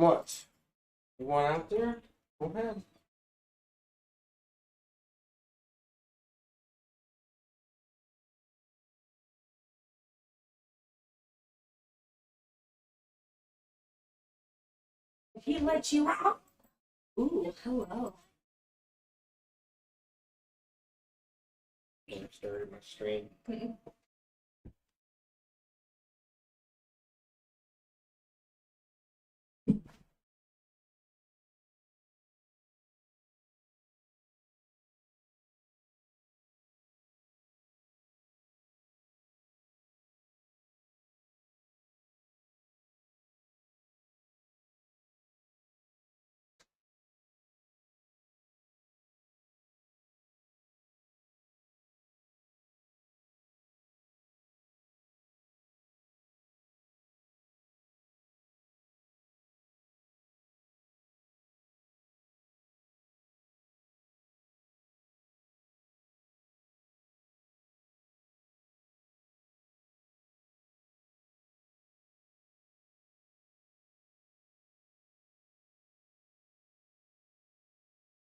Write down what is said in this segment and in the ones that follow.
What? You want out there? Go ahead. He let you out. Ooh, hello. I started my stream.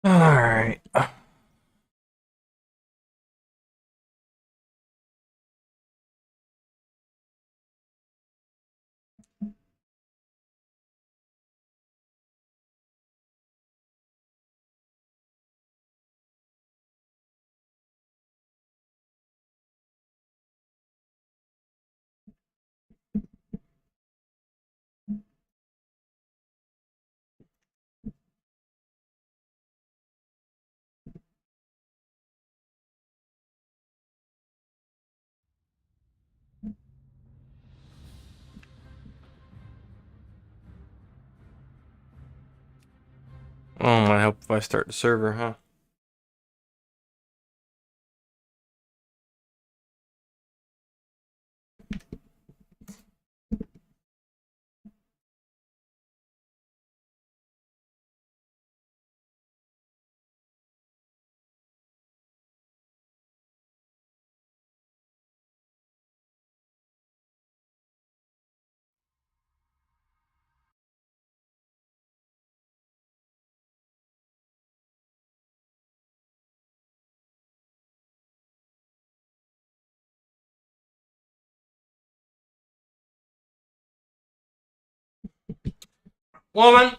All right. Oh, might help if I start the server, huh? Woman!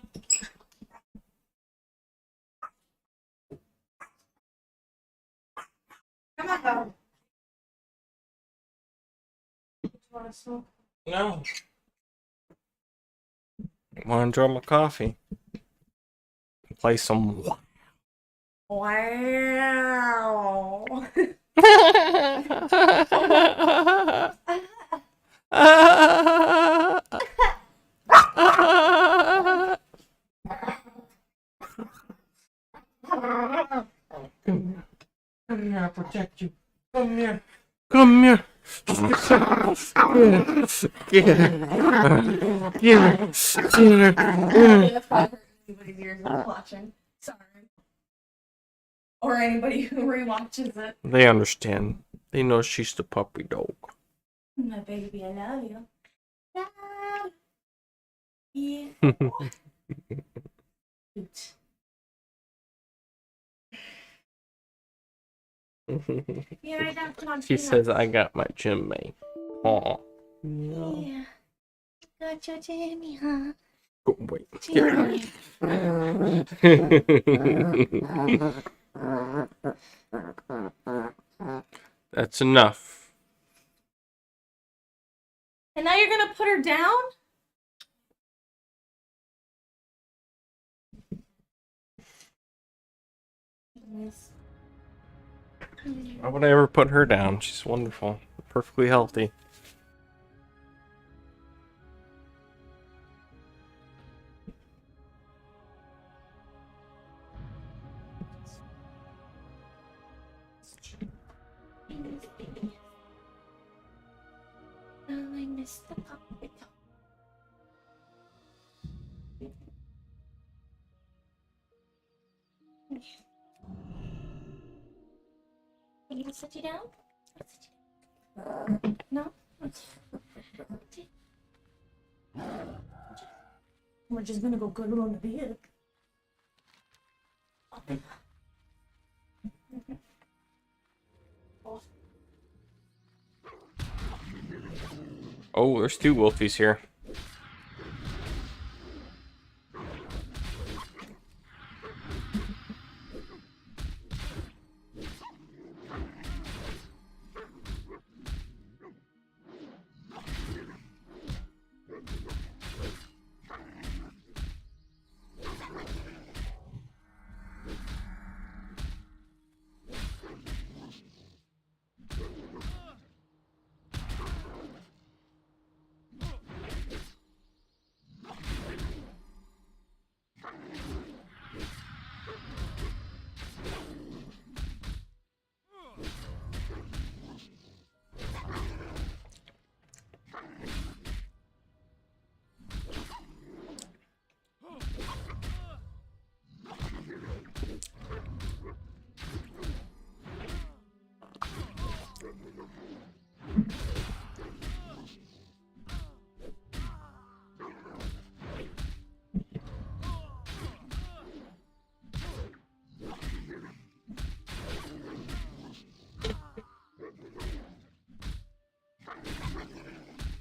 Come on, go. You want to smoke? No. Want to enjoy my coffee? Play some. Wow. Come here, I'll protect you. Come here. Come here. Get her. Get her. That's probably anybody's ears is watching. Sorry. Or anybody who rewatches it. They understand. They know she's the puppy dog. My baby, I love you. Yeah. Cute. Yeah, I got some She says I got my gym mate. Aw. Yeah. Got your Jimmy, huh? Oh, wait. Jimmy. That's enough. And now you're gonna put her down? Why would I ever put her down? She's wonderful. Perfectly healthy. Oh, I missed the puppy. Are you gonna sit you down? No? We're just gonna go cuddle on the bed. Oh, there's 2 wolfies here.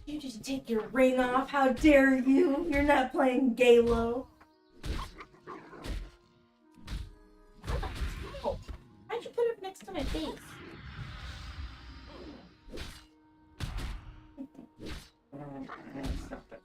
You just take your ring off. How dare you? You're not playing Galo. Oh, why'd you put it next to my face? Stop it.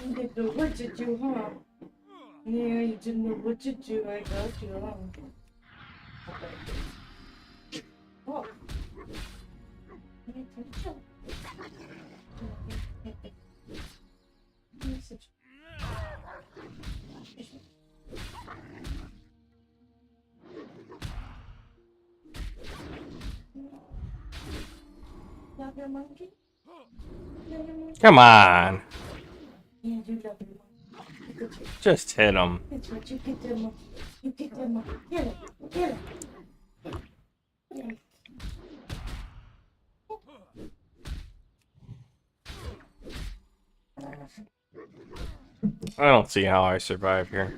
You didn't know what to do, huh? Yeah, you didn't know what to do. I got you, huh? Okay. Oh. Love your monkey? Come on. Yeah, you love your monkey. Just hit him. That's what you get that monkey. You get that monkey. Get it. Get it. Get it. I don't see how I survive here.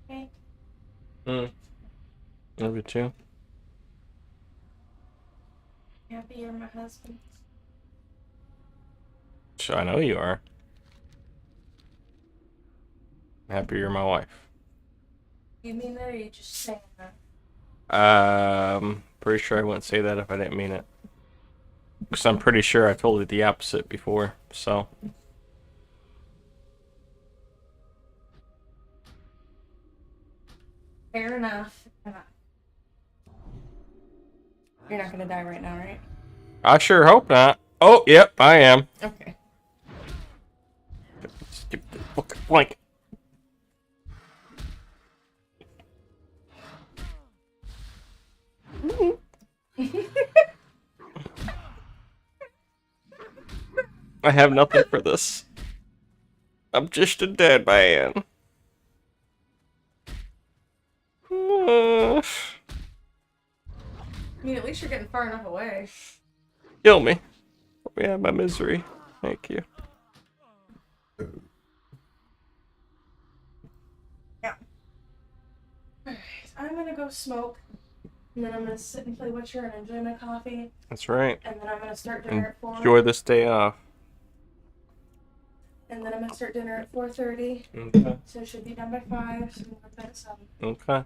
Okay. Love you too. Happy you're my husband. I know you are. I'm happy you're my wife. You mean that or you just saying that? Pretty sure I wouldn't say that if I didn't mean it. Because I'm pretty sure I told you the opposite before, so. Fair enough. You're not gonna die right now, right? I sure hope not. Oh, yep, I am. Okay. Skip the fucking blank. I have nothing for this. I'm just a dead man. I mean, at least you're getting far enough away. Kill me. Let me have my misery. Thank you. Yeah. Alright, I'm gonna go smoke. And then I'm gonna sit and play Witcher and enjoy my coffee. That's right. And then I'm gonna start dinner at 4. Enjoy this day off. And then I'm gonna start dinner at 4:30. Okay. So it should be done by 5. So I'm gonna bed at 7. Okay.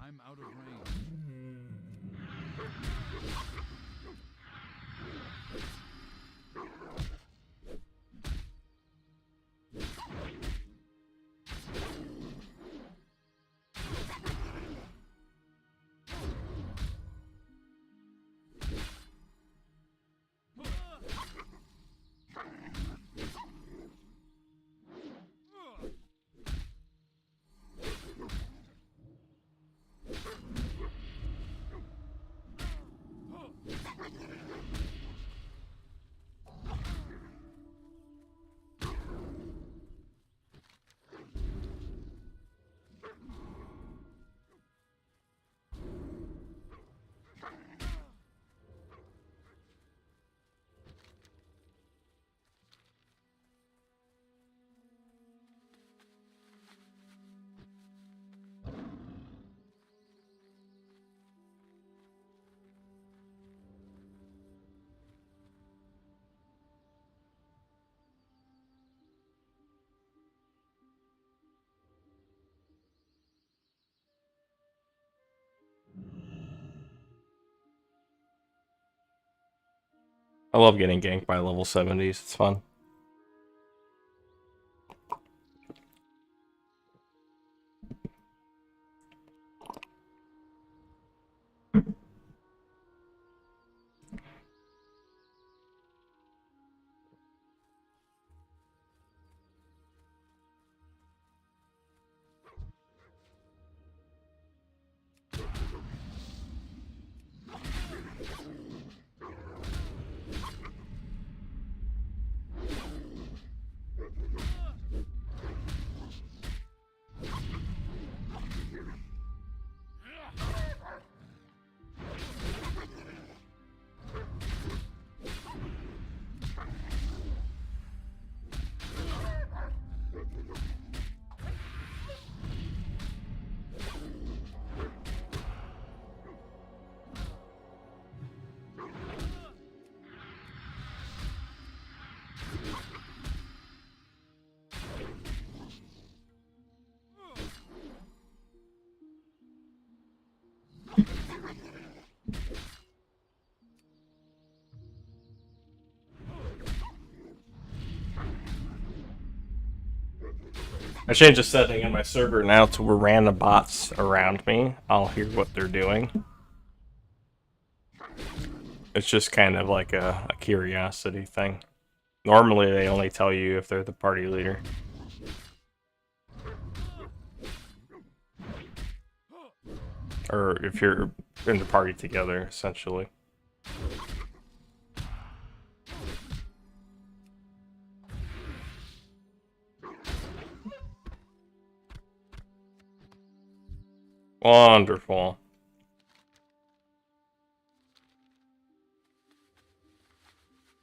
I'm out of range. I love getting ganked by level 70s. It's fun. I changed the setting in my server now to where random bots around me, I'll hear what they're doing. It's just kind of like a curiosity thing. Normally they only tell you if they're the party leader. Or if you're in the party together, essentially. Wonderful.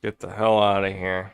Get the hell out of here.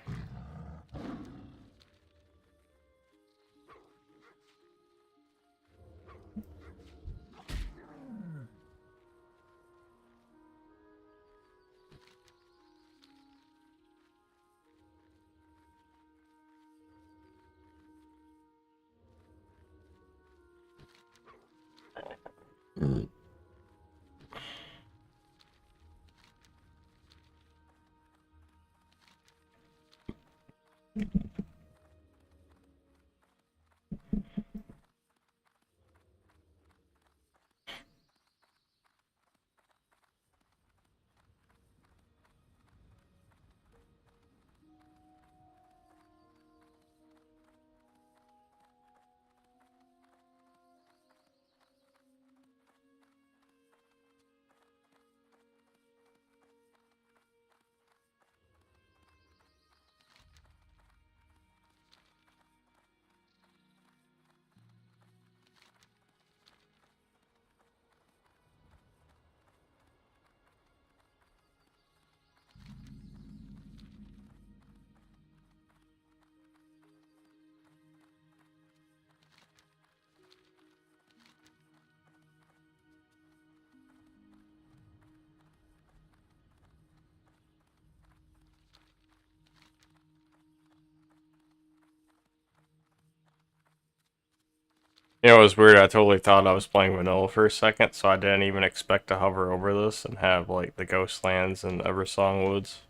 You know, it was weird. I totally thought I was playing vanilla for a second, so I didn't even expect to hover over this and have like the ghost lands and Eversong Woods.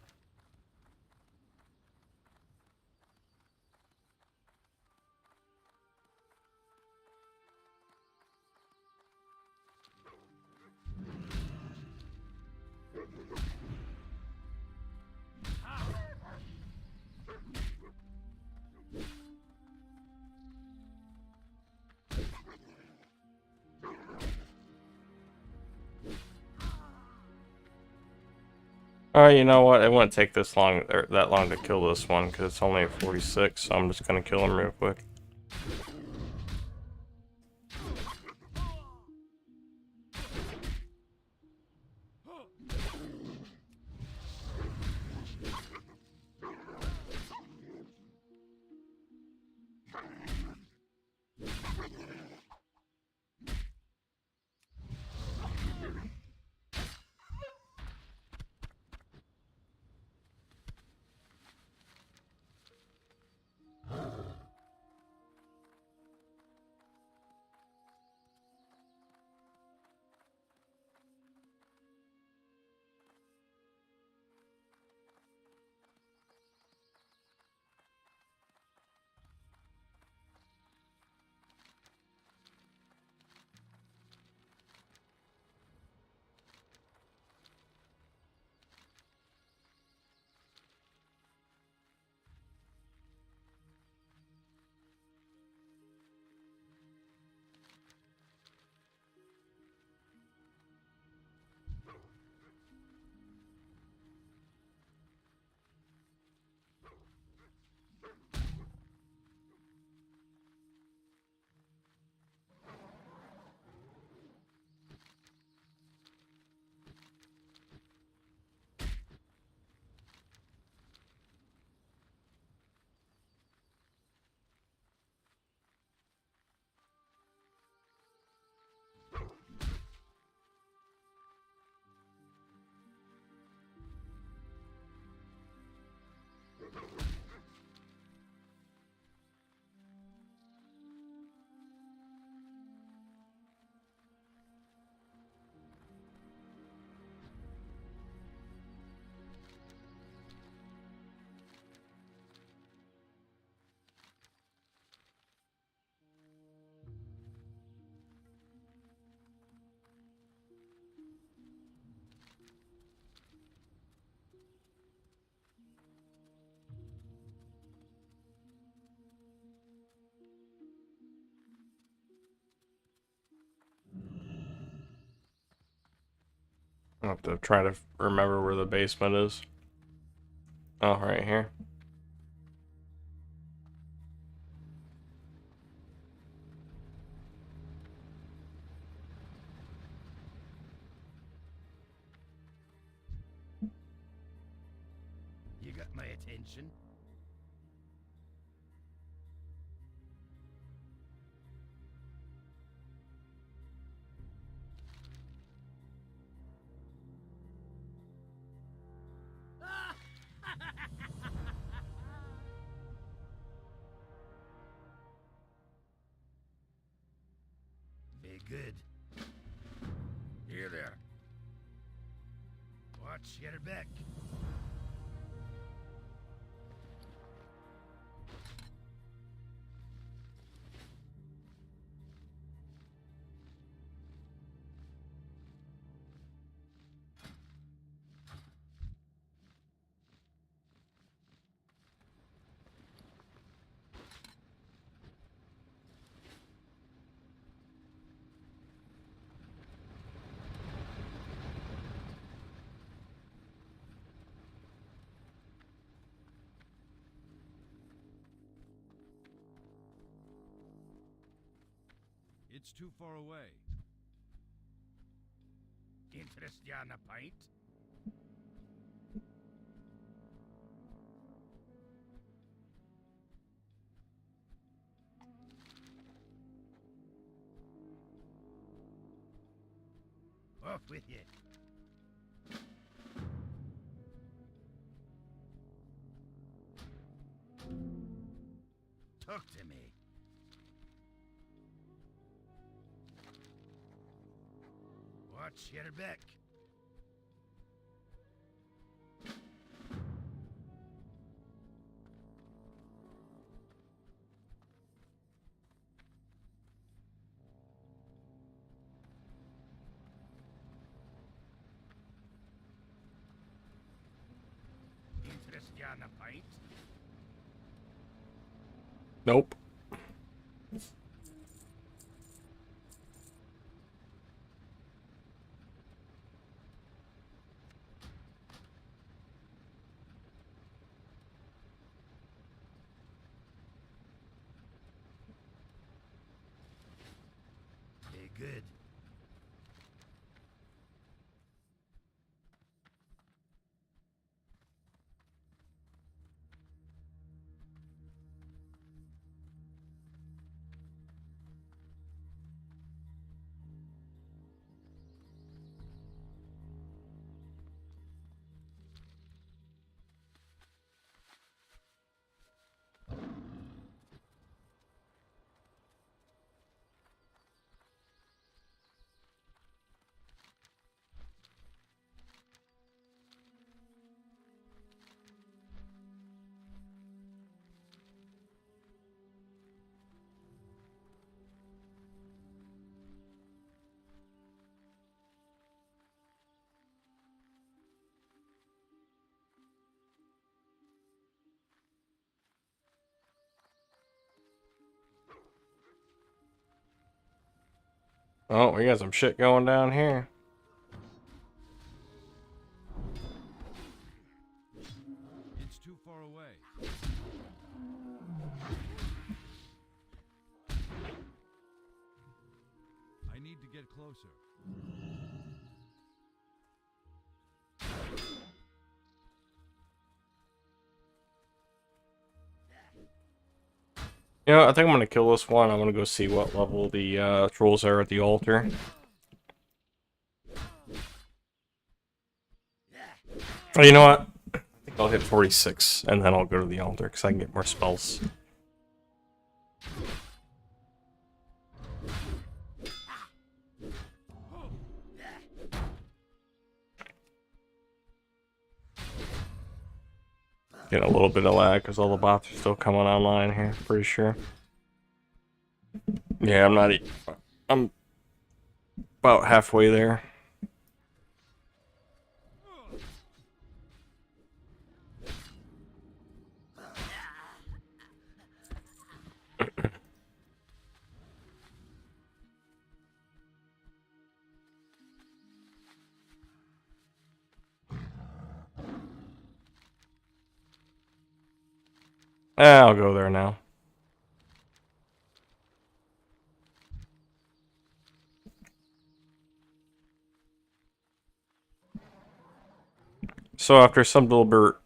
Alright, you know what? It wouldn't take this long or that long to kill this one because it's only at 46, so I'm just gonna kill him real quick. I have to try to remember where the basement is. Oh, right here. You got my attention? Be good. Here there. Watch your back. It's too far away. Interest you on a pint? Off with you. Talk to me. Watch your back. Interest you on a pint? Nope. Very good. Oh, we got some shit going down here. It's too far away. I need to get closer. You know, I think I'm gonna kill this one. I'm gonna go see what level the trolls are at the altar. Oh, you know what? I think I'll hit 46, and then I'll go to the altar, because I can get more spells. Getting a little bit of lag, because all the bots are still coming online here, pretty sure. Yeah, I'm about halfway there. I'll go there now. So after some deliberation,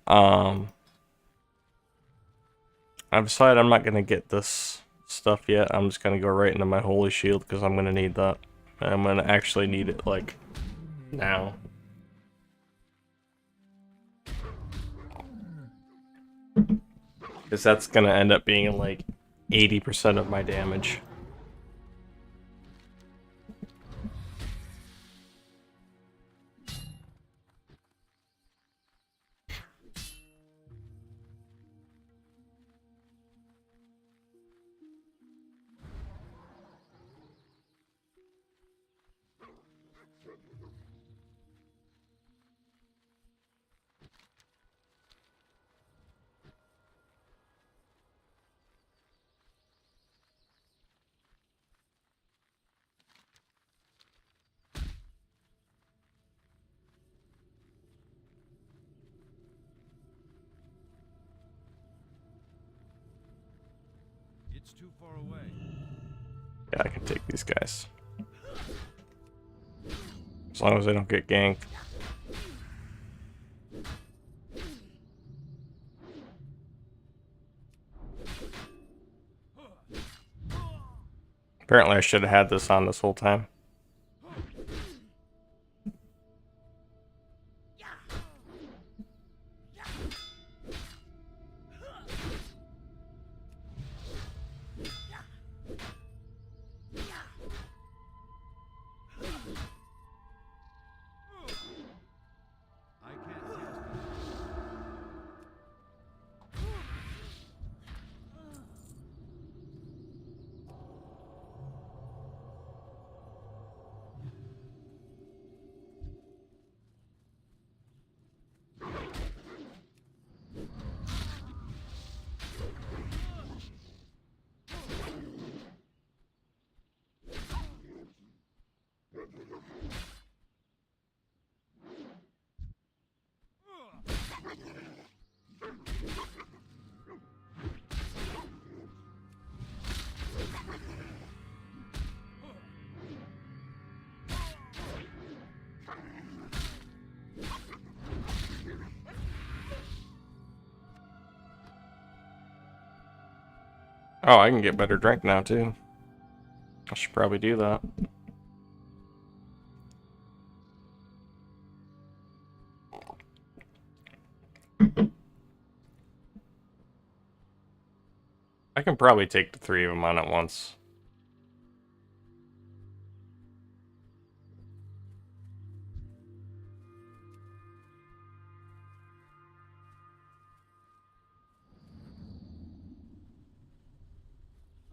I've decided I'm not gonna get this stuff yet. I'm just gonna go right into my holy shield because I'm gonna need that. And I'm gonna actually need it like now. Because that's gonna end up being like 80% of my damage. It's too far away. Yeah, I can take these guys. As long as they don't get ganked. Apparently I should have had this on this whole time. Oh, I can get better drink now too. I should probably do that. I can probably take the 3 of them on at once.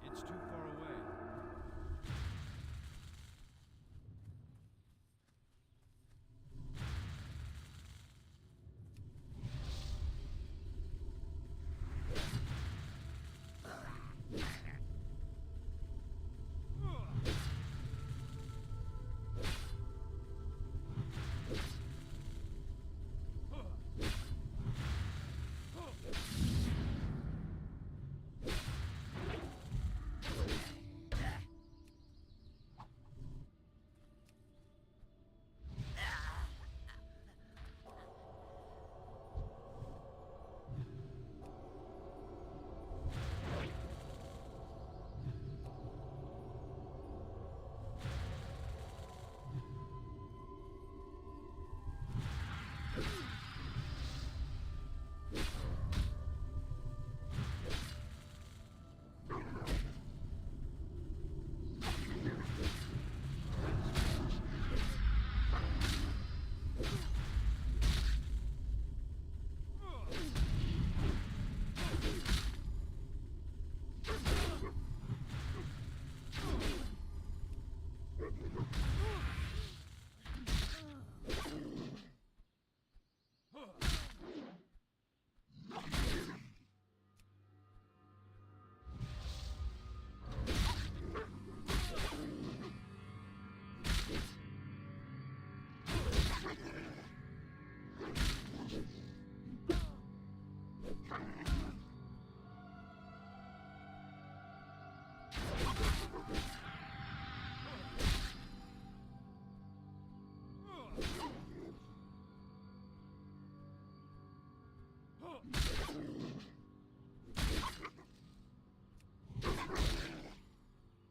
It's too far away.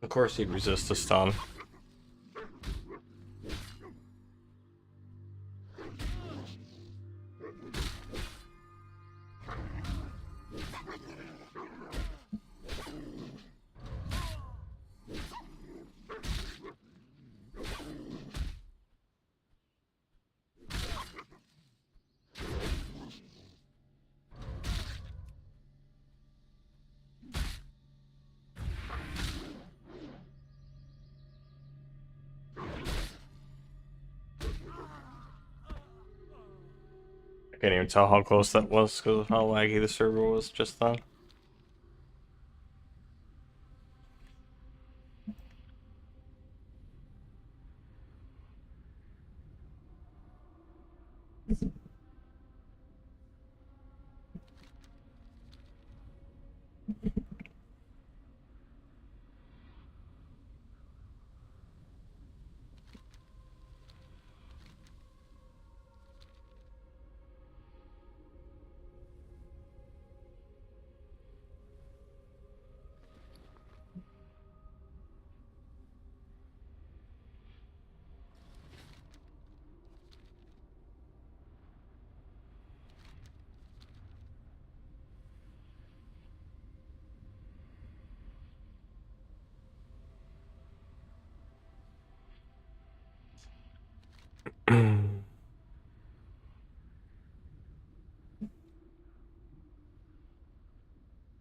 Of course he'd resist the stun. I can't even tell how close that was because of how laggy the server was just then.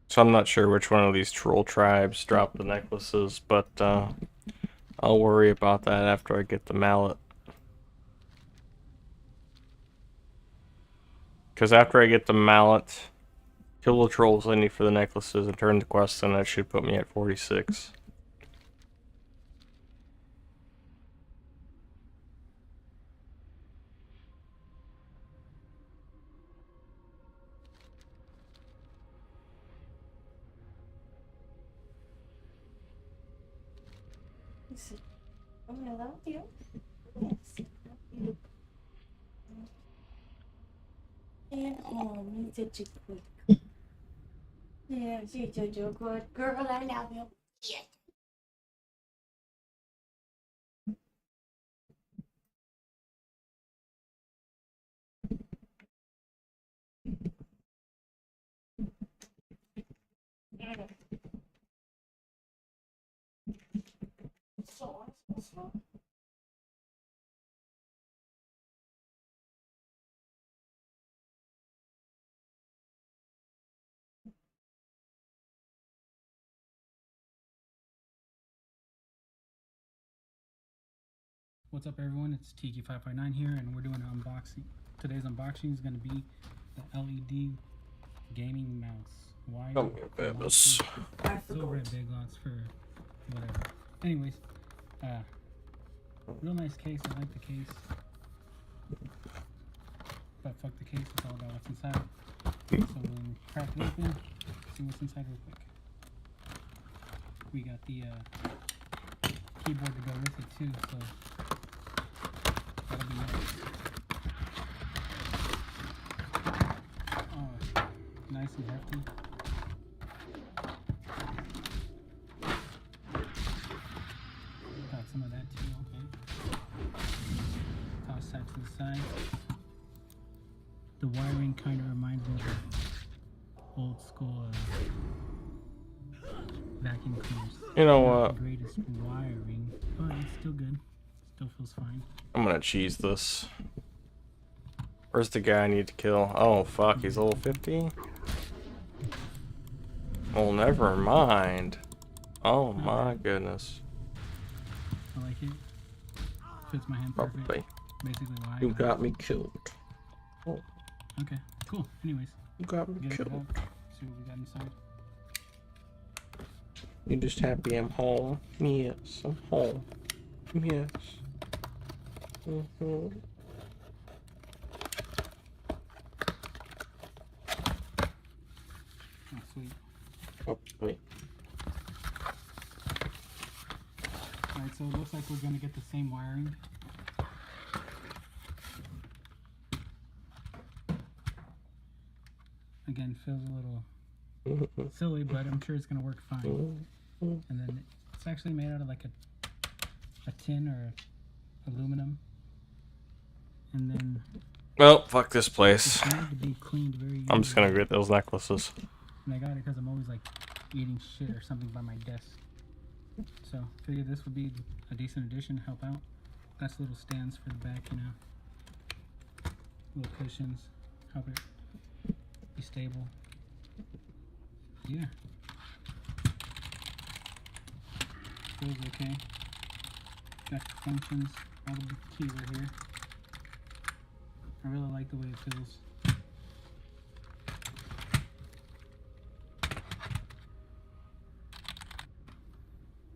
So I'm not sure which one of these troll tribes dropped the necklaces, but I'll worry about that after I get the mallet. Because after I get the mallet, kill the trolls I need for the necklaces and turn the quest, and that should put me at 46. Oh, I love you. Yes. And oh, me such a quick. Yeah, she's a good girl. I love you. Yeah. So. What's up, everyone? It's Tiki559 here, and we're doing an unboxing. Today's unboxing is going to be the LED gaming mouse. Why? Come here, Babus. Silver at Big Lots for whatever. Anyways, real nice case. I like the case. But fuck the case. It's all about what's inside. So we'll crack it open, see what's inside real quick. We got the keyboard to go with it too, so that'll be nice. Oh, nice and hefty. Got some of that too, okay. Toss that to the side. The wiring kind of reminds me of the old school vacuum cleaners. You know Not what? the greatest wiring, but it's still good. Still feels fine. I'm gonna cheese this. Where's the guy I need to kill? Oh, fuck, he's level 50? Well, never mind. Oh my goodness. I like it. Fits my hand perfect. Probably. Basically why I You got got me killed. it. Okay, cool. Anyways, You got me get it killed. out. See what we got inside. You just happy I'm home? Yes, I'm home. Yes. Mm-hmm. Oh, sweet. Oh, wait. Alright, so it looks like we're gonna get the same wiring. Again, feels a little silly, but I'm sure it's gonna work fine. And then it's actually made out of like a tin or aluminum. And then Well, fuck this place. it's made to be cleaned very I'm just easily. gonna get those necklaces. And I got it because I'm always like eating shit or something by my desk. So figured this would be a decent addition to help out. That's little stands for the back, you know. Little cushions, help it be stable. Yeah. Feels okay. Got the functions, all the keys are here. I really like the way it feels.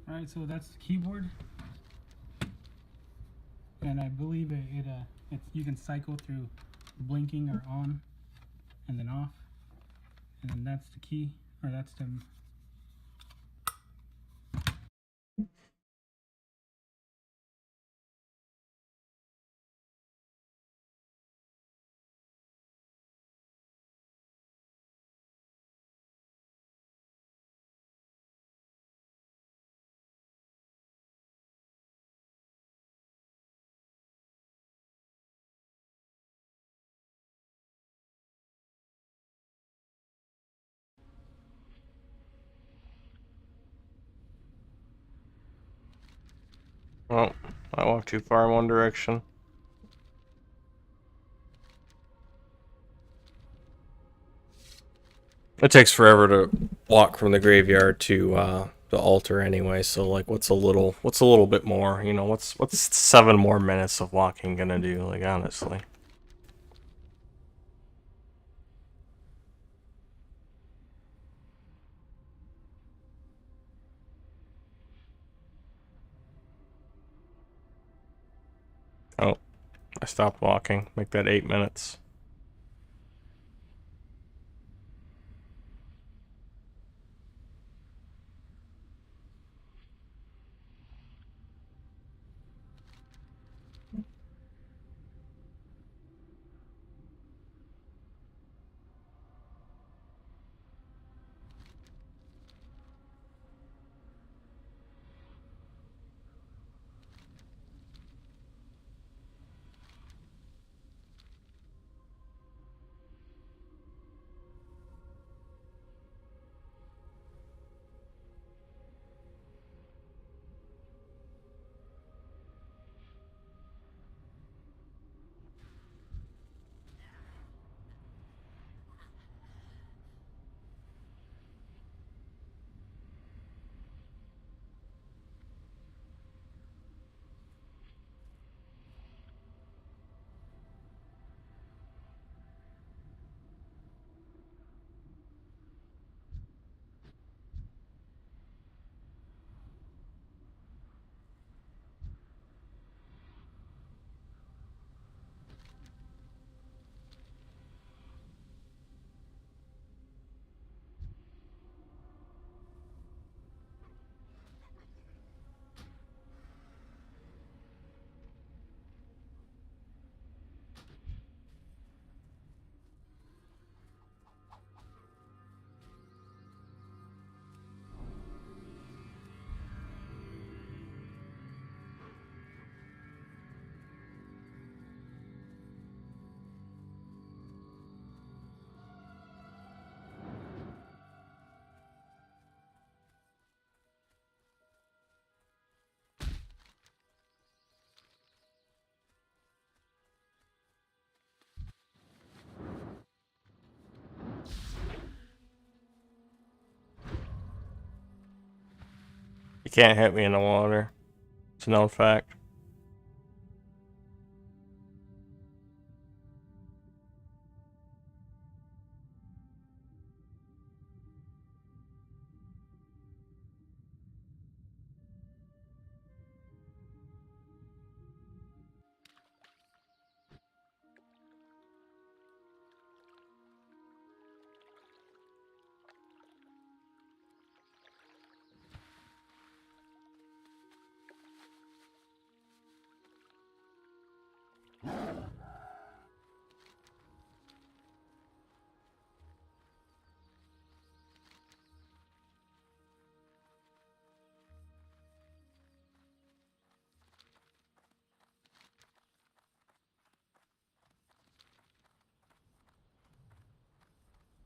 Alright, so that's the keyboard. And I believe you can cycle through blinking or on and then off. And then that's the key, or that's the Well, I walked too far in one direction. It takes forever to walk from the graveyard to the altar anyway, so like what's a little bit more, you know, what's 7 more minutes of walking gonna do, like honestly. Oh, I stopped walking. Make that 8 minutes. You can't hit me in the water. It's a known fact.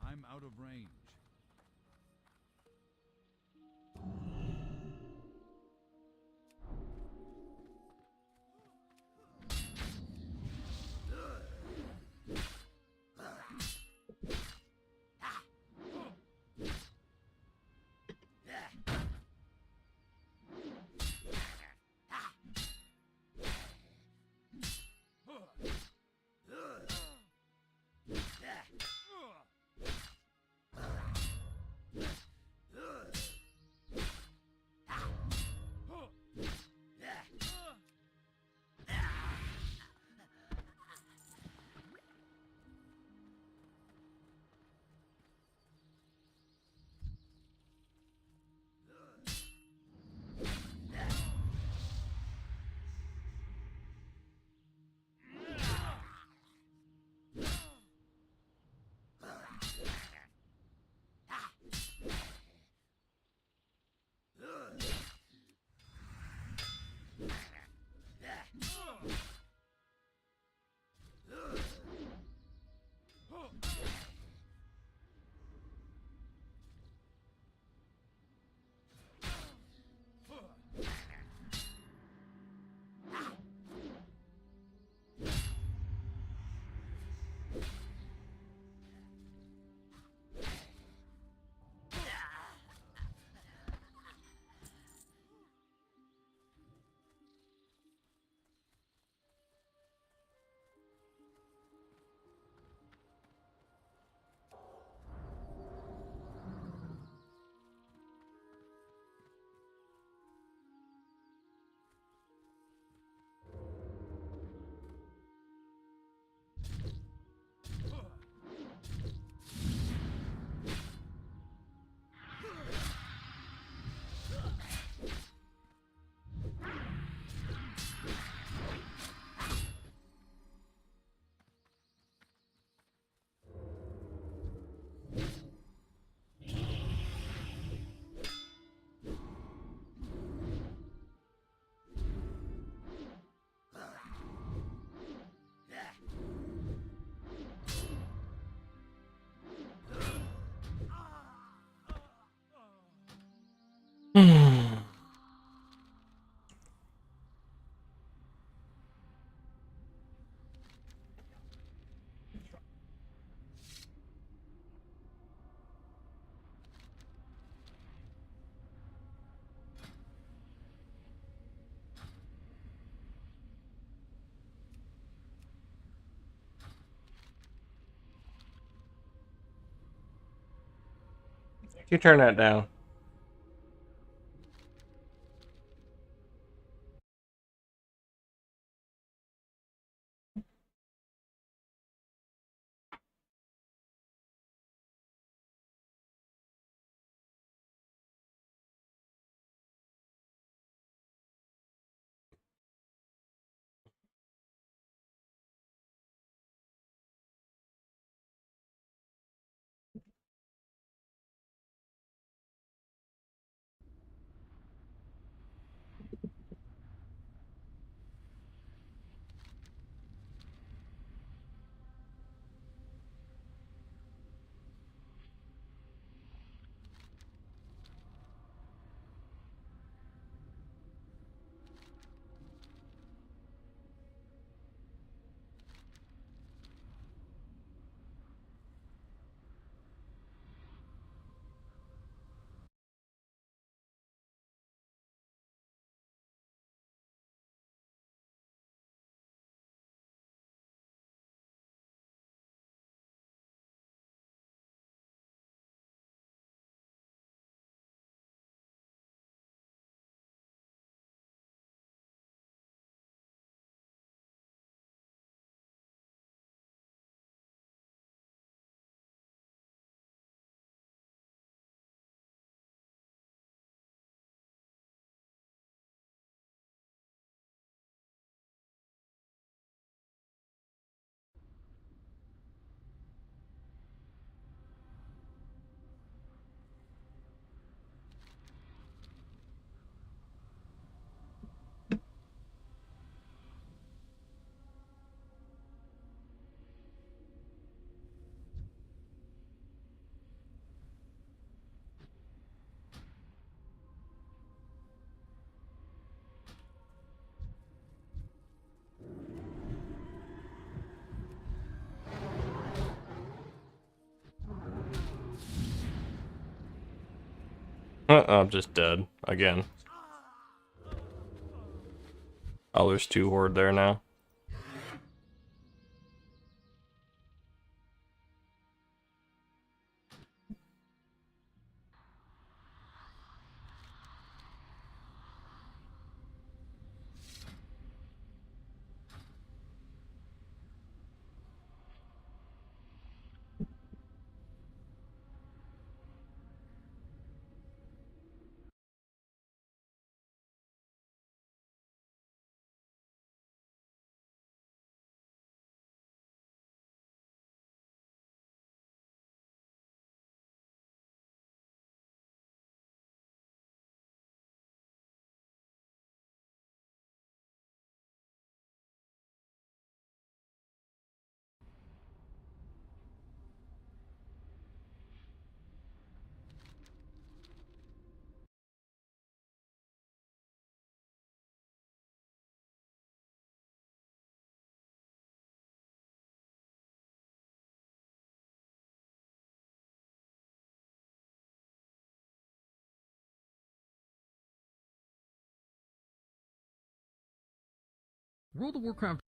I'm out of range. You turn that down. I'm just dead again. Oh, there's 2 horde there now. World of Warcraft.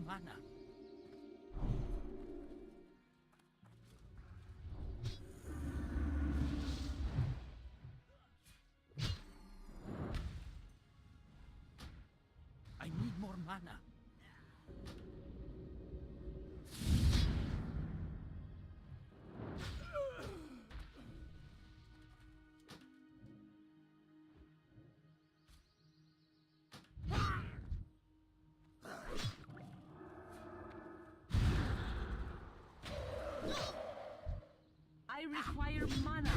mana. I need more mana. I require mana.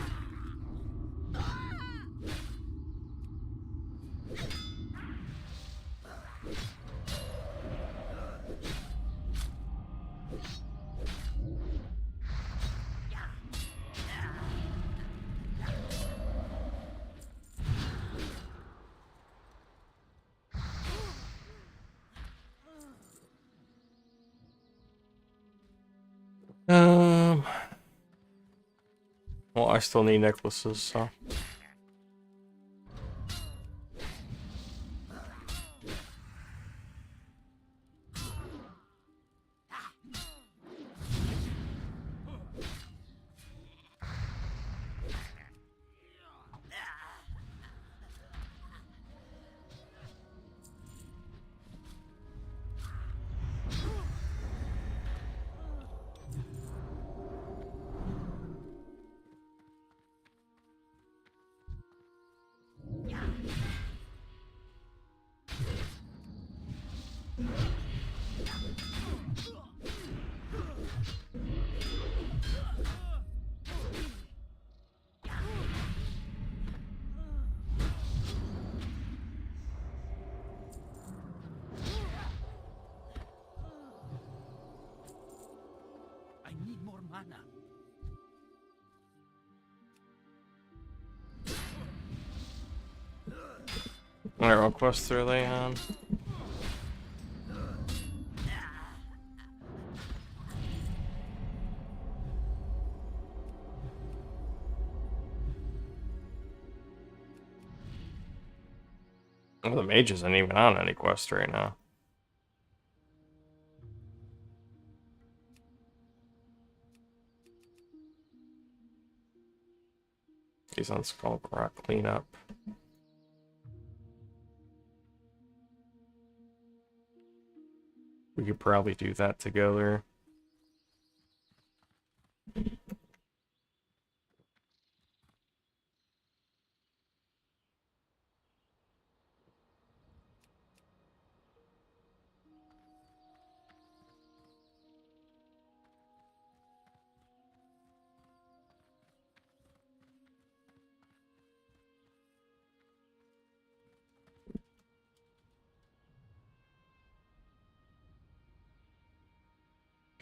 Well, I still need necklaces, so. I need more mana. Alright, what quest are they on? Well, the mage isn't even on any quest right now. He's on Skull Rock Cleanup. We could probably do that together.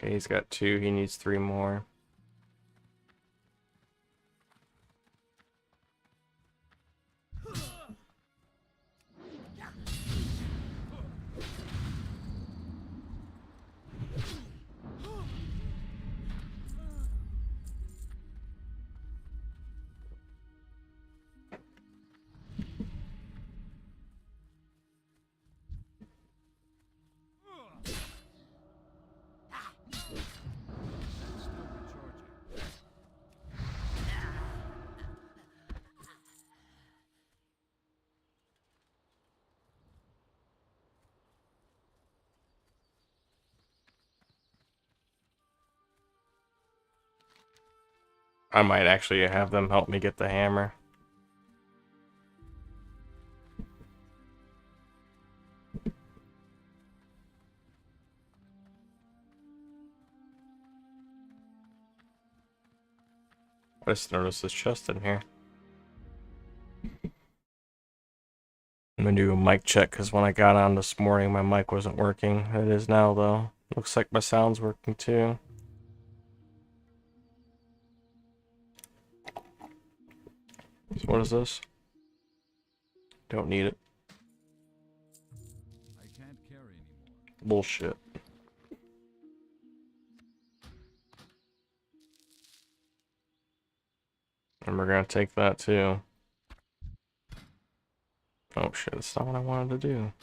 Okay, he's got 2, he needs 3 more. Still recharging. I might actually have them help me get the hammer. I just noticed this chest in here. I'm gonna do a mic check because when I got on this morning, my mic wasn't working. It is now, though. Looks like my sound's working too. So what is this? Don't need it. I can't carry anymore. Bullshit. And we're gonna take that too. Oh shit, that's not what I wanted to do.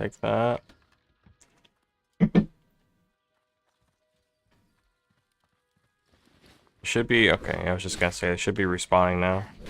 take that. Should be okay. I was just gonna say they should be respawning now. That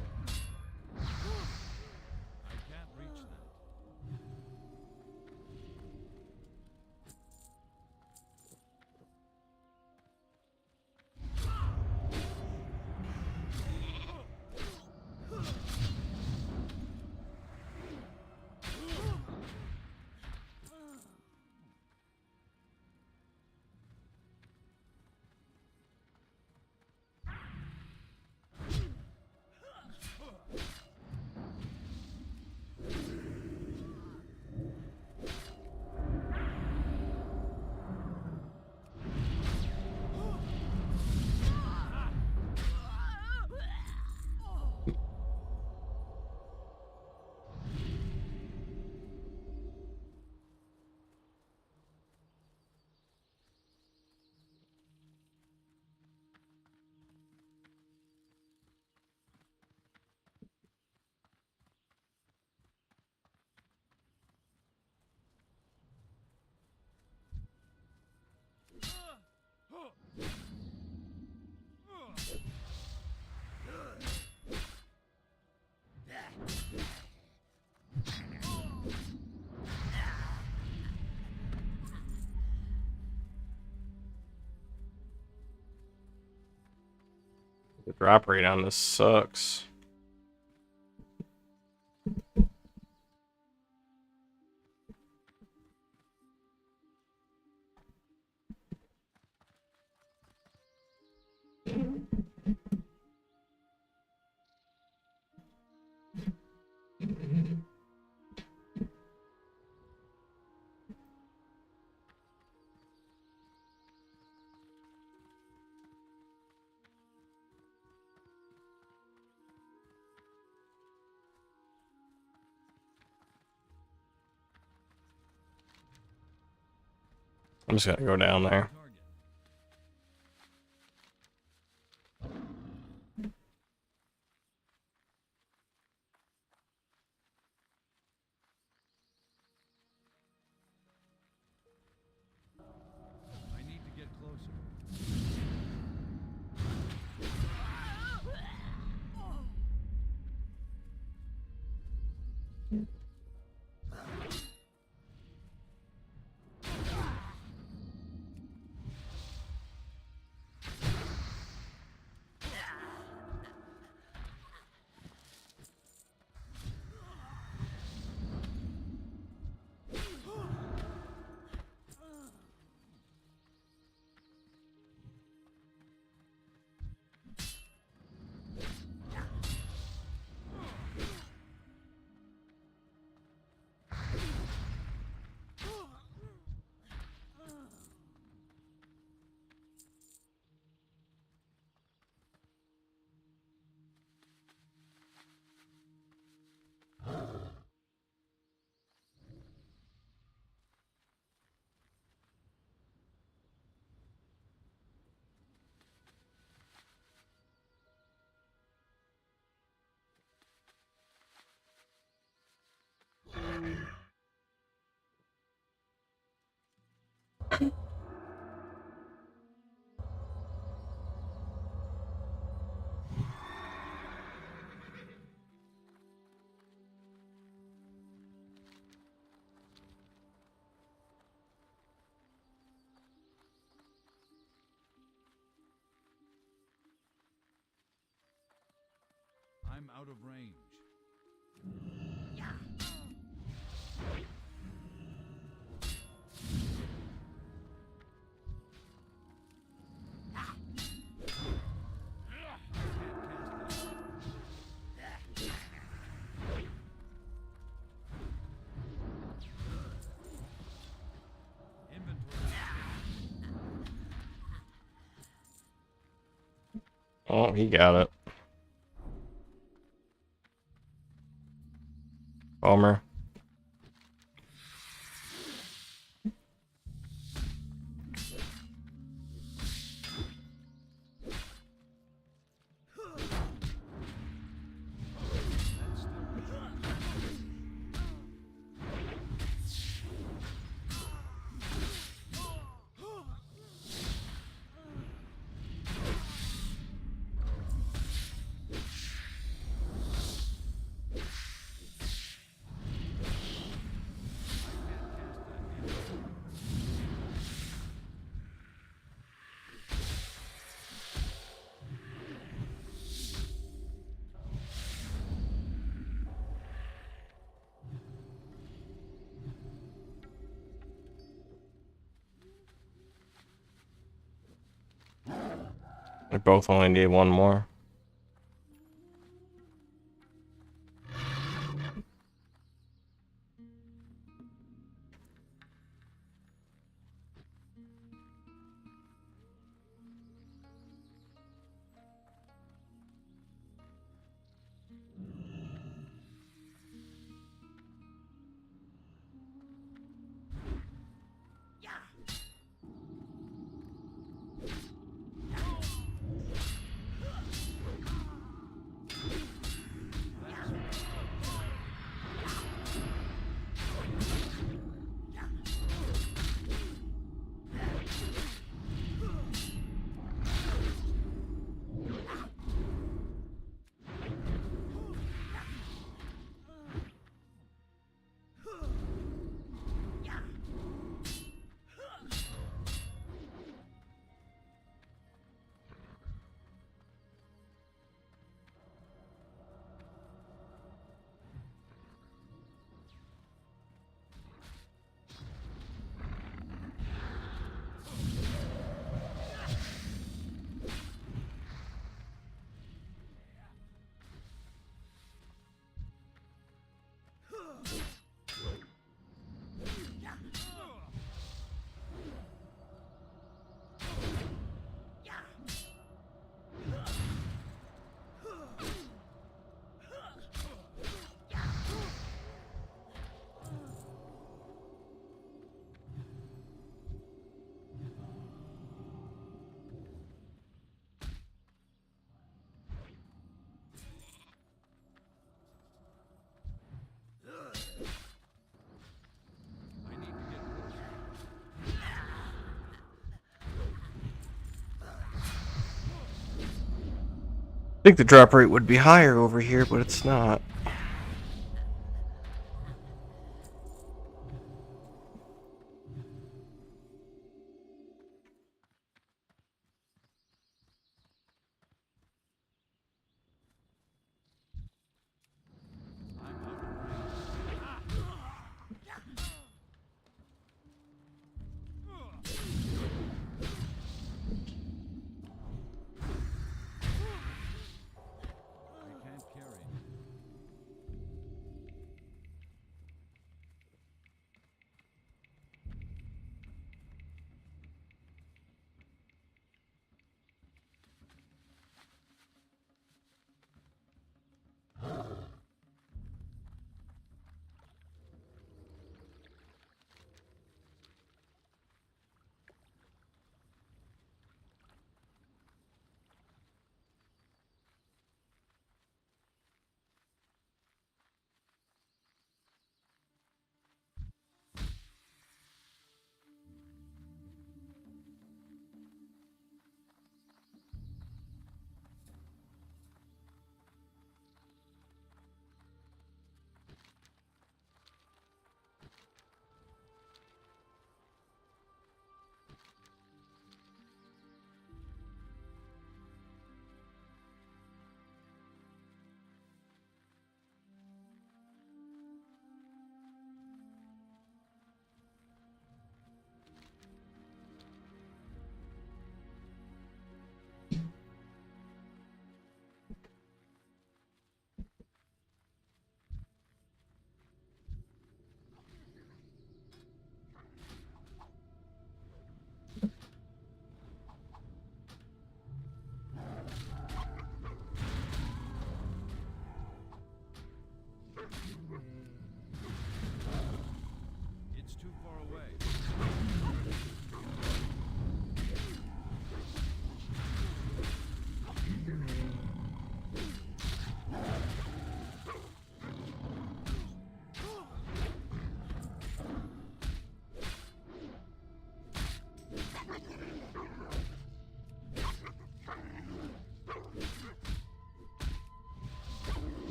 spell. I can't reach that. The drop rate on this sucks. I'm just gonna go down there. Target. I need to get closer. I'm out of range. Oh, he got it. Bummer. We both only need one more. I think the drop rate would be higher over here, but it's not. I can't carry.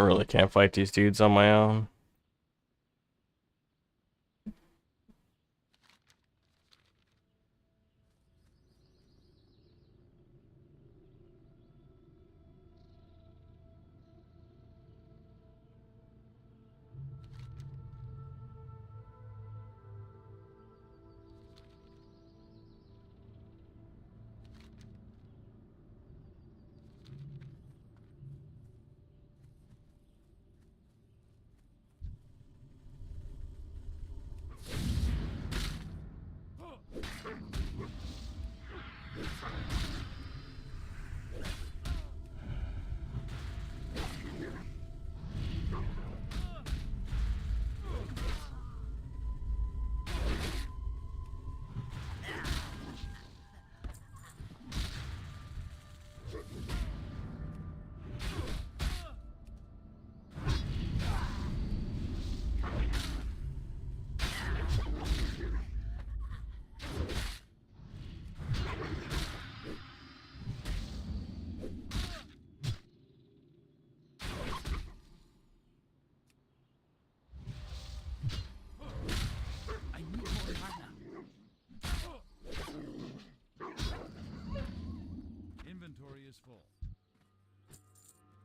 I really can't fight these dudes on my own. I need more mana. Inventory is full. I can't carry these.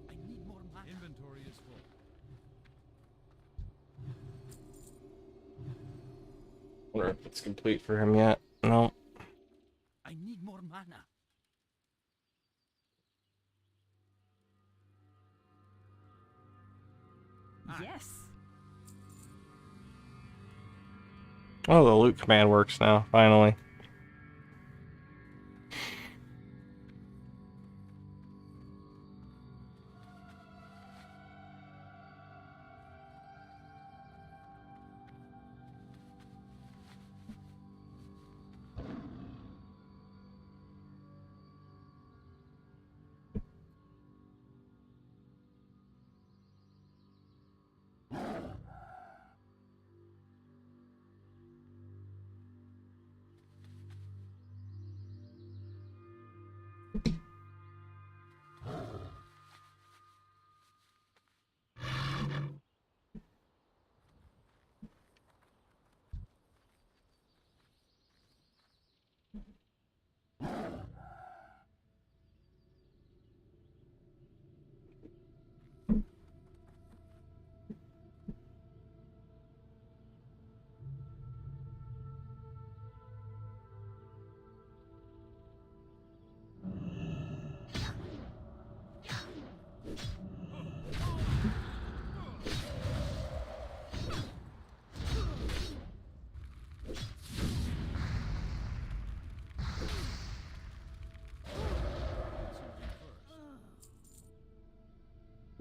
I need more mana. Inventory is full. Wonder if it's complete for him yet. No. I need more mana. Yes. Oh, the loot command works now, finally.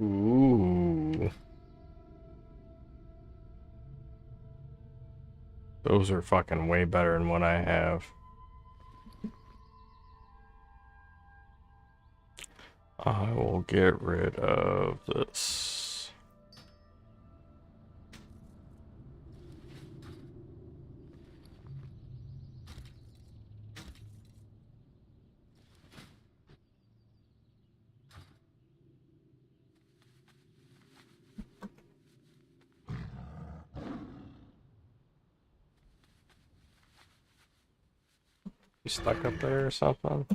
Ooh. Those are fucking way better than what I have. I will get rid of this. You stuck up there or something?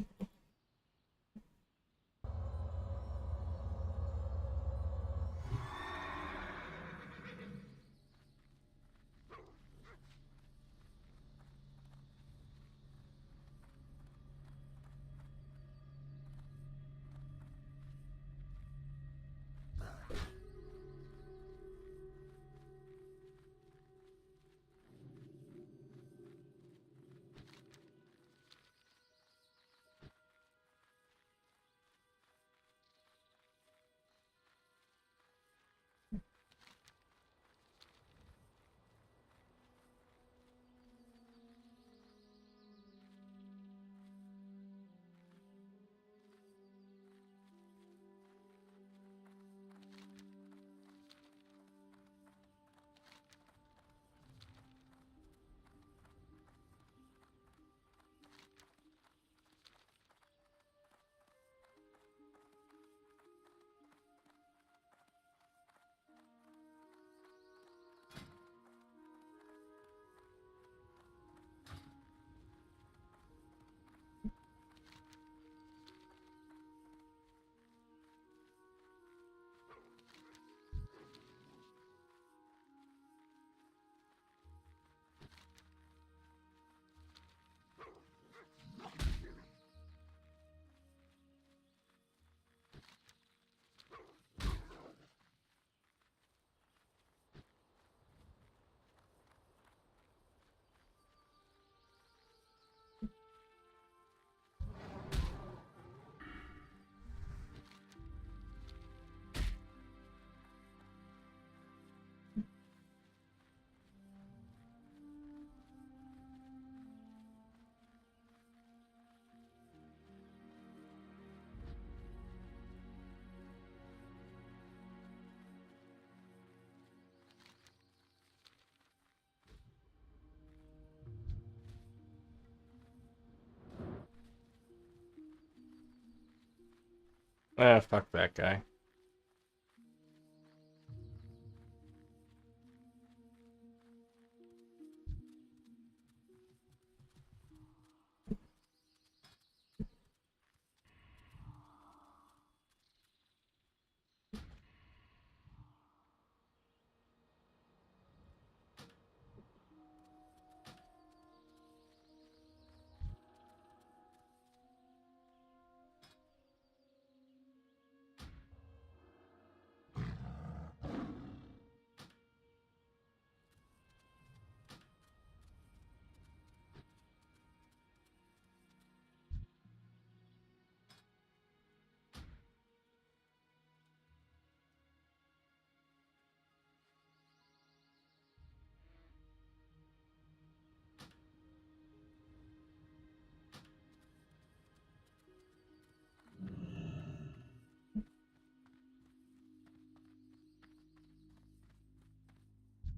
Ah, fuck that guy.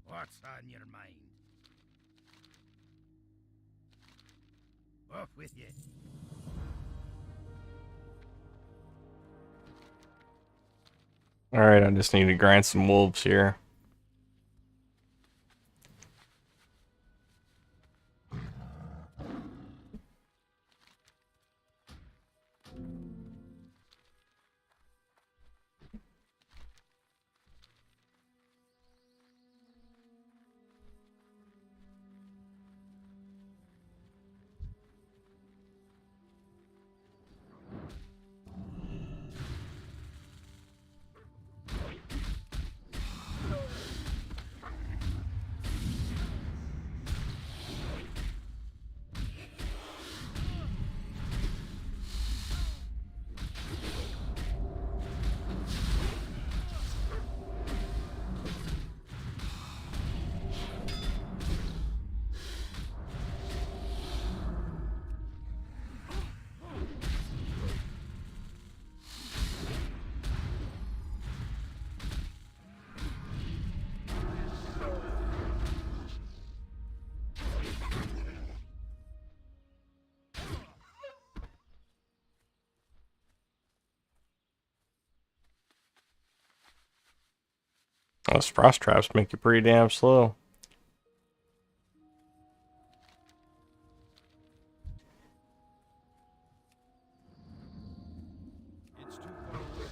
What's on your mind? Off with you. Alright, I just need to grind some wolves here. Those frost traps make you pretty damn slow. It's too far away.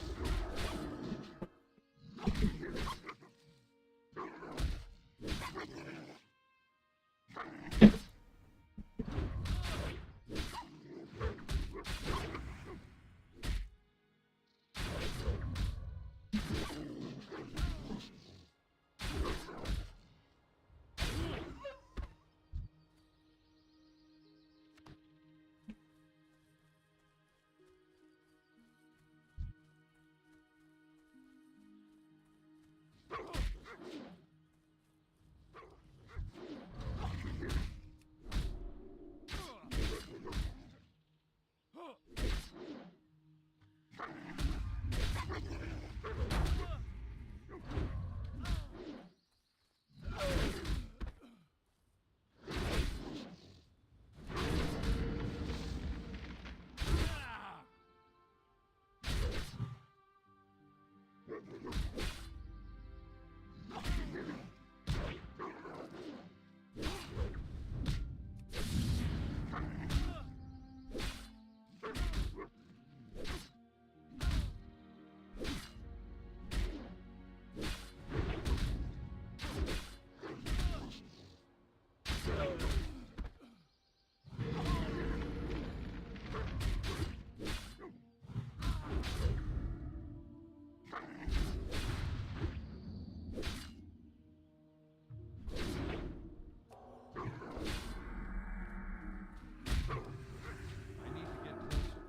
I need to get closer.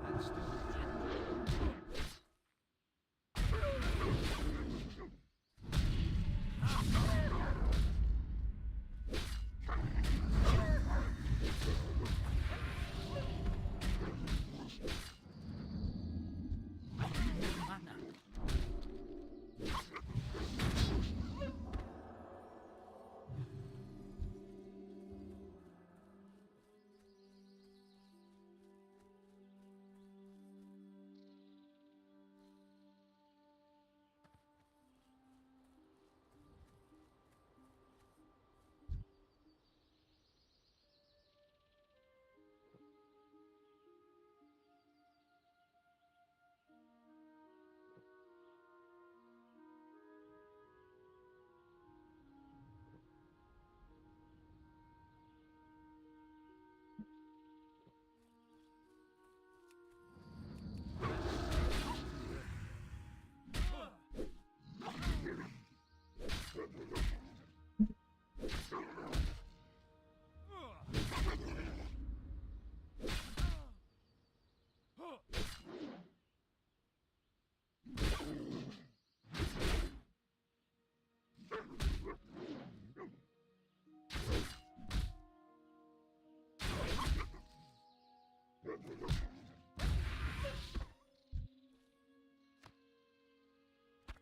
That's still.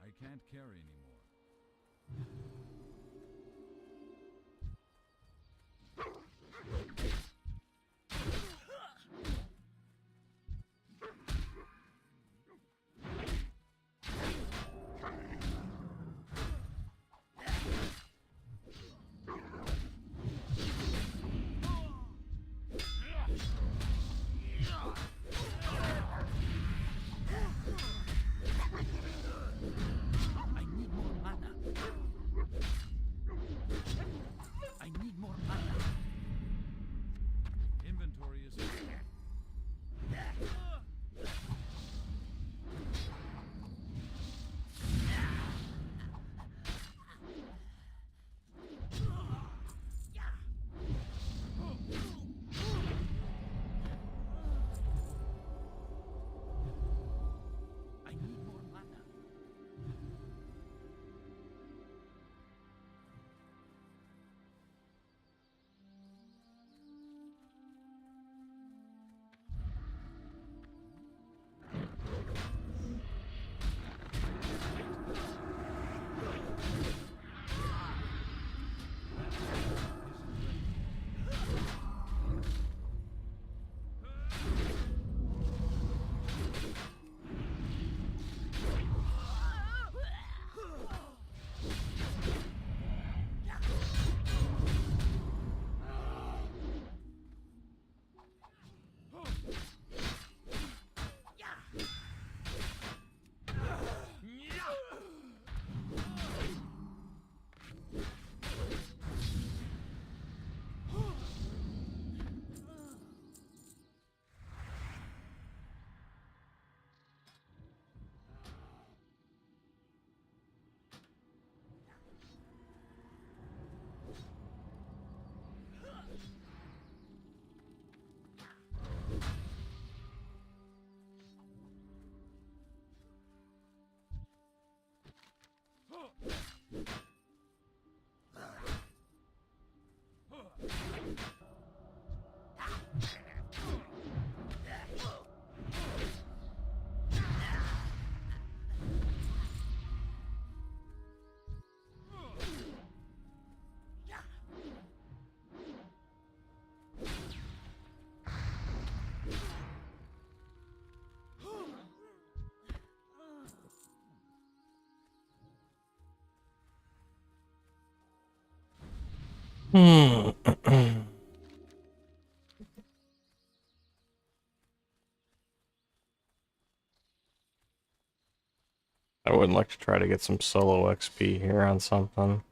I can't carry anymore. I need more Hmm. I would like to try to get some solo XP here on something.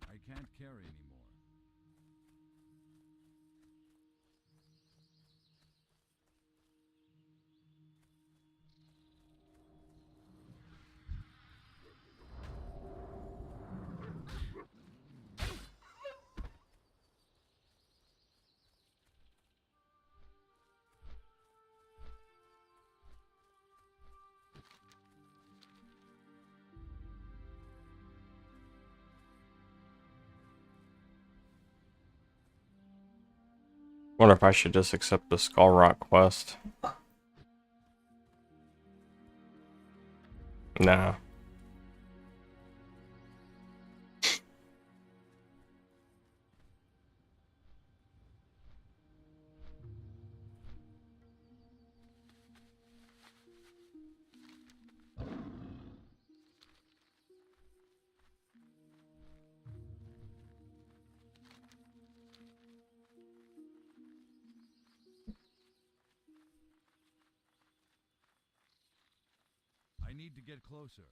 I can't carry anymore. Wonder if I should just accept the Skull Rock quest. Nah. I need to get closer.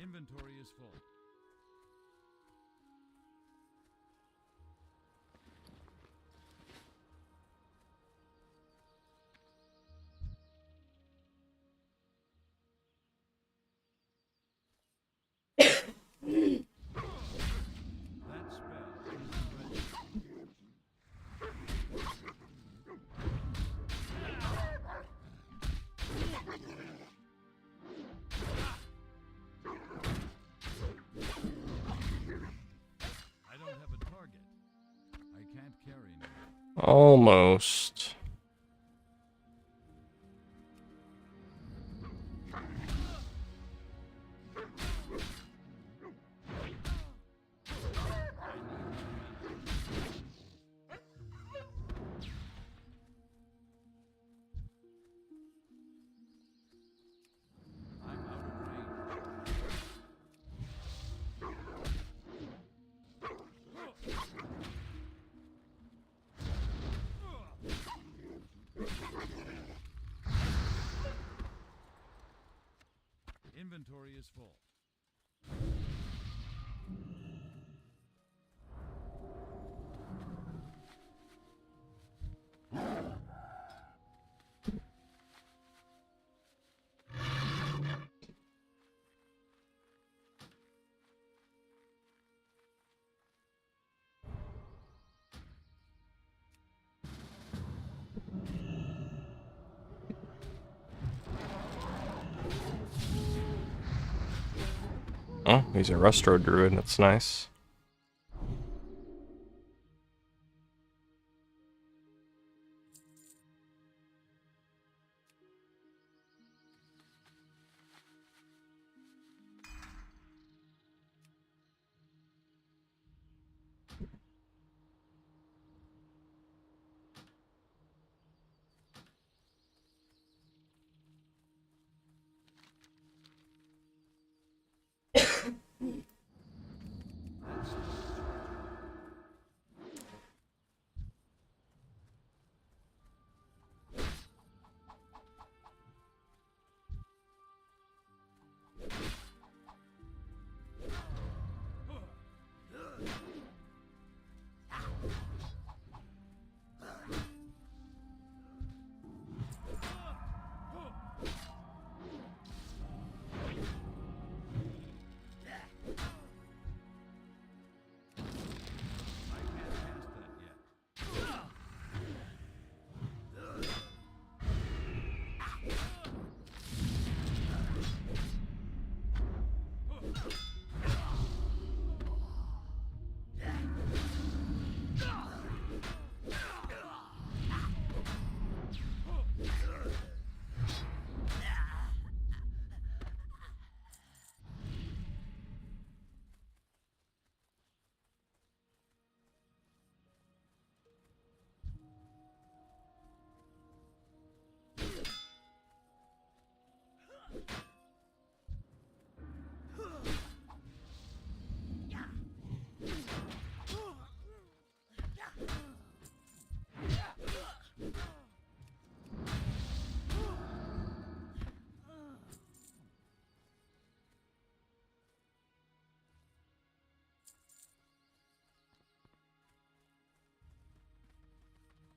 Inventory is full. That spell isn't ready. I don't have a target. I can't carry anymore. Almost. I'm out of range. Inventory is full. Oh, he's a Resto Druid, that's nice.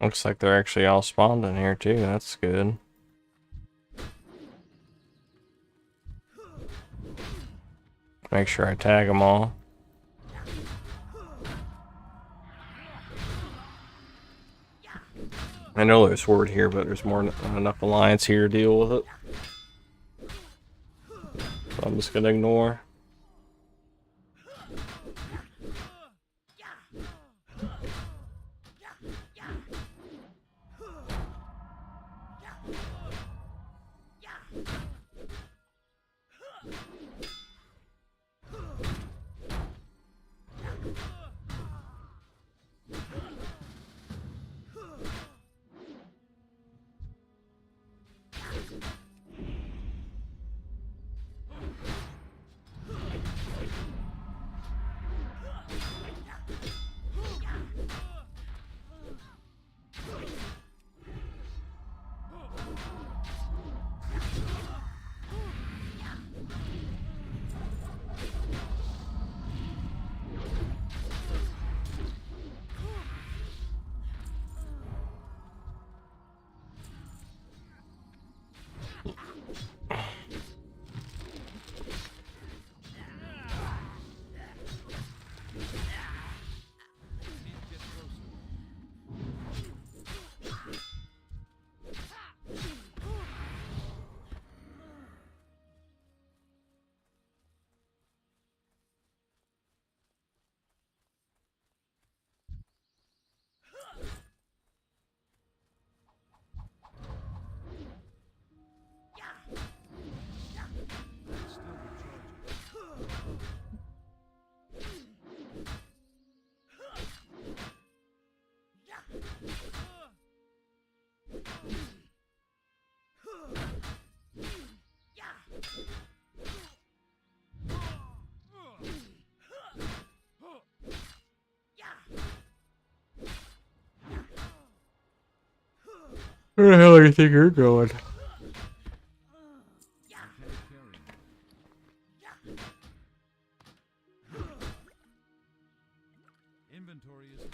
Looks like they're actually all spawned in here too. That's good. Make sure I tag them all. I know there's Horde here, but there's more than enough Alliance here to deal with it. So I'm just gonna ignore. Where the hell do you think you're going? Inventory is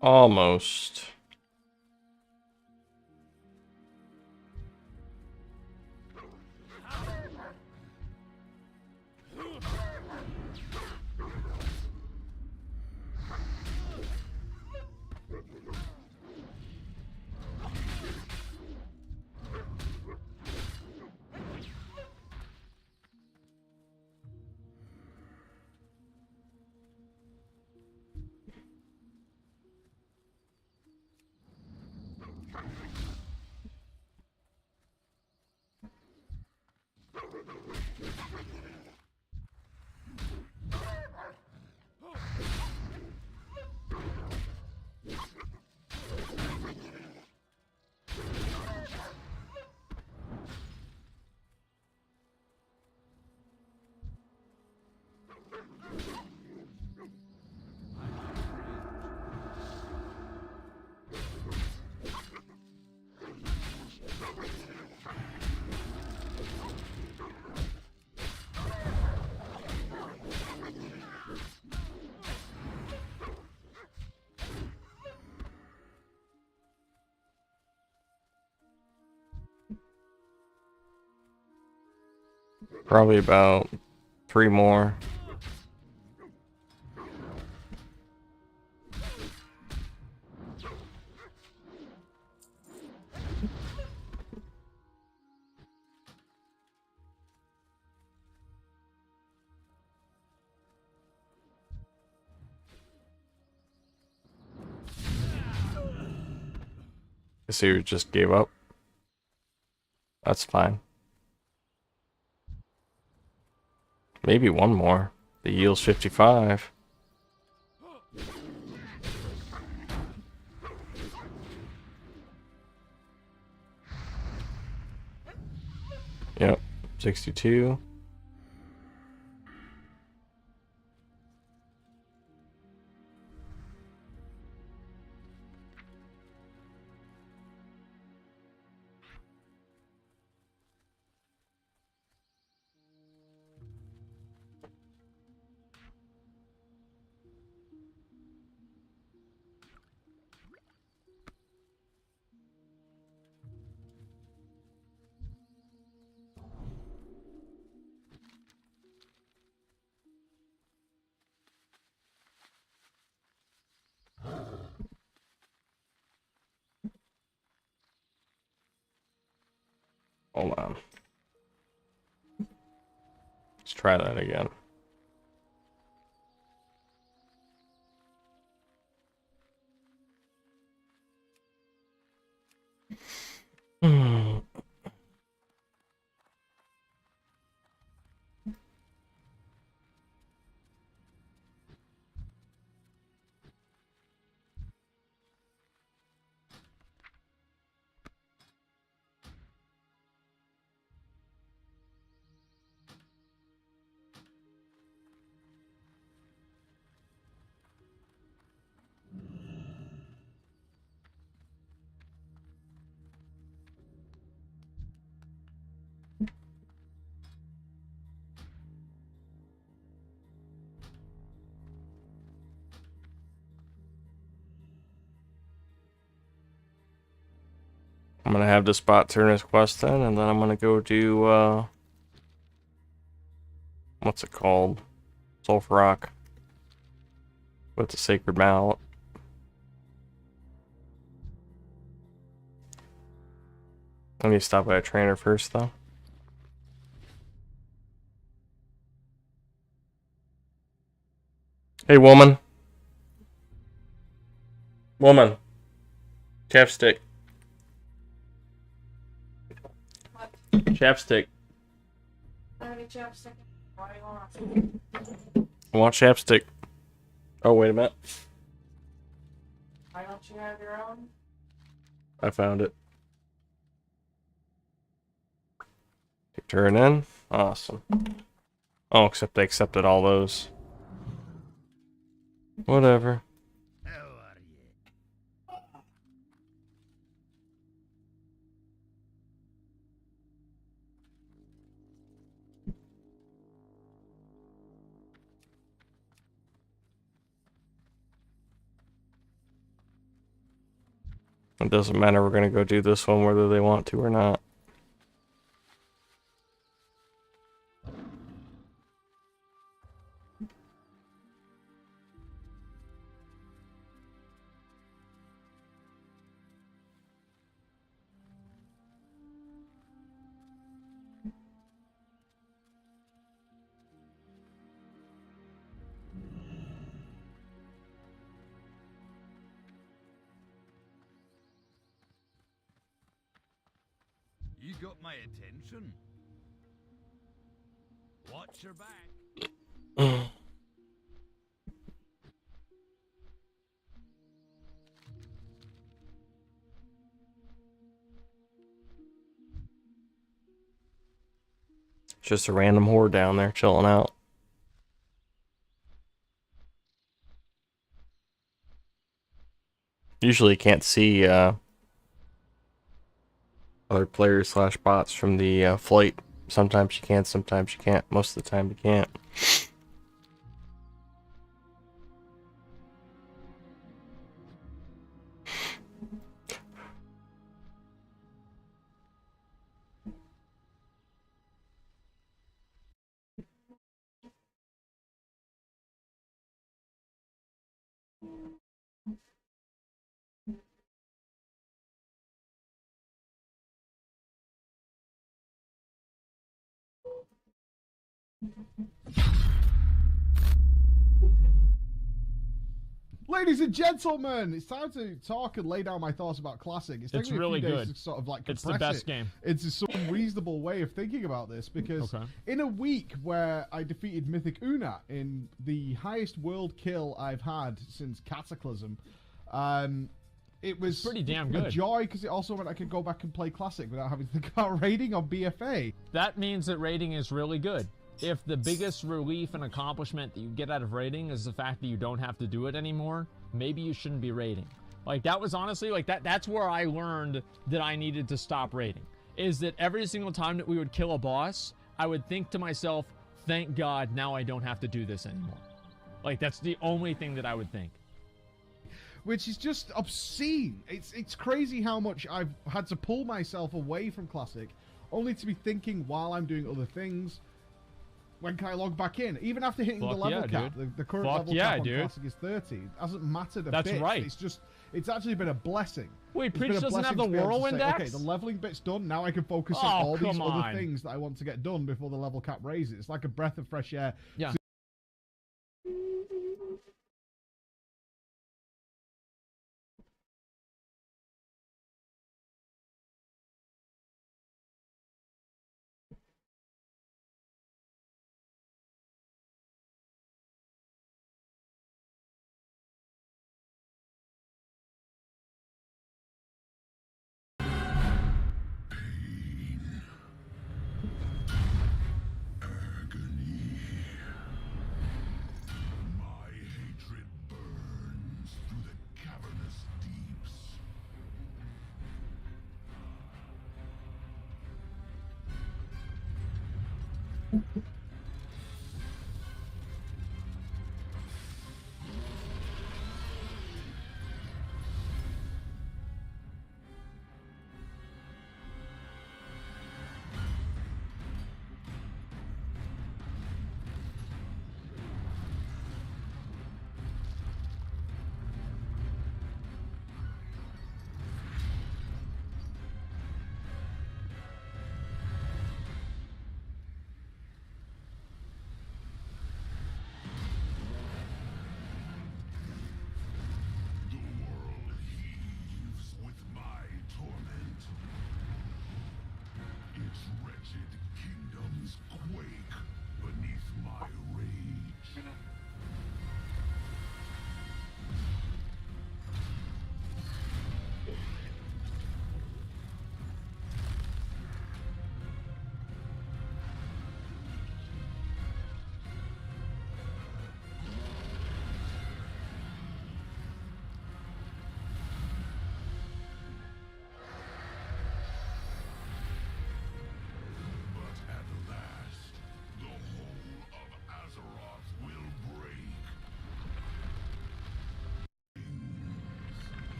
Almost. Probably about 3 more. Guess he just gave up. That's fine. Maybe one more. The yield's 55. Yep, 62. Hold on. Let's try that again. Hmm. I'm gonna have this bot turn his quest in, and then I'm gonna go do, what's it called? Sulfur Rock. With the Sacred Mallet. Let me stop by a trainer first, though. Hey, woman. Woman. Chapstick. What? Chapstick. I have any chapstick. What do you want? I want chapstick. Oh, wait a minute. Why don't you have your own? I found it. Turn in. Awesome. Oh, except they accepted all those. Whatever. How are you? It doesn't matter. We're gonna go do this one whether they want to or not. You got my attention. Watch your back. Just a random horde down there chilling out. Usually you can't see other players slash bots from the flight. Sometimes you can, sometimes you can't. Most of the time you can't. Ladies and gentlemen, it's time to talk and lay down my thoughts about Classic. It's taken me really a few days good. to sort of like It's compress the best it game. into some reasonable way of thinking about this, because in a week where I defeated Mythic Una in the highest world kill I've had since Cataclysm, it was pretty damn a good. joy, because it also meant I could go back and play Classic without having to think about raiding on BFA. That means that raiding is really good. If the biggest relief and accomplishment that you get out of raiding is the fact that you don't have to do it anymore, maybe you shouldn't be raiding. Like, that was honestly, like, that's where I learned that I needed to stop raiding. Is that every single time that we would kill a boss, I would think to myself, thank God, now I don't have to do this anymore. Like, that's the only thing that I would think. Which is just obscene. It's crazy how much I've had to pull myself away from Classic, only to be thinking while I'm doing other things, when can I log back in? Even after hitting the level cap, the current level cap on Classic is 30. It hasn't mattered a bit. That's right. It's just, it's actually been a blessing. Wait, It's Preach been a doesn't have blessing the to be able to whirlwind say, axe? okay, the leveling bit's done. Now I can focus on all these other things that I want to get done before the level cap raises. It's like a breath of fresh air. Yeah.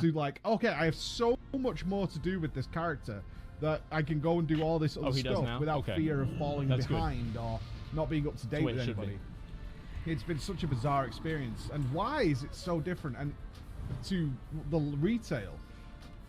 To like, okay, I have so much more to do with this character that I can go and do all this other stuff without fear of falling behind or not being up to date with anybody. It's been such a bizarre experience. And why is it so different and to the retail?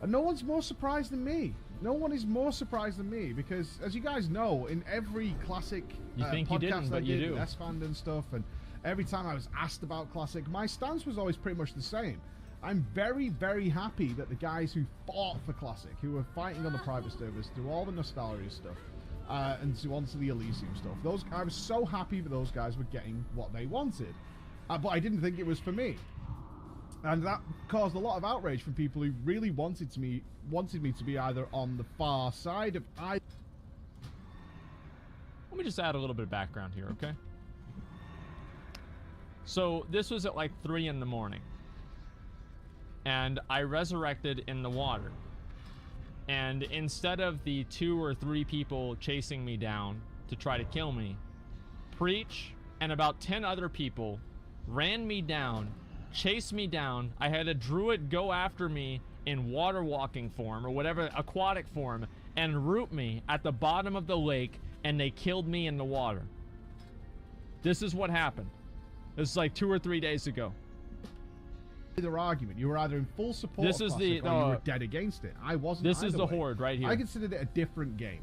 And no one's more surprised than me. No one is more surprised than me, because as you guys know, in every Classic podcast I did with S-Fand and stuff, and every time I was asked about Classic, my stance was always pretty much the same. I'm very, very happy that the guys who fought for Classic, who were fighting on the private servers, through all the nostalgia stuff, and onto the Elysium stuff, I was so happy that those guys were getting what they wanted. But I didn't think it was for me. And that caused a lot of outrage from people who really wanted me to be either on the far side of either. Let me just add a little bit of background here, okay? So this was at like 3 in the morning. And I resurrected in the water. And instead of the 2 or 3 people chasing me down to try to kill me, Preach and about 10 other people ran me down, chased me down. I had a druid go after me in water walking form or whatever, aquatic form, and root me at the bottom of the lake, and they killed me in the water. This is what happened. This is like 2 or 3 days ago. either argument. You were either in full support This of is Classic the or you were dead against it. I wasn't. This is either the way. Horde right here. I considered it a different game,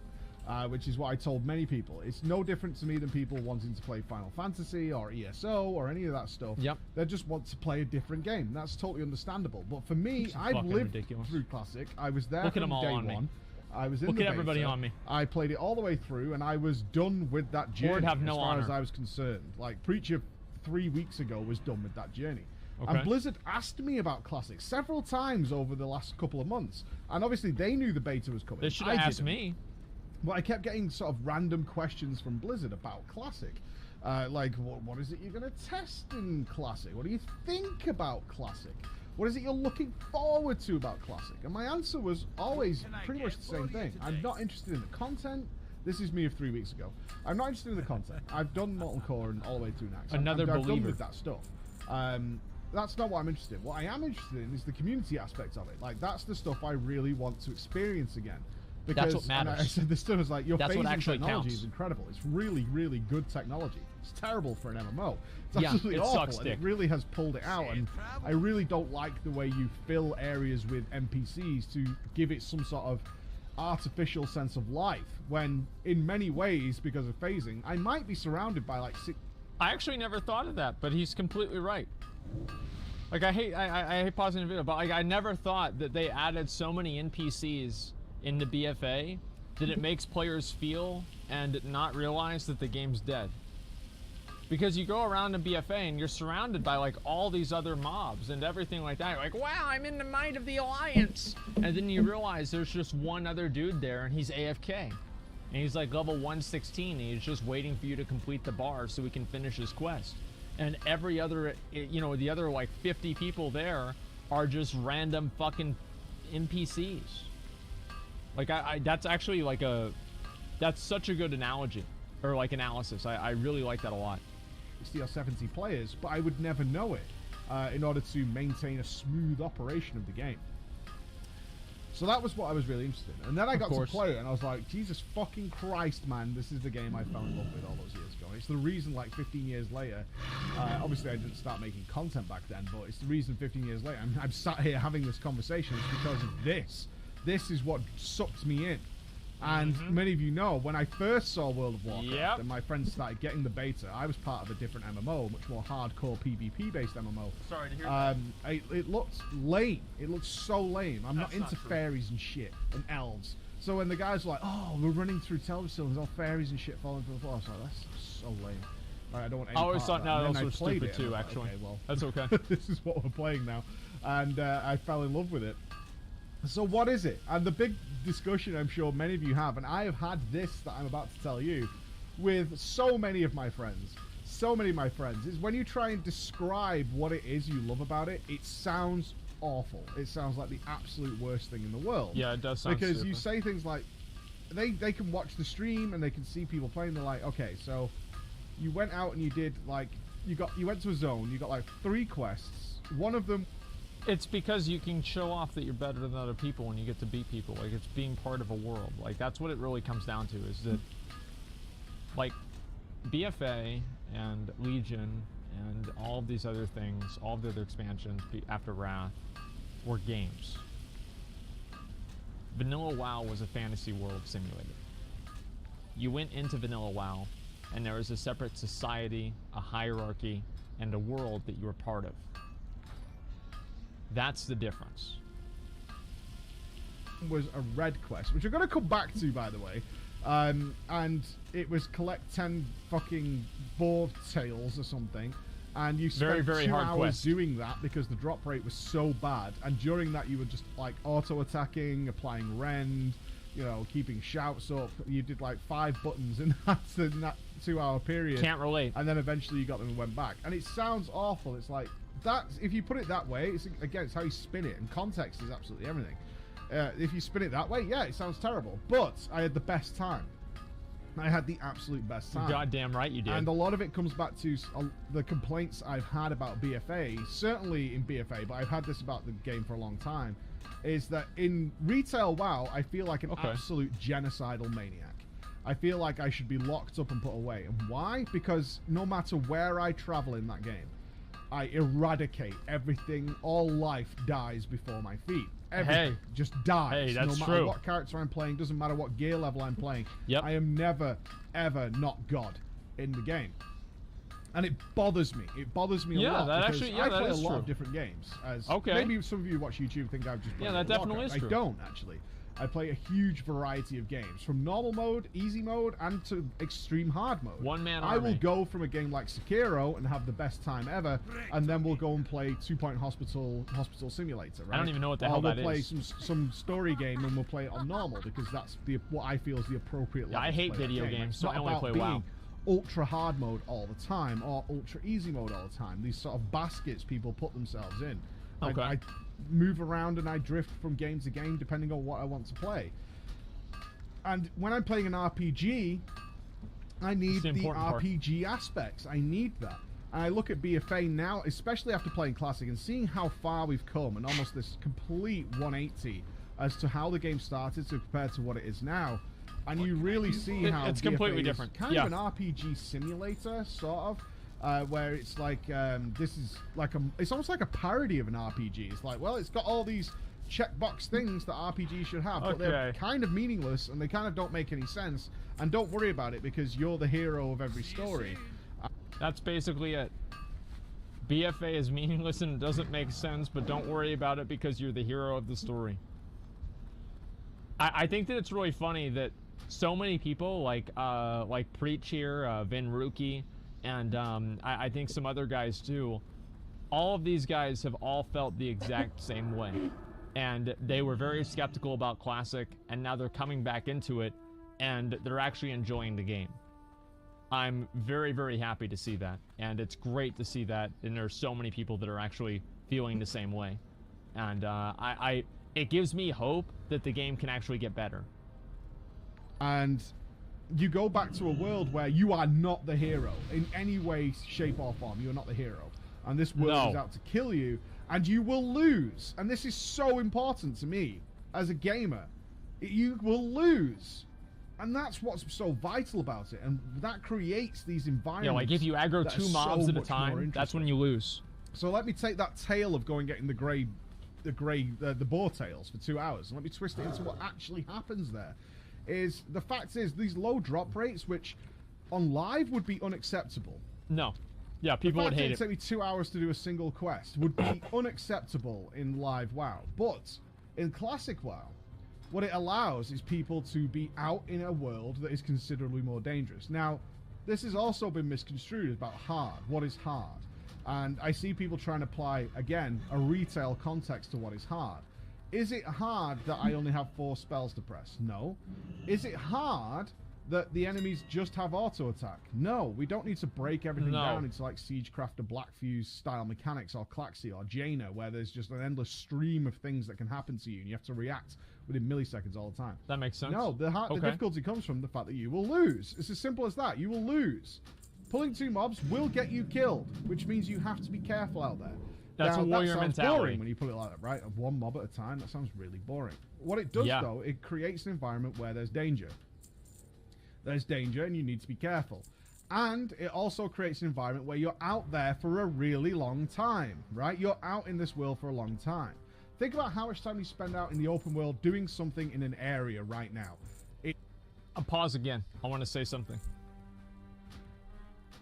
which is what I told many people. It's no different to me than people wanting to play Final Fantasy or ESO or any of that stuff. Yep. They just want to play a different game. That's totally understandable. But for me, I've lived through Classic. I was there from day one. I was in the beta. Everybody on me. I played it all the way through, and I was done with that journey. Horde have no as far honor. as I was concerned. Like Preacher 3 weeks ago was done with that journey. Okay. And Blizzard asked me about Classic several times over the last couple of months, and obviously they knew the beta was coming. They should have asked me. But I kept getting sort of random questions from Blizzard about Classic. Like, what is it you're going to test in Classic? What do you think about Classic? What is it you're looking forward to about Classic? And my answer was always pretty much the same thing. I'm not interested in the content. This is me of 3 weeks ago. I'm not interested in the content. I've done Molten Core and all the way through next. I've done with that stuff. That's not what I'm interested in. What I am interested in is the community aspect of it. Like, that's the stuff I really want to experience again. Because, that's what matters. And I said this stuff is like, your phasing technology counts. is incredible. It's really, really good technology. It's terrible for an MMO. It's Yeah, absolutely it awful, sucks, and Dick. it really has pulled it out. And I really don't like the way you fill areas with NPCs to give it some sort of artificial sense of life. When, in many ways, because of phasing, I might be surrounded by like six. I actually never thought of that, but he's completely right. Like, I hate pausing the video, but like, I never thought that they added so many NPCs into BFA that it makes players feel and not realize that the game's dead. Because you go around in BFA and you're surrounded by like all these other mobs and everything like that. You're like, wow, I'm in the might of the Alliance. And then you realize there's just one other dude there and he's AFK. And he's like level 116 and he's just waiting for you to complete the bar so he can finish his quest. And every other, you know, the other like 50 people there are just random fucking NPCs. Like, that's actually like that's such a good analogy, or like analysis. I really like that a lot. 60 or 70 players, but I would never know it in order to maintain a smooth operation of the game. So that was what I was really interested in. And then I got to play it, and I was like, Jesus fucking Christ, man, this is the game I fell in love with all those years ago. It's the reason, like, 15 years later, obviously I didn't start making content back then, but it's the reason 15 years later I'm sat here having this conversation. It's because of this. This is what sucked me in. And many of you know, when I first saw World of Warcraft and my friends started getting the beta, I was part of a different MMO, much more hardcore PvP-based MMO. Sorry to hear that. It looked lame. It looked so lame. I'm not into fairies and shit and elves. So when the guys were like, oh, we're running through television, there's all fairies and shit falling from the floor, I was like, that's so lame. Right, I don't want any I always part thought of that. that was stupid too, like, actually. okay, well, that's okay. This is what we're playing now. And I fell in love with it. So what is it? And the big discussion I'm sure many of you have, and I have had this that I'm about to tell you with so many of my friends, is when you try and describe what it is you love about it, it sounds awful. It sounds like the absolute worst thing in the world. Yeah, it does sound because stupid. you say things like, they can watch the stream and they can see people playing, they're like, okay, so you went out and you did like, you went to a zone, you got like 3 quests, one of them. It's because you can show off that you're better than other people when you get to beat people. Like, it's being part of a world. Like, that's what it really comes down to, is that, like, BFA and Legion and all of these other things, all of the other expansions after Wrath, were games. Vanilla WoW was a fantasy world simulator. You went into Vanilla WoW, and there was a separate society, a hierarchy, and a world that you were part of. That's the difference. Was a red quest, which we're going to come back to, by the way. And it was collect 10 fucking boar tails or something. And you spent very 2 hard hours quest. doing that because the drop rate was so bad. And during that, you were just like auto-attacking, applying rend, you know, keeping shouts up. You did like 5 buttons in that 2-hour period. Can't relate. And then eventually you got them and went back. And it sounds awful. It's like, that's, if you put it that way, it's, again, it's how you spin it. And context is absolutely everything. If you spin it that way, yeah, it sounds terrible. But I had the best time. I had the absolute best time. Goddamn right you did. And a lot of it comes back to the complaints I've had about BFA, certainly in BFA, but I've had this about the game for a long time, is that in retail WoW, I feel like an absolute genocidal maniac. I feel like I should be locked up and put away. And why? Because no matter where I travel in that game, I eradicate everything. All life dies before my feet. Everything just dies. Hey, that's no matter true. what character I'm playing, doesn't matter what gear level I'm playing. Yep. I am never, ever not God in the game. And it bothers me. It bothers me a lot. That because actually, I that play a is lot true. of different games. As Okay. Maybe some of you who watch YouTube think I've just played that definitely is true. I don't, actually. I play a huge variety of games, from normal mode, easy mode, and to extreme hard mode. One-man I will army. go from a game like Sekiro and have the best time ever, and then we'll go and play Two Point Hospital Simulator, right? I don't even know what the or hell we'll that play is. some story game and we'll play it on normal, because that's what I feel is the appropriate level I to hate play that video game. games, It's so not I only about play being WoW. ultra hard mode all the time or ultra easy mode all the time. These sort of baskets people put themselves in. Okay. I move around and I drift from game to game depending on what I want to play. And when I'm playing an RPG, I need the RPG aspects. I need that. And I look at BFA now, especially after playing Classic and seeing how far we've come and almost this complete 180 as to how the game started to compared to what it is now. And you really see how it's BFA completely is different. kind of an RPG simulator, sort of, where it's like this is like it's almost like a parody of an RPG. It's like, well, it's got all these checkbox things that RPGs should have, but they're kind of meaningless and they kind of don't make any sense. And don't worry about it because you're the hero of every story. That's basically it. BFA is meaningless and it doesn't make sense, but don't worry about it because you're the hero of the story. I think that it's really funny that so many people like Preach here, Vinruki, and I think some other guys too. All of these guys have all felt the exact same way. And they were very skeptical about Classic, and now they're coming back into it, and they're actually enjoying the game. I'm very, very happy to see that, and it's great to see that, and there's so many people that are actually feeling the same way. And it gives me hope that the game can actually get better. And you go back to a world where you are not the hero in any way, shape, or form. You're not the hero. And this world is out to kill you, and you will lose. And this is so important to me as a gamer. You will lose. And that's what's so vital about it. And that creates these environments. Yeah, like if you aggro 2 mobs at a time, that's when you lose. So let me take that tale of going getting the boar tails for 2 hours. And let me twist it into what actually happens there. Is the fact is these low drop rates, which on live would be unacceptable. No. Yeah, people would hate it. It take me 2 hours to do a single quest would be unacceptable in live WoW. But in classic WoW, what it allows is people to be out in a world that is considerably more dangerous. Now, this has also been misconstrued about hard. What is hard? And I see people trying to apply, again, a retail context to what is hard. Is it hard that I only have 4 spells to press? No. Is it hard that the enemies just have auto attack? No, we don't need to break everything down into like Siegecraft or Blackfuse style mechanics or Klaxi or Jaina, where there's just an endless stream of things that can happen to you and you have to react within milliseconds all the time. That makes sense. No, the difficulty comes from the fact that you will lose. It's as simple as that. You will lose. Pulling 2 mobs will get you killed, which means you have to be careful out there. That's a warrior that sounds mentality. boring when you put it like that, right? 1 mob at a time, that sounds really boring. What it does, though, it creates an environment where there's danger. There's danger and you need to be careful. And it also creates an environment where you're out there for a really long time, right? You're out in this world for a long time. Think about how much time you spend out in the open world doing something in an area right now. I'll pause again. I want to say something.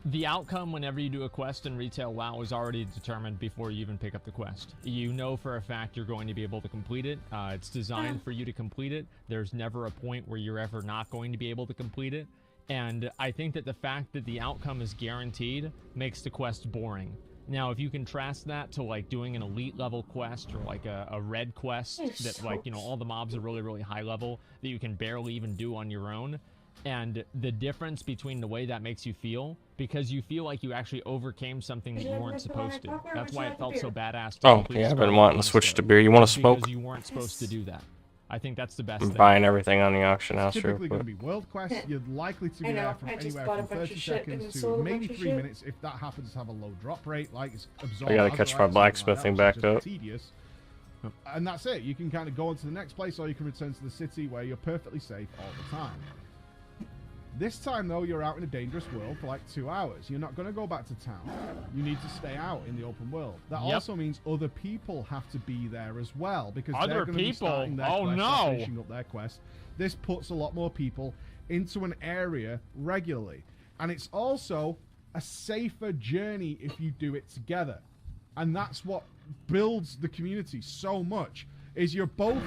The outcome whenever you do a quest in retail WoW is already determined before you even pick up the quest. You know for a fact you're going to be able to complete it. It's designed for you to complete it. There's never a point where you're ever not going to be able to complete it. And I think that the fact that the outcome is guaranteed makes the quest boring. Now, if you contrast that to like doing an elite level quest or like a red quest that like, you know, all the mobs are really, really high level that you can barely even do on your own. And the difference between the way that makes you feel, because you feel like you actually overcame something that you weren't supposed to. That's why it felt so badass. Oh, yeah, I've been wanting to switch to beer. You want to smoke? Because you weren't supposed to do that. I think that's the best I'm thing. buying everything on the auction house. Typically going to be world quests. You're likely to be there from anywhere from 30 seconds to maybe 3 minutes if that happens to have a low drop rate, like it's absorbed. I gotta catch my blacksmithing back up. Tedious. And that's it. You can kind of go on to the next place or you can return to the city where you're perfectly safe all the time. This time, though, you're out in a dangerous world for like 2 hours. You're not going to go back to town. You need to stay out in the open world. That also means other people have to be there as well, because they're going to be starting their quest, finishing up their quest. This puts a lot more people into an area regularly. And it's also a safer journey if you do it together. And that's what builds the community so much. Is you're both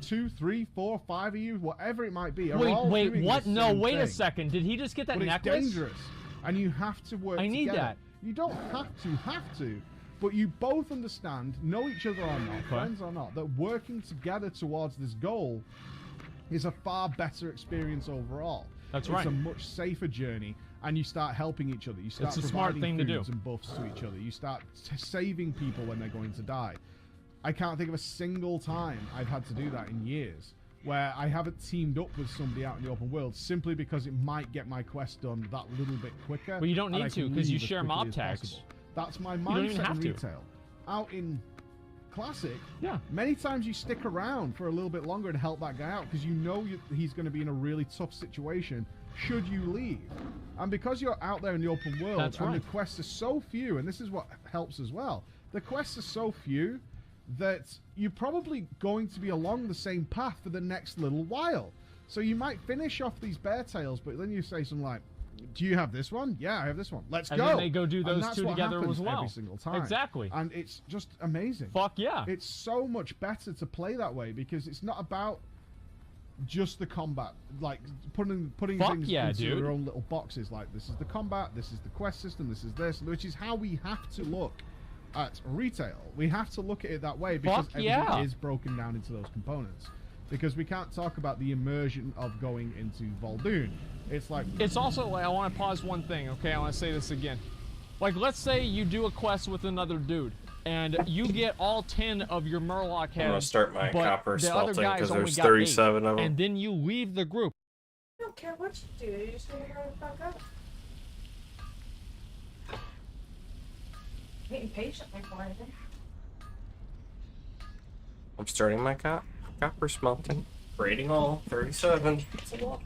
2, 3, 4, 5 of you, whatever it might be. Wait, what? No, wait a second. Did he just get that necklace? It's dangerous, and you have to work together. I need that. You don't have to, but you both understand, know each other or not, friends or not, that working together towards this goal is a far better experience overall. That's right. It's a much safer journey, and you start helping each other. You start it's a smart thing to do. And buffs to each other. You start saving people when they're going to die. I can't think of a single time I've had to do that in years where I haven't teamed up with somebody out in the open world simply because it might get my quest done that little bit quicker. But you don't need to, because you share mob tags. That's my mindset in retail. Out in Classic, many times you stick around for a little bit longer to help that guy out because you know he's going to be in a really tough situation should you leave. And because you're out there in the open world and the quests are so few, and this is what helps as well, the quests are so few that you're probably going to be along the same path for the next little while. So you might finish off these bear tails, but then you say something like, do you have this one? Yeah, I have this one. Let's go. And then they go do those two together as well. Every single time. Exactly. And it's just amazing. Fuck yeah. It's so much better to play that way because it's not about just the combat, like putting things into their own little boxes. Like, this is the combat, this is the quest system, this is this, which is how we have to look at retail. We have to look at it that way because everything is broken down into those components. Because we can't talk about the immersion of going into Voldoon. It's like... It's also, like, I want to pause one thing, okay? I want to say this again. Like, let's say you do a quest with another dude, and you get all 10 of your Murloc heads, I'm going to start my copper the other smelting guys because only there's got 37 8, of them. and then you leave the group. I don't care what you do, you just need to grow the fuck up. Waiting patiently for anything. I'm starting my copper smelting. Rating all 37. It's a lot.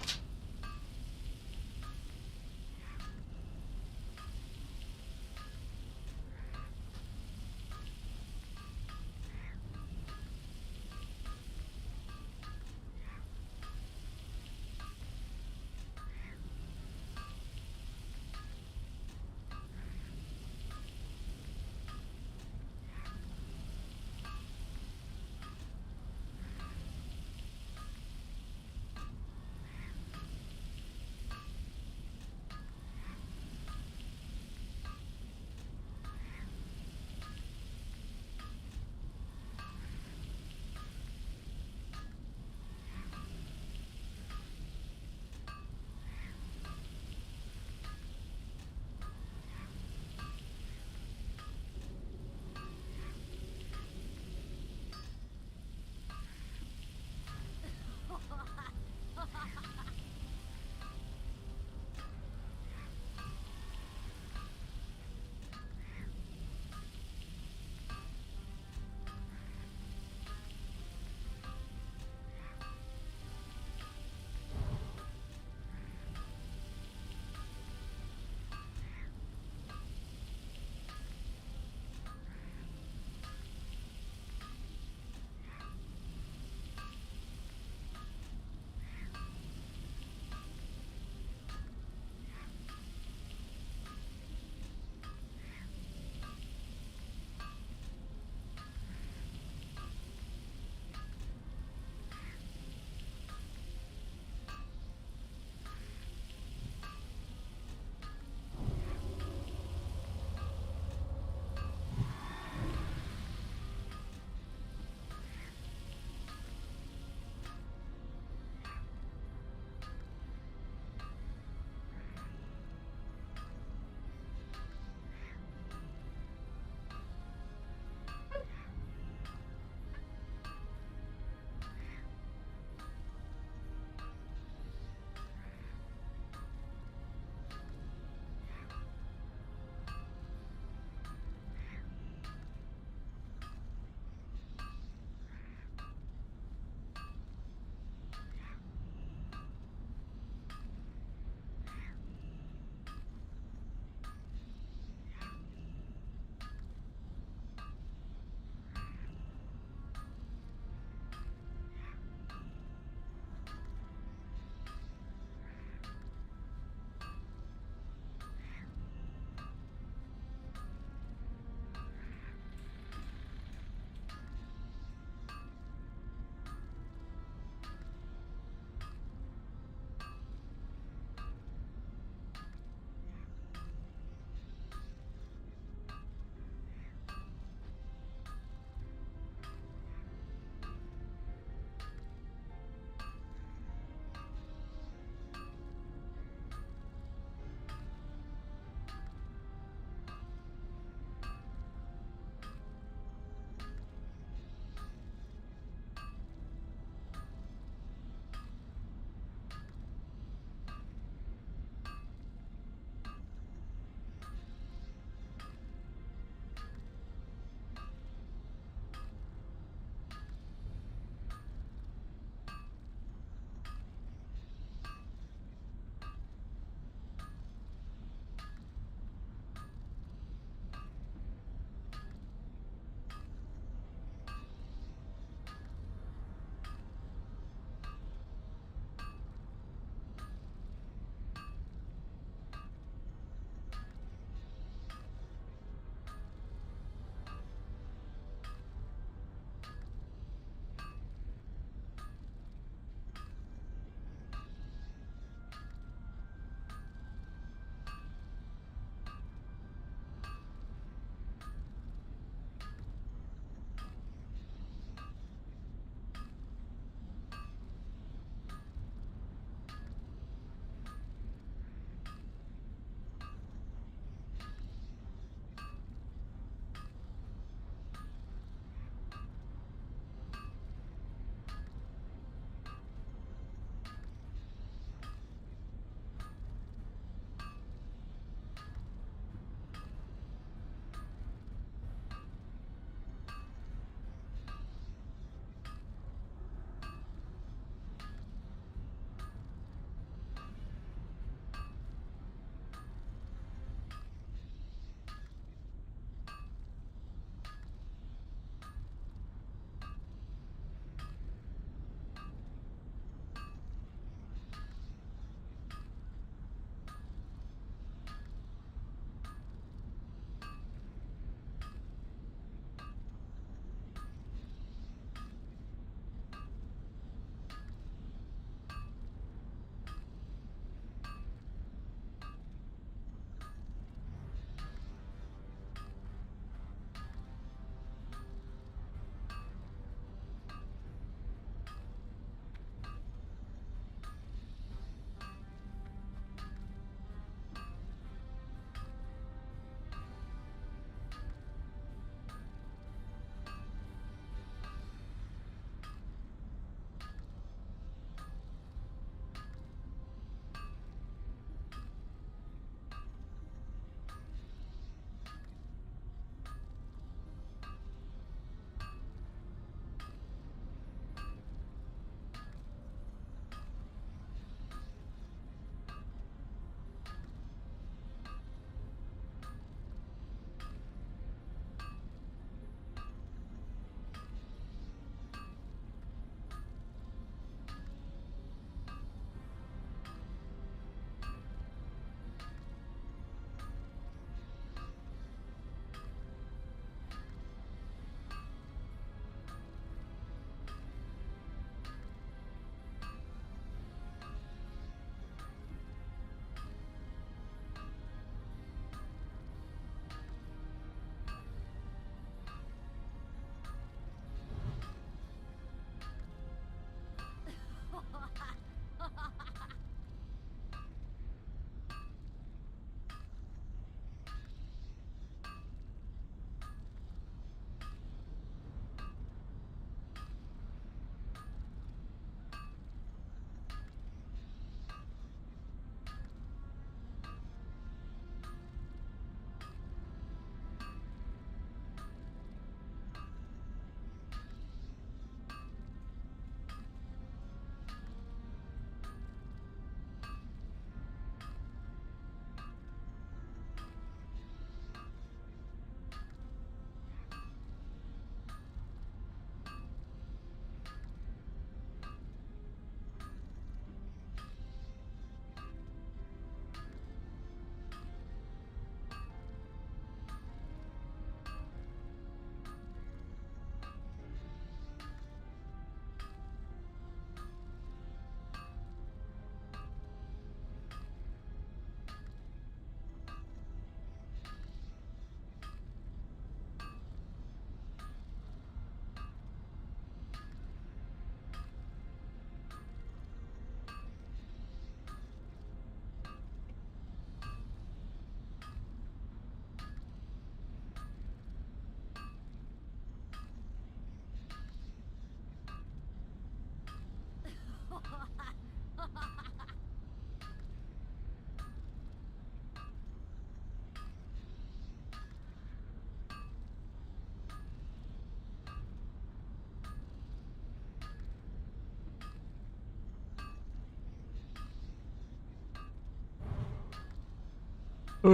We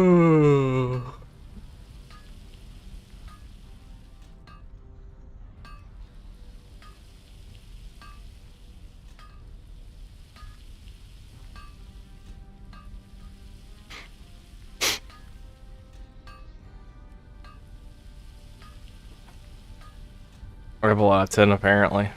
have a lot of 10 apparently.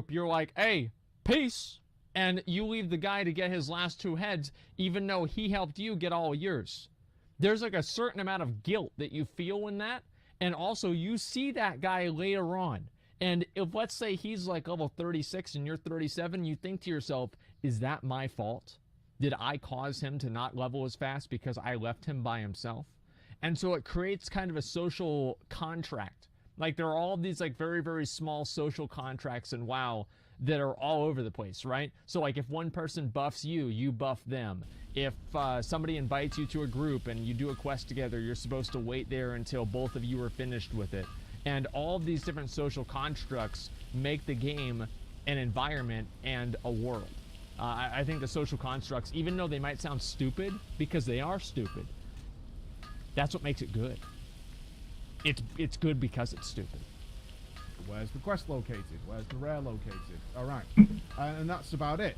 You're like, hey, peace, and you leave the guy to get his last 2 heads, even though he helped you get all yours. There's like a certain amount of guilt that you feel in that, and also you see that guy later on, and if let's say he's like level 36 and you're 37, you think to yourself, is that my fault? Did I cause him to not level as fast because I left him by himself? And so it creates kind of a social contract. Like there are all these like very, very small social contracts in WoW that are all over the place, right? So like if one person buffs you, you buff them. If somebody invites you to a group and you do a quest together, you're supposed to wait there until both of you are finished with it. And all of these different social constructs make the game an environment and a world. I think the social constructs, even though they might sound stupid, because they are stupid, that's what makes it good. It's good because it's stupid. Where's the quest located? Where's the rare located? Alright. And that's about it.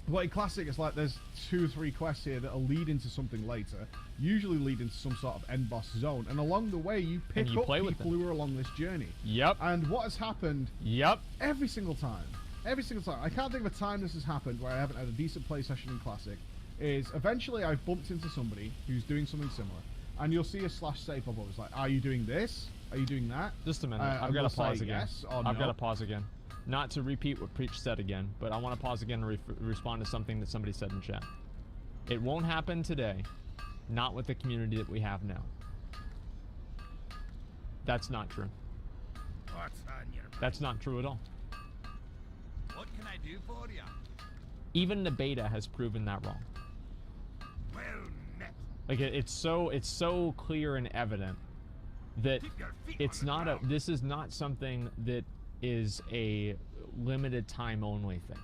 But in Classic, it's like there's 2 or 3 quests here that'll lead into something later. Usually lead into some sort of end boss zone. And along the way, you pick up people who are along this journey. Yep. And what has happened Yep. every single time, I can't think of a time this has happened where I haven't had a decent play session in Classic, is eventually I've bumped into somebody who's doing something similar. And you'll see a /say pop up. It's like, are you doing this? Are you doing that? Just a minute. I've got to pause again. Yes or I've no. got to pause again. Not to repeat what Preach said again, but I want to pause again and respond to something that somebody said in chat. It won't happen today, not with the community that we have now. That's not true. What's on your mind? That's not true at all. What can I do for you? Even the beta has proven that wrong. Well met. Like it's so clear and evident that it's not a, this is not something that is a limited time only thing.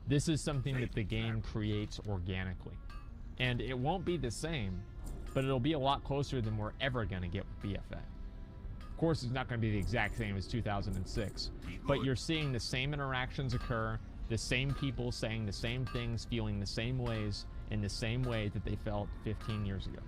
This is something that the game creates organically. And it won't be the same, but it'll be a lot closer than we're ever going to get with BFA. Of course, it's not going to be the exact same as 2006, but you're seeing the same interactions occur, the same people saying the same things, feeling the same ways, in the same way that they felt 15 years ago.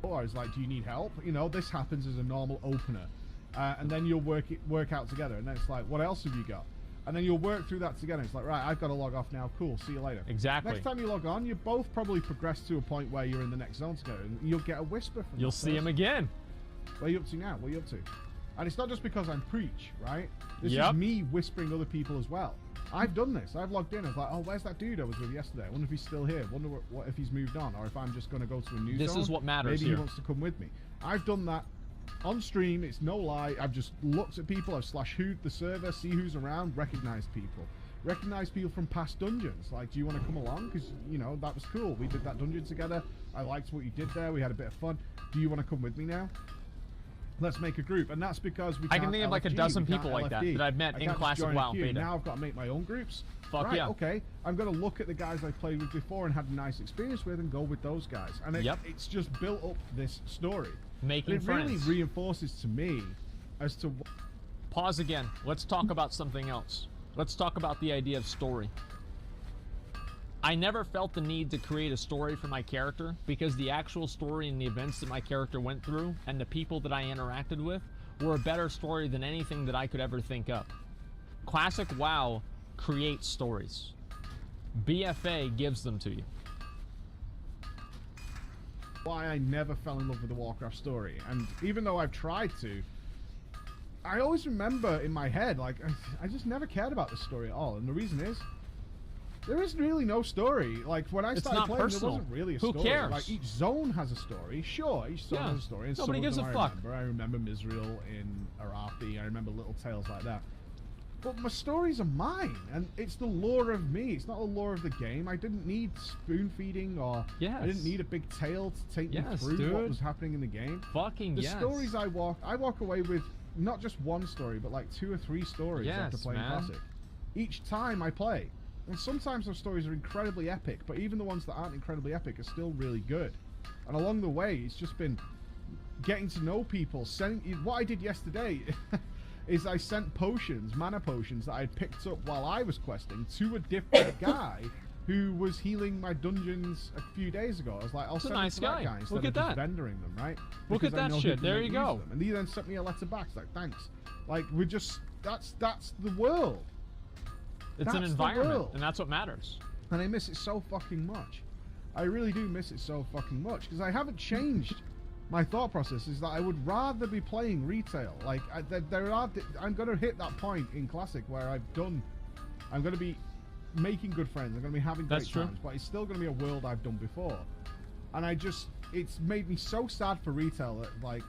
Or it's like, do you need help? You know, this happens as a normal opener. And then you'll work out together. And then it's like, what else have you got? And then you'll work through that together. It's like, right, I've got to log off now. Cool, see you later. Exactly. Next time you log on, you both probably progress to a point where you're in the next zone together. And you'll get a whisper from You'll see him again. Where are you up to now? What are you up to? And it's not just because I'm Preach, right? This Yep. is me whispering other people as well. I've done this. I've logged in. I was like, oh, where's that dude I was with yesterday? I wonder if he's still here. Wonder what if he's moved on, or if I'm just going to go to a new zone. This is what matters Maybe here. he wants to come with me. I've done that on stream. It's no lie. I've just looked at people. I've /who'd the server, see who's around, recognized people. Recognize people from past dungeons. Like, do you want to come along? Because, you know, that was cool. We did that dungeon together. I liked what you did there. We had a bit of fun. Do you want to come with me now? Let's make a group. And that's because we can't I can think of like a dozen people like that I've met in Classic WoW beta. Now I've got to make my own groups. Fuck right, yeah. Okay, I'm going to look at the guys I played with before and had a nice experience with and go with those guys. And it's just built up this story. Making and it friends. really reinforces to me as to... Pause again. Let's talk about something else. Let's talk about the idea of story. I never felt the need to create a story for my character because the actual story and the events that my character went through and the people that I interacted with were a better story than anything that I could ever think of. Classic WoW creates stories. BFA gives them to you. Why I never fell in love with the Warcraft story. And even though I've tried to, I always remember in my head, like, I just never cared about the story at all. And the reason is, there is really no story. Like, when I started playing, there wasn't really a story. Who cares? Like, each zone has a story. Sure, each zone has a story. And Nobody gives a fuck. I remember Misrael in Arathi. I remember little tales like that. But my stories are mine, and it's the lore of me. It's not the lore of the game. I didn't need spoon feeding, or I didn't need a big tale to take me through what was happening in the game. The stories I walk away with not just one story, but like 2 or 3 stories after playing Classic. Each time I play. And sometimes those stories are incredibly epic, but even the ones that aren't incredibly epic are still really good. And along the way, it's just been getting to know people. What I did yesterday is I sent potions, mana potions, that I had picked up while I was questing to a different guy who was healing my dungeons a few days ago. I was like, I'll send it to that guy instead of just vendoring them, right? Look at that shit. There you go. And he then sent me a letter back. It's like, thanks. Like, we're just... That's the world. It's an environment, and that's what matters. And I miss it so fucking much. I really do miss it so fucking much, because I haven't changed my thought process. Is that I would rather be playing retail. Like, I'm going to hit that point in Classic where I'm going to be making good friends. I'm going to be having great times, but it's still going to be a world I've done before. And it's made me so sad for retail that, like,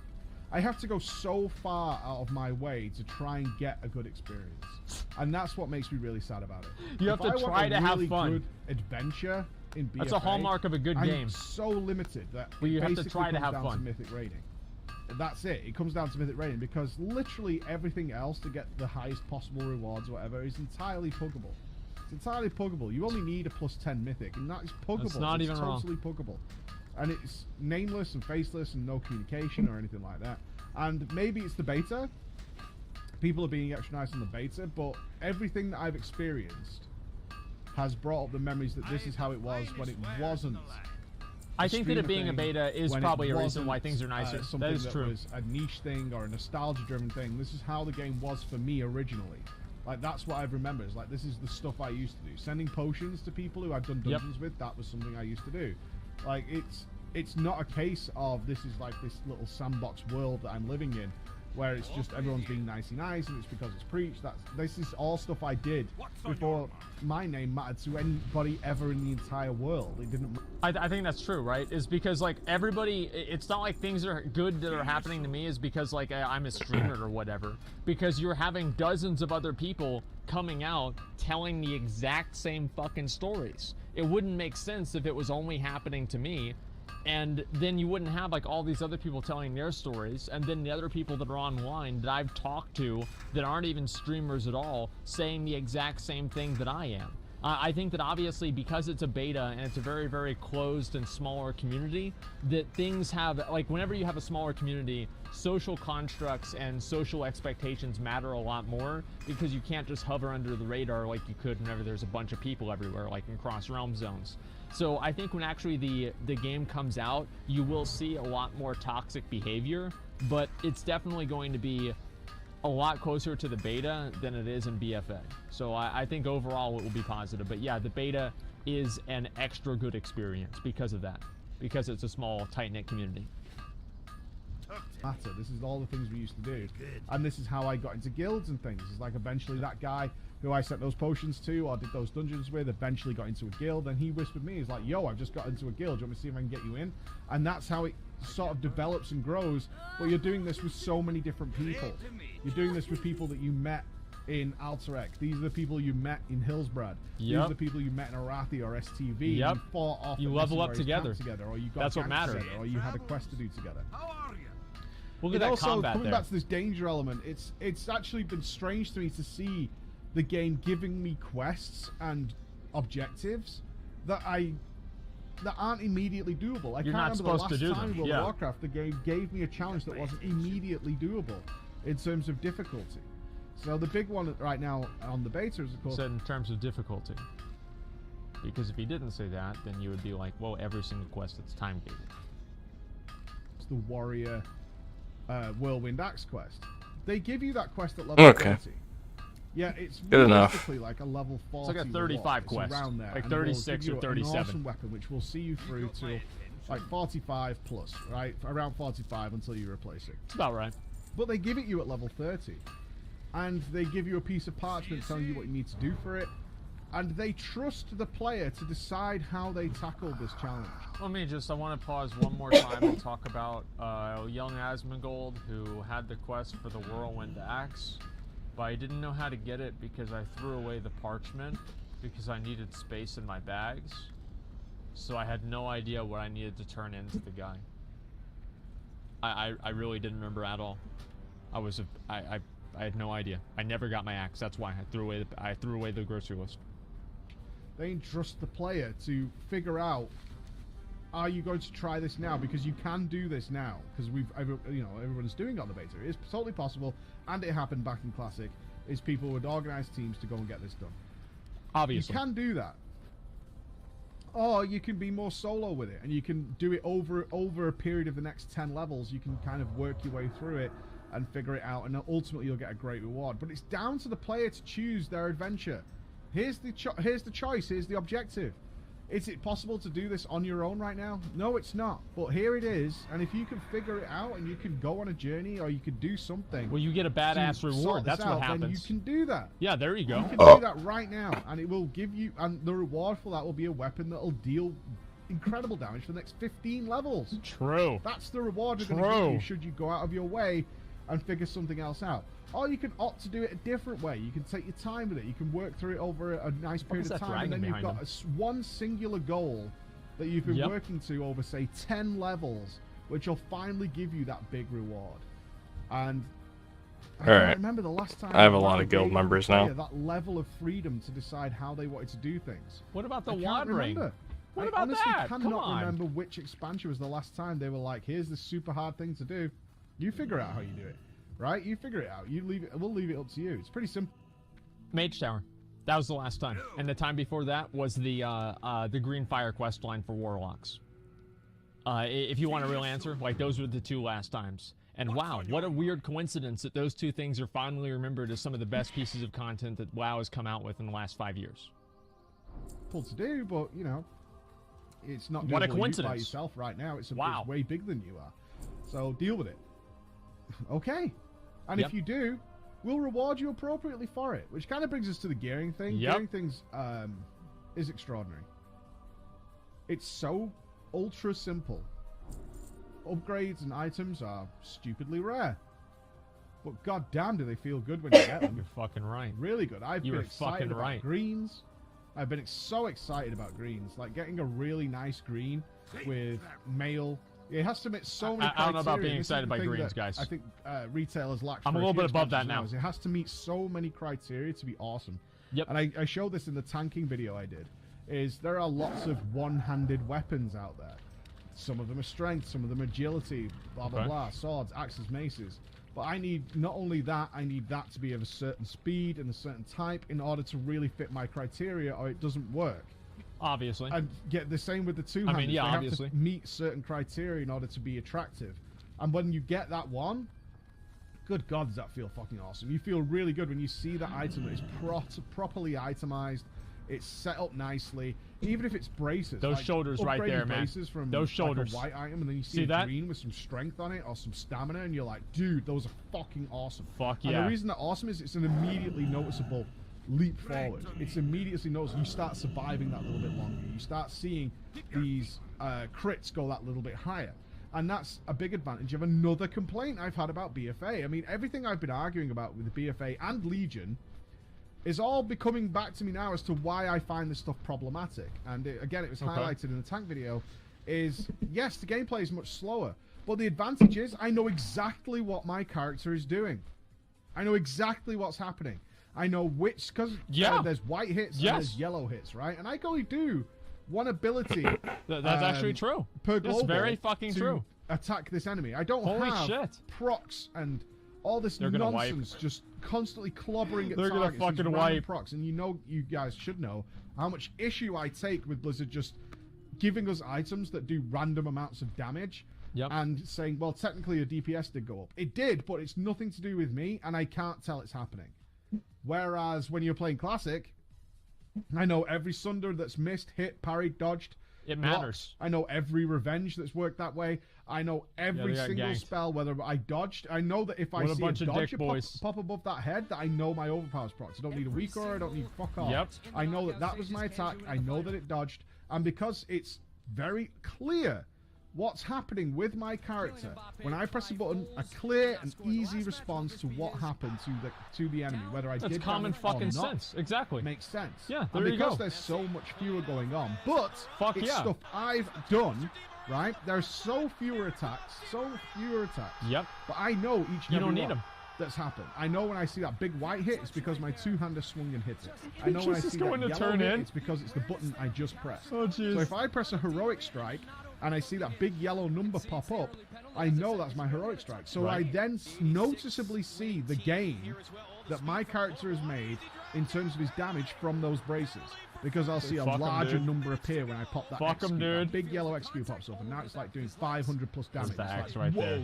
I have to go so far out of my way to try and get a good experience. And that's what makes me really sad about it. You have to try to have fun. Good adventure in BFA, that's a hallmark of a good game. I'm so limited that you have to try to have fun. To mythic rating. That's it. It comes down to mythic rating, because literally everything else to get the highest possible rewards or whatever is entirely puggable. It's entirely puggable. You only need a +10 mythic, and that is puggable. That's not even totally puggable. And it's nameless and faceless and no communication or anything like that. And maybe it's the beta. People are being extra nice on the beta, but everything that I've experienced has brought up the memories that this is how it was when it wasn't. I think that it being a beta is probably a reason why things are nicer. That is true. Was a niche thing or a nostalgia-driven thing. This is how the game was for me originally. Like, that's what I've remembered. It's like, this is the stuff I used to do. Sending potions to people who I've done dungeons with, that was something I used to do. Like, it's not a case of this is like this little sandbox world that I'm living in, where it's just everyone's being nicey nice and it's because it's preached. This is all stuff I did before my name mattered to anybody ever in the entire world. It didn't. I think that's true, right? Is because, like, everybody, it's not like things are good that are happening to me is because, like, I'm a streamer or whatever. Because you're having dozens of other people coming out telling the exact same fucking stories. It wouldn't make sense if it was only happening to me. And then you wouldn't have, like, all these other people telling their stories, and then the other people that are online that I've talked to that aren't even streamers at all saying the exact same thing that I am. I think that obviously because it's a beta and it's a very, very closed and smaller community, that things have, like, whenever you have a smaller community, social constructs and social expectations matter a lot more, because you can't just hover under the radar like you could whenever there's a bunch of people everywhere, like in cross-realm zones. So I think when actually the game comes out, you will see a lot more toxic behavior, but it's definitely going to be a lot closer to the beta than it is in BFA. So I think overall it will be positive. But yeah, the beta is an extra good experience because of that, because it's a small, tight-knit community. Matter. This is all the things we used to do, and this is how I got into guilds and things. It's like eventually that guy who I sent those potions to or did those dungeons with eventually got into a guild, and he whispered me, he's like, yo, I've just got into a guild, do you want me to see if I can get you in? And that's how it sort of develops and grows. But you're doing this with so many different people. You're doing this with people that you met in Alterac. These are the people you met in Hillsbrad. These are the people you met in Arathi or STV. You fought off. You level up together. Or you got that's what matters. Together, or you had a quest to do together. How are you? Look at that also, combat coming there. back to this danger element, it's actually been strange to me to see the game giving me quests and objectives that aren't immediately doable. I You're can't not remember the supposed to last do time them. in World of Warcraft the game gave me a challenge that wasn't immediately doable in terms of difficulty. So the big one right now on the beta is, of course, said in terms of difficulty. Because if he didn't say that, then you would be like, well, every single quest that's time gated. It's the Warrior Whirlwind Axe quest. They give you that quest at level 30. Yeah, it's good enough. Like a level 40. It's like a 35 quest, around there, like 36 or 37. An awesome weapon which will see you through to like 45 plus, right? Around 45 until you replace it. It's about right. But they give it you at level 30. And they give you a piece of parchment telling you what you need to do for it. And they trust the player to decide how they tackle this challenge. I want to pause one more time and talk about young Asmongold who had the quest for the Whirlwind Axe, but I didn't know how to get it because I threw away the parchment because I needed space in my bags. So I had no idea what I needed to turn into the guy. I really didn't remember at all. I had no idea. I never got my axe. That's why I threw away the grocery list. They entrust the player to figure out, are you going to try this now? Because you can do this now. Because everyone's doing it on the beta. It's totally possible, and it happened back in Classic. Is people would organize teams to go and get this done. Obviously, you can do that. Or you can be more solo with it, and you can do it over a period of the next 10 levels. You can kind of work your way through it and figure it out, and ultimately you'll get a great reward. But it's down to the player to choose their adventure. Here's the choice. Here's the objective. Is it possible to do this on your own right now? No, it's not. But here it is. And if you can figure it out and you can go on a journey or you can do something, well, you get a badass reward. That's what happens. Then you can do that. Yeah, there you go. You can do that right now, and it will give you. And the reward for that will be a weapon that will deal incredible damage for the next 15 levels. True. That's the reward you're going to give you should you go out of your way and figure something else out. Or you can opt to do it a different way. You can take your time with it. You can work through it over a nice period of time, and then you've got one singular goal that you've been working to over, say, 10 levels, which will finally give you that big reward. And I remember the last time I have a lot of guild members now. That level of freedom to decide how they wanted to do things. What about the watering? What about that? I honestly Come cannot on. remember which expansion was the last time they were like, here's this super hard thing to do. You figure out how you do it. Right? You figure it out. You leave it. We'll leave it up to you. It's pretty simple. Mage Tower. That was the last time. And the time before that was the Green Fire quest line for Warlocks. If you want a real answer, like those were the two last times. And wow, what a weird coincidence that those two things are finally remembered as some of the best pieces of content that WoW has come out with in the last 5 years. Cool to do, but you know, it's not what a doable coincidence by yourself right now. It's wow. It's way bigger than you are. So deal with it. Okay. And if you do, we'll reward you appropriately for it. Which kind of brings us to the gearing thing. Gearing things is extraordinary. It's so ultra simple. Upgrades and items are stupidly rare. But goddamn do they feel good when you get them. You're fucking right. Really good. I've been excited about right. greens. I've been so excited about greens. Like getting a really nice green with mail. It has to meet so many criteria. I don't know about being excited by greens, guys. I think retailers lack. I'm a little bit above that now. It has to meet so many criteria to be awesome. Yep. And I showed this in the tanking video I did. Is there are lots of one-handed weapons out there. Some of them are strength, some of them agility, blah blah blah, swords, axes, maces. But I need not only that, I need that to be of a certain speed and a certain type in order to really fit my criteria, or it doesn't work. Obviously. And get the same with the two-handed. I mean, yeah, they obviously. have to meet certain criteria in order to be attractive. And when you get that one, good God, does that feel fucking awesome. You feel really good when you see that item that is properly itemized. It's set up nicely. Even if it's braces. Those shoulders right there, man. Braces from those shoulders. Like a white item, and then you see a green with some strength on it or some stamina, and you're like, dude, those are fucking awesome. Fuck yeah. And the reason they're awesome is it's an immediately noticeable leap forward. It's immediately noticeable. You start surviving that little bit longer. You start seeing these crits go that little bit higher. And that's a big advantage of another complaint I've had about BFA. I mean, everything I've been arguing about with the BFA and Legion is all becoming back to me now as to why I find this stuff problematic. And again, it was highlighted in the tank video, is yes, the gameplay is much slower, but the advantage is I know exactly what my character is doing. I know exactly what's happening. I know which, because there's white hits and there's yellow hits, right? And I can only do one ability. That's actually true. Per global. That's very fucking true. Attack this enemy. I don't have procs and all this nonsense just constantly clobbering at targets. They're gonna fucking wipe procs, and you guys should know how much issue I take with Blizzard just giving us items that do random amounts of damage. And saying, well, technically a DPS did go up. It did, but it's nothing to do with me, and I can't tell it's happening. Whereas when you're playing Classic, I know every Sunder that's missed, hit, parried, dodged. It matters. I know every revenge that's worked that way. I know every single spell, whether I dodged. I know that if I see a dodge pop above that head, that I know my overpower's procs. I don't need a weak aura, I don't need fuck off. Yep. I know that that was my attack. I know that it dodged. And because it's very clear what's happening with my character, when I press a button, a clear and easy response to what happened to the enemy, whether I did common fucking or not, sense. Exactly. Makes sense. Yeah, and because there's so much fewer going on, but it's stuff I've done, right? There's so fewer attacks. Yep. But I know each and you don't need them. That's happened. I know when I see that big white hit, it's because my two-hander swung and hit it. I know when I see that yellow hit, it's because it's the button I just pressed. Oh, jeez. So if I press a heroic strike and I see that big yellow number pop up, I know that's my heroic strike. So I then noticeably see the gain that my character has made in terms of his damage from those braces. Because I'll see a larger number appear when I pop that XQ. That big yellow XQ pops up, and now it's like doing 500 plus damage. That's it's like, whoa!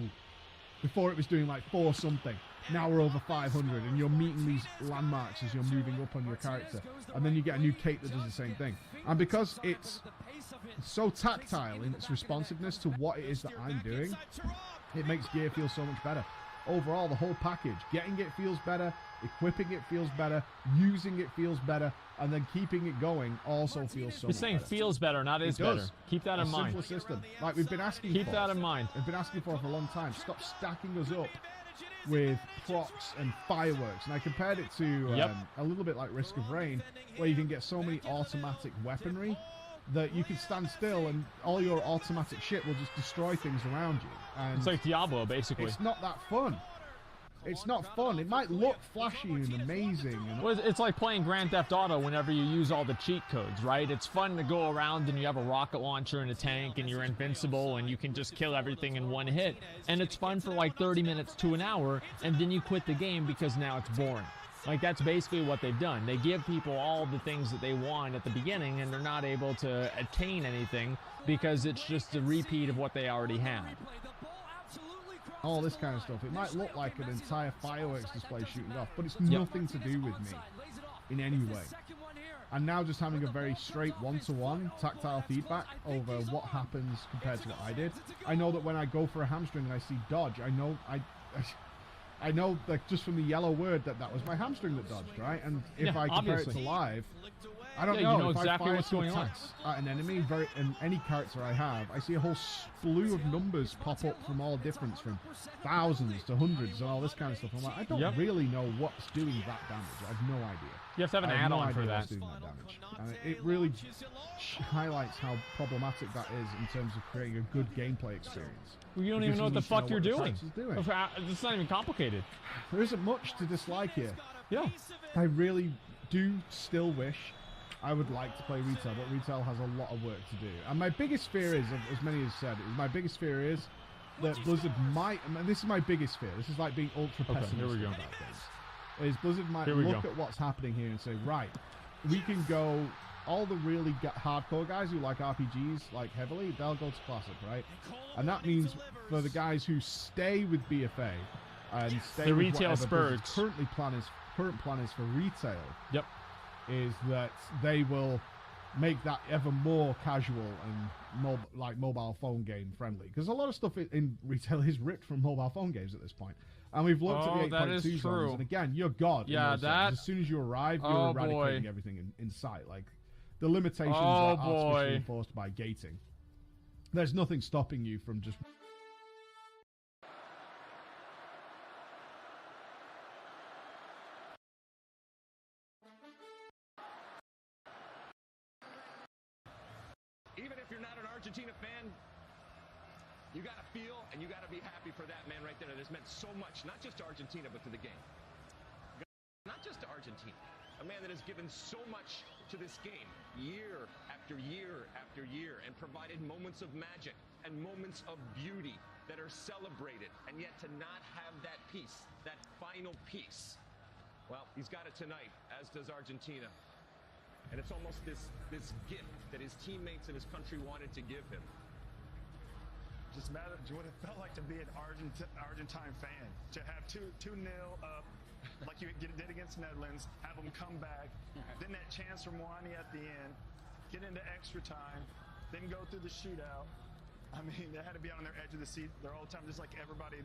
Before it was doing like 4 something. Now we're over 500, and you're meeting these landmarks as you're moving up on your character. And then you get a new cape that does the same thing. And because it's so tactile in its responsiveness to what it is that I'm doing, it makes gear feel so much better. Overall, the whole package, getting it feels better, equipping it feels better, using it feels better, and then keeping it going also feels so much better. You're saying feels better, not is better. Keep that in mind. A simpler system. Like we've been asking for. Keep that in mind. We've been asking for a long time. Stop stacking us up with procs and fireworks. And I compared it to a little bit like Risk of Rain, where you can get so many automatic weaponry that you can stand still and all your automatic shit will just destroy things around you. And it's like Diablo, basically. It's not that fun. It's not fun. It might look flashy and amazing. Well, it's like playing Grand Theft Auto whenever you use all the cheat codes, right? It's fun to go around and you have a rocket launcher and a tank and you're invincible and you can just kill everything in one hit. And it's fun for like 30 minutes to an hour, and then you quit the game because now it's boring. Like, that's basically what they've done. They give people all the things that they want at the beginning, and they're not able to attain anything because it's just a repeat of what they already had. All this kind of stuff. It might look like an entire fireworks display shooting off, but it's nothing to do with me in any way. And now just having a very straight one-to-one tactile feedback over what happens compared to what I did. I know that when I go for a hamstring and I see dodge, I know that just from the yellow word that was my hamstring that dodged, right? And if I compare it to live, I don't know. You know if exactly I fire what's going on at an enemy, and any character I have, I see a whole slew of numbers pop up from all difference, from thousands to hundreds and all this kind of stuff. I'm like, I don't really know what's doing that damage. I have no idea. You have to have an add-on for that. Doing that damage. And it really highlights how problematic that is in terms of creating a good gameplay experience. Well, you don't even know what the fuck you're doing. It's not even complicated. There isn't much to dislike here. Yeah. I really do still wish I would like to play retail, but retail has a lot of work to do. And my biggest fear is, as many have said, my biggest fear is that Blizzard might, and this is my biggest fear, this is like being ultra pessimistic about things, is Blizzard might look at what's happening here and say, right, we can go, all the really hardcore guys who like RPGs like heavily, they'll go to Classic, right? And that means for the guys who stay with BFA and stay the with retail spurts, current plan is for retail. Yep. Is that they will make that ever more casual and mobile phone game friendly, because a lot of stuff in retail is ripped from mobile phone games at this point. And we've looked at the 8.2 zones, and again, you're God. Yeah, that. As soon as you arrive, you're eradicating everything in sight. Like the limitations are artificially enforced by gating. There's nothing stopping you from just. Even if you're not an Argentina fan, you got to feel and you got to be happy for that man right there that has meant so much, not just to Argentina, but to the game. Not just to Argentina. A man that has given so much to this game year after year after year and provided moments of magic and moments of beauty that are celebrated, and yet to not have that piece, that final piece. Well, he's got it tonight, as does Argentina. And it's almost this gift that his teammates and his country wanted to give him. Just imagine what it felt like to be an Argentine fan, to have 2-0 up, like you did against Netherlands, have them come back, then that chance from Wani at the end, get into extra time, then go through the shootout. I mean, they had to be on their edge of the seat the whole time, just like everybody.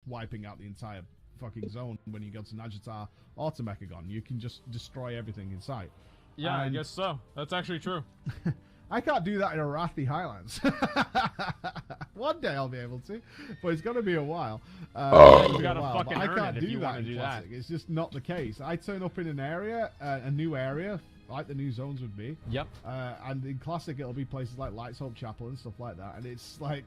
Wiping out the entire fucking zone when you go to Nagitar or to Mechagon. You can just destroy everything in sight. Yeah, I guess so. That's actually true. I can't do that in Arathi Highlands. One day I'll be able to, but it's going to be a while. You gotta fucking I earn can't it if do you that want in to do Classic. that. It's just not the case. I turn up in an area, a new area, like the new zones would be. Yep. And in Classic, it'll be places like Lights Hope Chapel and stuff like that. And it's like,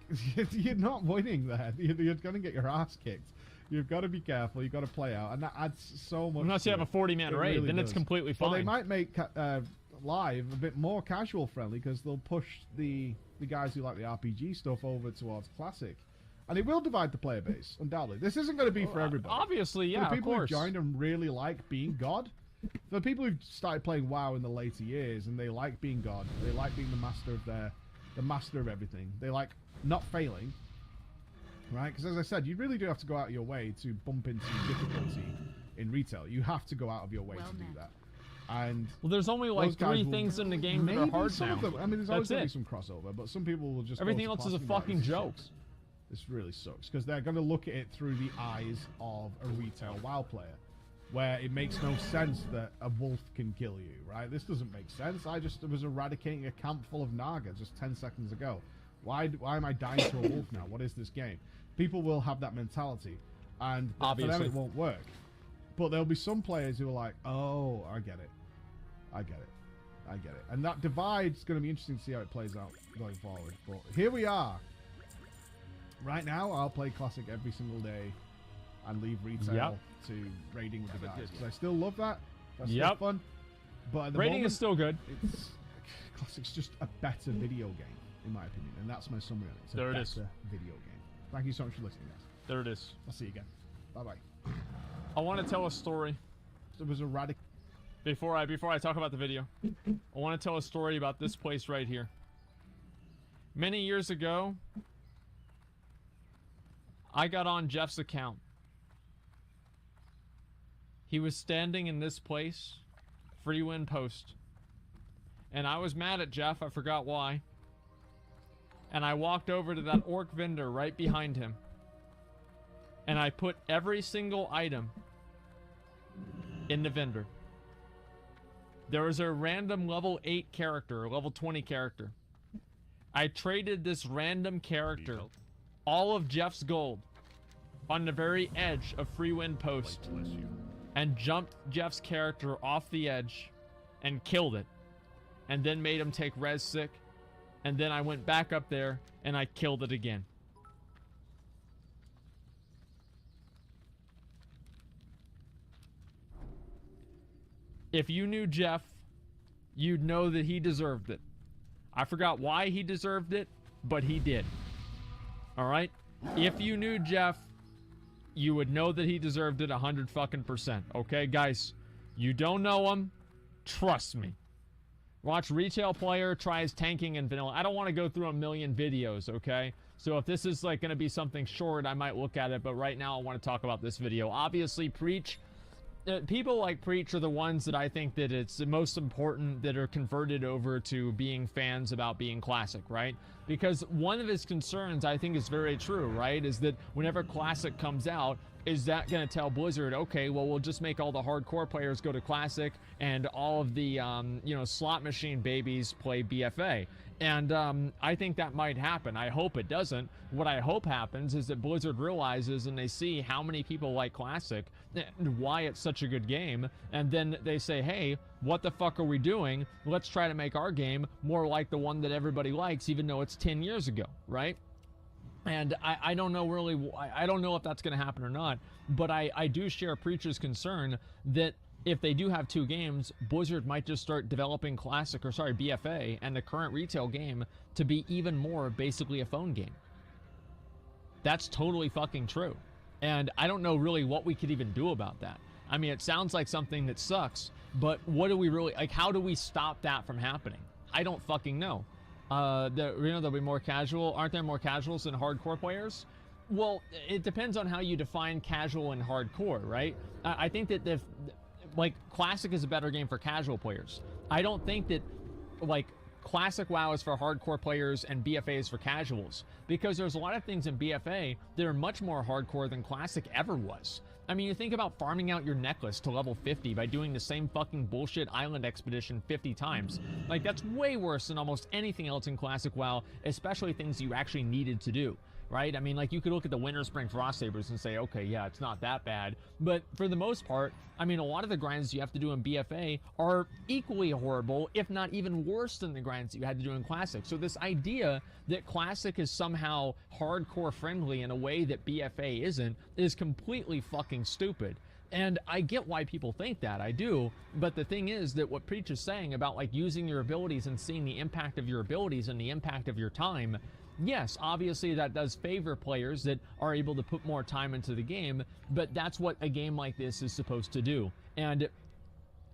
you're not winning there. You're going to get your ass kicked. You've got to be careful. You've got to play out. And that adds so much. Unless you have a 40-man raid, really then does. it's completely fine. Well, they might make live a bit more casual friendly because they'll push the guys who like the RPG stuff over towards Classic. And it will divide the player base, undoubtedly. This isn't going to be for everybody. Obviously, yeah, for the people of who course. joined and really like being God, for the people who started playing WoW in the later years and they like being God, they like being the master of everything. They like not failing, right? Because as I said, you really do have to go out of your way to bump into difficulty in retail. You have to go out of your way to do that. And well, there's only like 3 things in the game that are hard some now. of them, I mean, there's always That's going to be some crossover, but some people will just everything else is a fucking joke. This really sucks because they're going to look at it through the eyes of a retail WoW player, where it makes no sense that a wolf can kill you, right? This doesn't make sense. I just was eradicating a camp full of Naga just 10 seconds ago. Why am I dying to a wolf now? What is this game? People will have that mentality, and obviously for them it won't work. But there'll be some players who are like, oh, I get it. I get it. I get it. And that divide's going to be interesting to see how it plays out going forward. But here we are. Right now, I'll play Classic every single day and leave retail to raiding with the guys. Because I still love that. That's still fun. But at the raiding moment, is still good. Classic's just a better video game, in my opinion. And that's my summary on it. It's a better video game. Thank you so much for listening, guys. There it is. I'll see you again. Bye-bye. I want to tell a story. It was a radical... Before I talk about the video, I want to tell a story about this place right here. Many years ago, I got on Jeff's account. He was standing in this place, free win post. And I was mad at Jeff, I forgot why. And I walked over to that orc vendor right behind him. And I put every single item in the vendor. There was a random level 8 character, or level 20 character. I traded this random character all of Jeff's gold on the very edge of free win post and jumped Jeff's character off the edge and killed it. And then made him take res sick. And then I went back up there and I killed it again. If you knew Jeff, you'd know that he deserved it. I forgot why he deserved it, but he did. Alright? If you knew Jeff, you would know that he deserved it 100%. Okay, guys? You don't know him? Trust me. Watch retail player tries tanking in vanilla. I don't want to go through a million videos, okay? So if this is like going to be something short, I might look at it, but right now I want to talk about this video. Obviously, Preach... people like Preach are the ones that I think that it's the most important that are converted over to being fans about being Classic, right? Because one of his concerns, I think is very true, right? Is that whenever Classic comes out, is that going to tell Blizzard, okay, well, we'll just make all the hardcore players go to Classic and all of the, slot machine babies play BFA. And I think that might happen. I hope it doesn't. What I hope happens is that Blizzard realizes and they see how many people like Classic and why it's such a good game. And then they say, hey, what the fuck are we doing? Let's try to make our game more like the one that everybody likes, even though it's 10 years ago, right? And I don't know really, I don't know if that's going to happen or not, but I do share Preacher's concern that if they do have 2 games, Blizzard might just start developing BFA and the current retail game to be even more basically a phone game. That's totally fucking true. And I don't know really what we could even do about that. I mean, it sounds like something that sucks, but what do we really, like, how do we stop that from happening? I don't fucking know. There'll be more casual. Aren't there more casuals than hardcore players? Well, it depends on how you define casual and hardcore, right? I think that Classic is a better game for casual players. I don't think that, Classic WoW is for hardcore players and BFA is for casuals, because there's a lot of things in BFA that are much more hardcore than Classic ever was. I mean, you think about farming out your necklace to level 50 by doing the same fucking bullshit island expedition 50 times. Like, that's way worse than almost anything else in Classic WoW, especially things you actually needed to do. Right? I mean, like, you could look at the Winter Spring Frost Sabers and say, okay, yeah, it's not that bad. But for the most part, I mean, a lot of the grinds you have to do in BFA are equally horrible, if not even worse than the grinds that you had to do in Classic. So this idea that Classic is somehow hardcore friendly in a way that BFA isn't is completely fucking stupid. And I get why people think that, I do, but the thing is that what Preach is saying about, like, using your abilities and seeing the impact of your abilities and the impact of your time, yes, obviously that does favor players that are able to put more time into the game, but that's what a game like this is supposed to do. And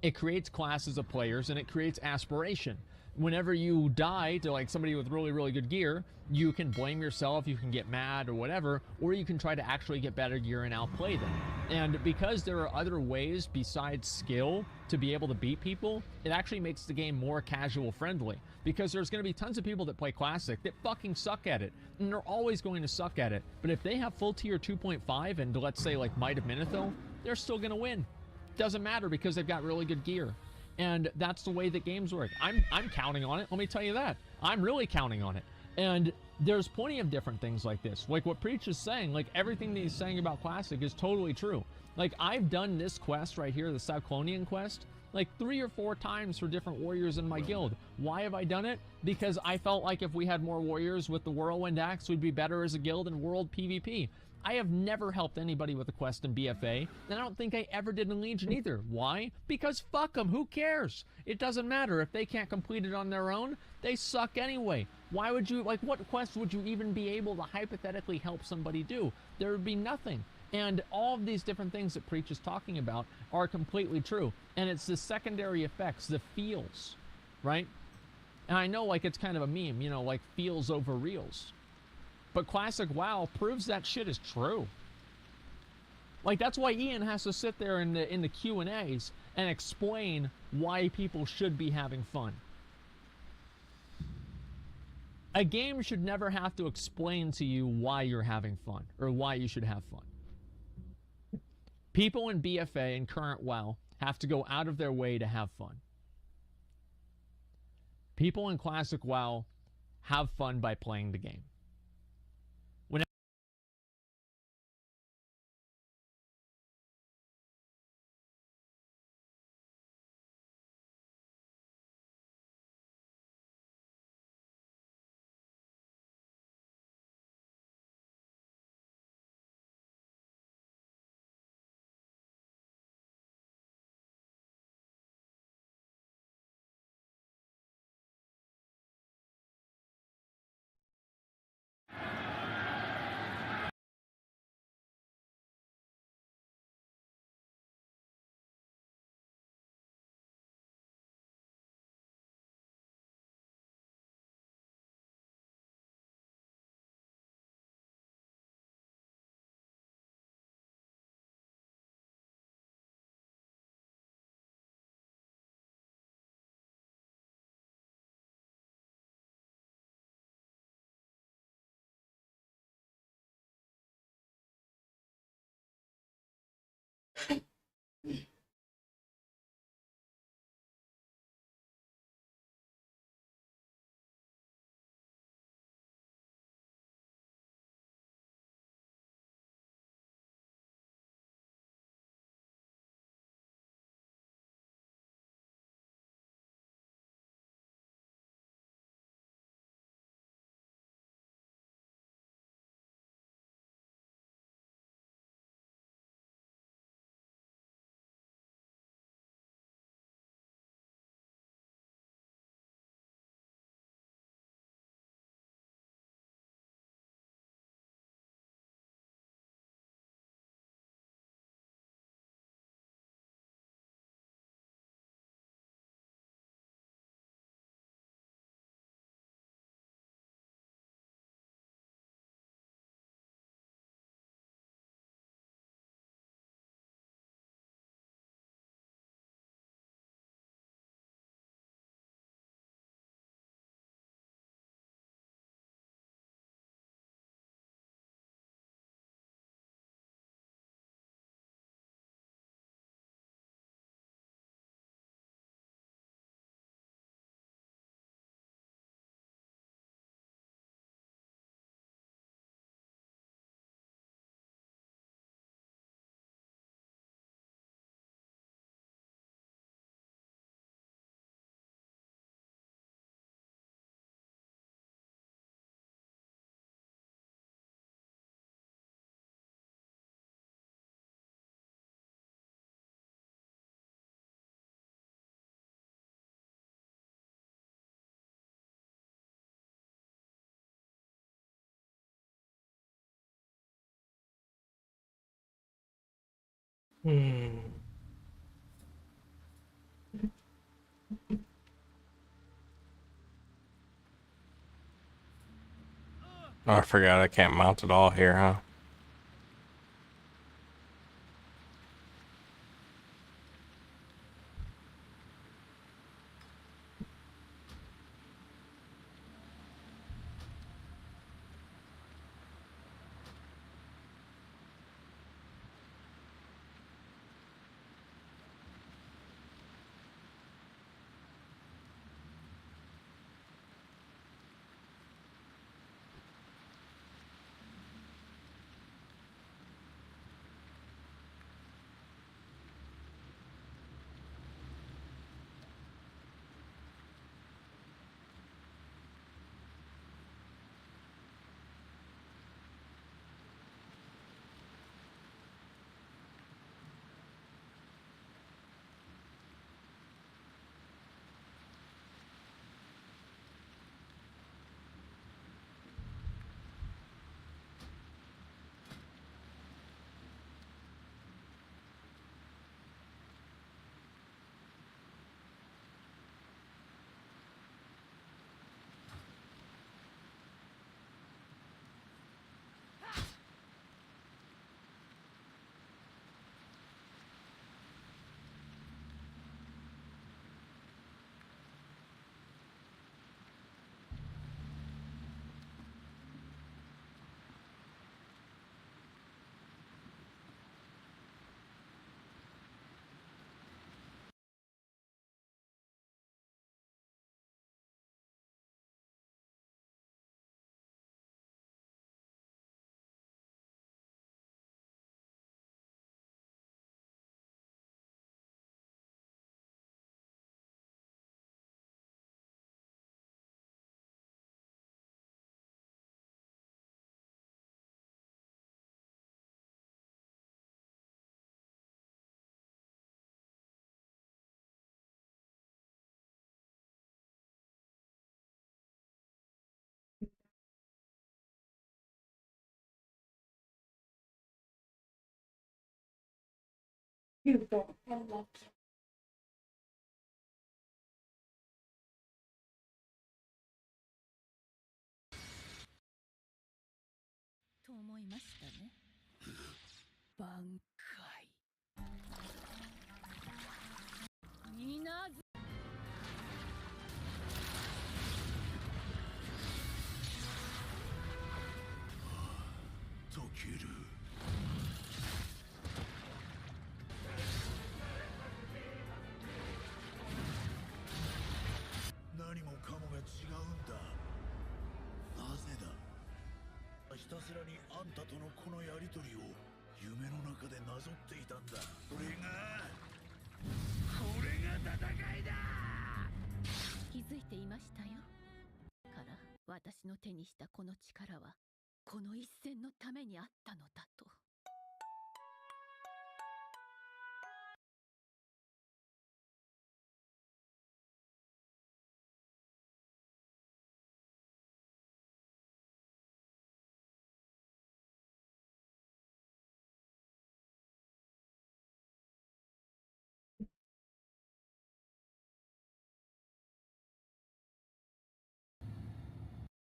it creates classes of players and it creates aspiration. Whenever you die to, like, somebody with really, really good gear, you can blame yourself, you can get mad or whatever, or you can try to actually get better gear and outplay them. And because there are other ways besides skill to be able to beat people, it actually makes the game more casual friendly. Because there's going to be tons of people that play Classic that fucking suck at it, and they're always going to suck at it. But if they have full tier 2.5 and, let's say, like Might of Minithil, they're still going to win. Doesn't matter, because they've got really good gear. And that's the way that games work. I'm counting on it, let me tell you that. I'm really counting on it. And there's plenty of different things like this. Like what Preach is saying, like everything that he's saying about Classic is totally true. Like, I've done this quest right here, the Cyclonian quest, like 3 or 4 times for different warriors in my guild. Why have I done it? Because I felt like if we had more warriors with the Whirlwind Axe, we'd be better as a guild in world PvP. I have never helped anybody with a quest in BFA, and I don't think I ever did in Legion either. Why? Because fuck them, who cares? It doesn't matter. If they can't complete it on their own, they suck anyway. Why would you, like, what quest would you even be able to hypothetically help somebody do? There would be nothing. And all of these different things that Preach is talking about are completely true. And it's the secondary effects, the feels, right? And I know, like, it's kind of a meme, you know, like feels over reals. But Classic WoW proves that shit is true. Like, that's why Ian has to sit there in the Q&As and explain why people should be having fun. A game should never have to explain to you why you're having fun or why you should have fun. People in BFA and current WoW have to go out of their way to have fun. People in Classic WoW have fun by playing the game. Hmm. Oh, I forgot I can't mount it all here, huh? Beautiful. I love it. と思いましたね。挽回。みなず。とける。何もかもが違うんだ。なぜだ。ひたすらにあんたとのこのやりとりを夢の中でなぞっていたんだ。これが戦いだ。気づいていましたよ。から私の手にしたこの力はこの一戦のためにあったのだと。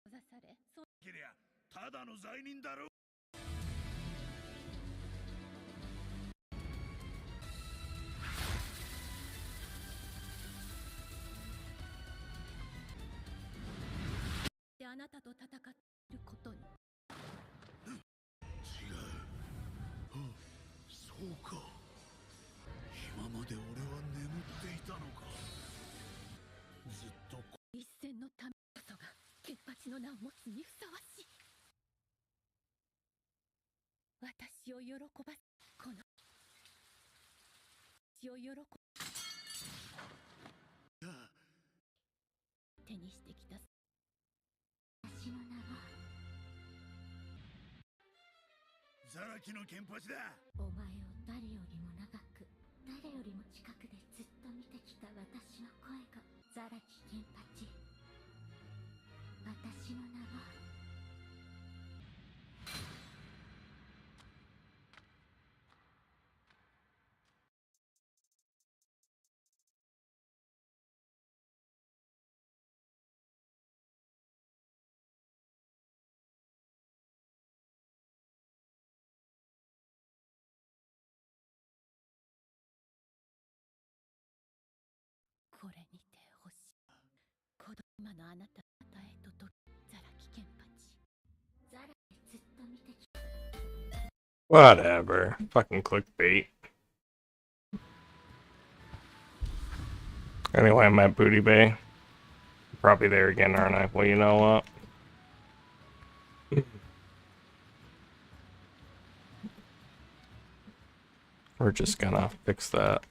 閉ざされ、きりゃただの罪人だろ。であなたと戦っていることに。違う。そうか。今まで俺は眠っていたのか。ずっと一戦のためこそがケンパチの名を持つにふさわしい。私を喜ばせこの私を喜ば手にしてきた私の名はザラキのケンパチだ。お前を誰よりも長く誰よりも近くでずっと見てきた私の声がザラキケンパチ。私の名は子供今のあなた方へととザラ危険パチザラでずっと見てき Whatever. Fucking clickbait. Anyway, I'm at Booty Bay. Probably there again, aren't I? Well, you know what? We're just gonna fix that.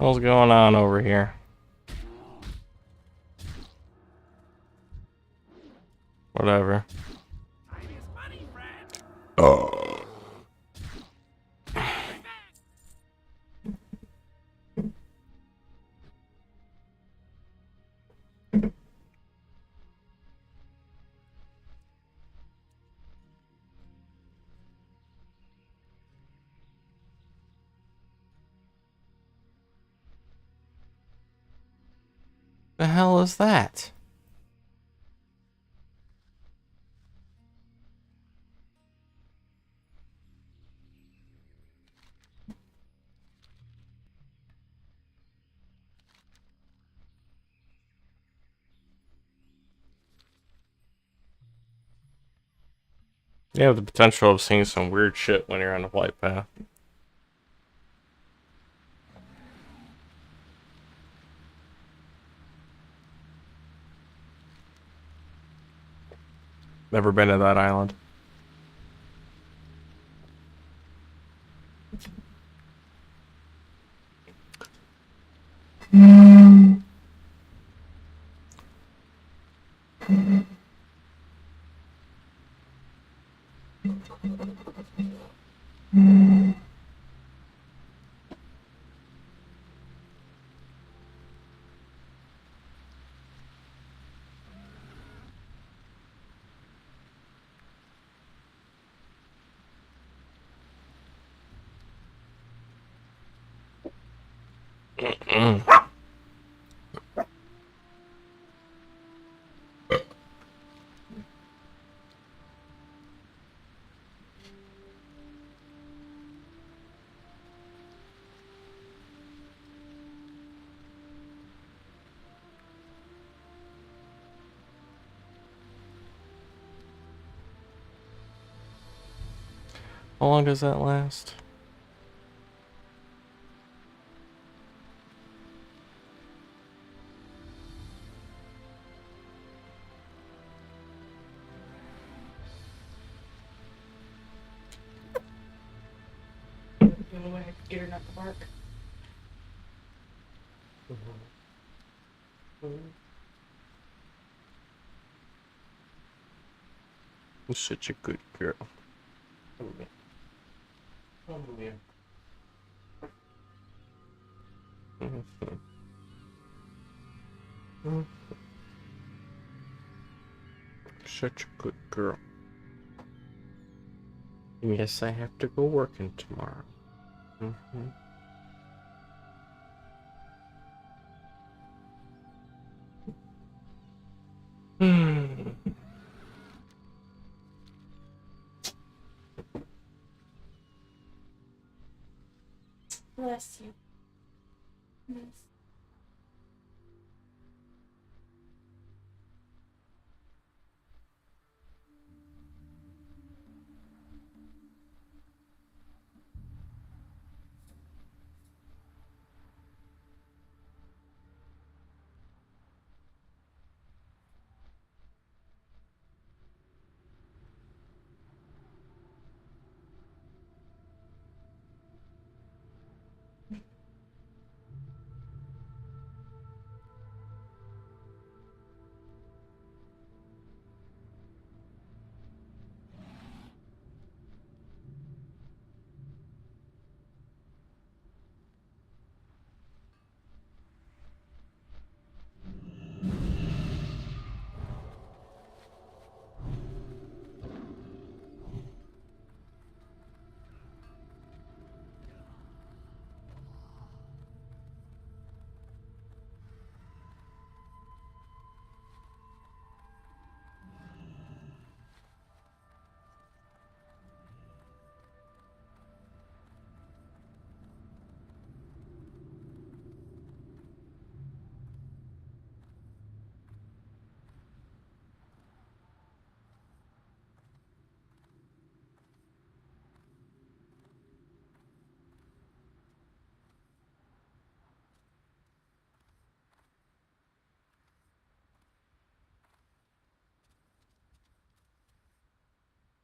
What's going on over here? Whatever. Oh. The hell is that? You have the potential of seeing some weird shit when you're on the flight path. Never been to that island. How long does that last? You want to get her not to bark? You're such a good girl. Come here. Come here. Such a good girl. And yes, I have to go working tomorrow. Bless you. Yes.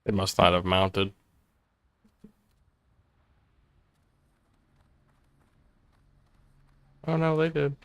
They must not have mounted. Oh no, they did.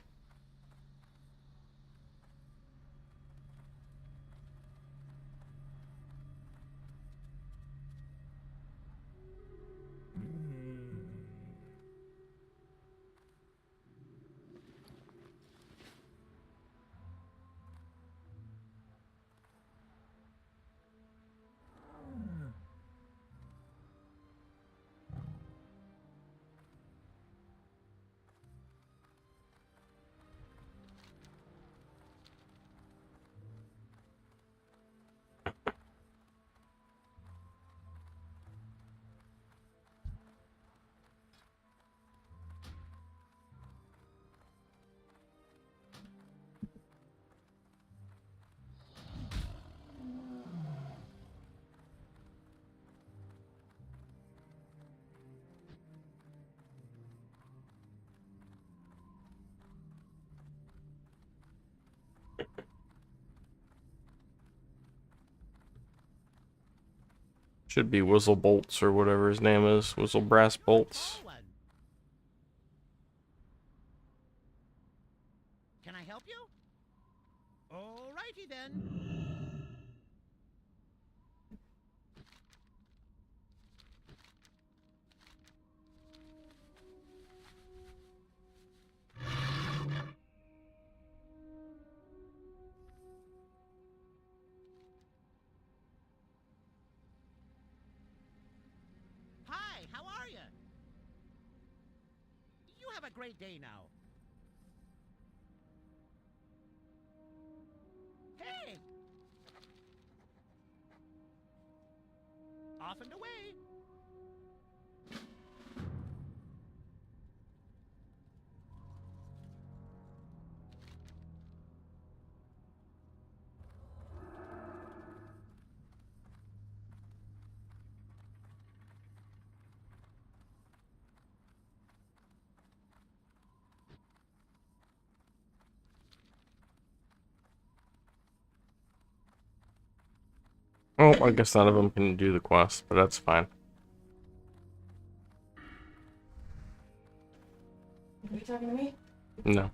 Should be Whistle Bolts or whatever his name is. Whistle Brass Bolts. Can I help you? Alrighty then. Hi, how are you? You have a great day now. Hey! Off and away. Oh, I guess none of them can do the quest, but that's fine. Are you talking to me? No.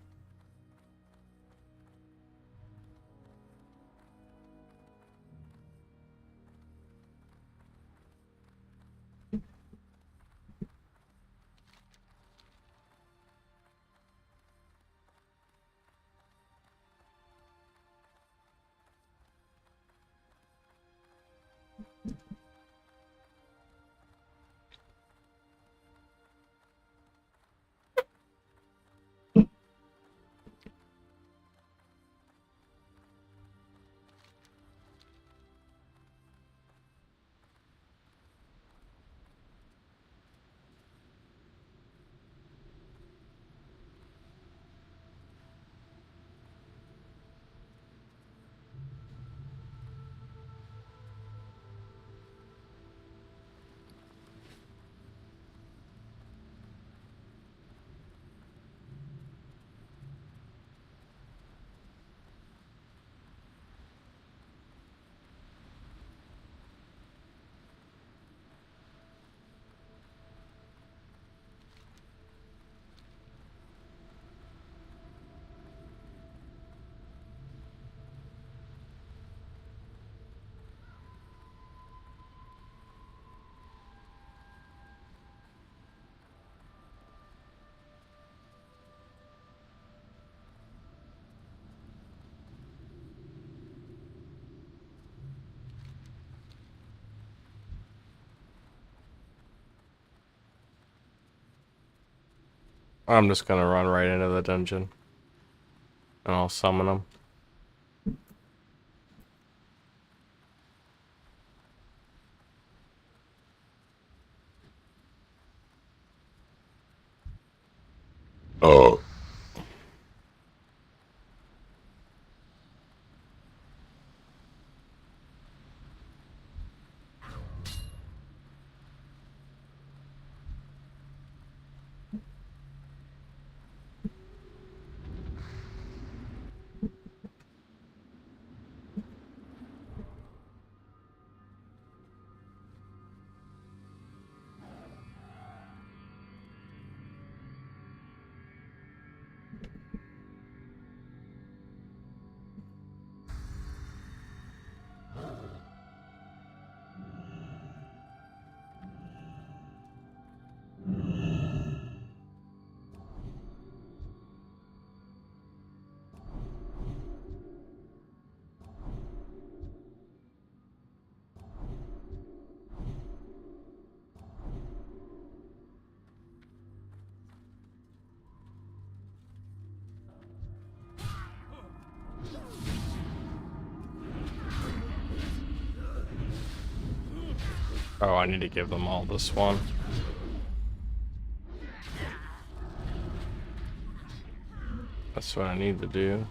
I'm just gonna run right into the dungeon. And I'll summon them. Oh. Oh, I need to give them all this one. That's what I need to do.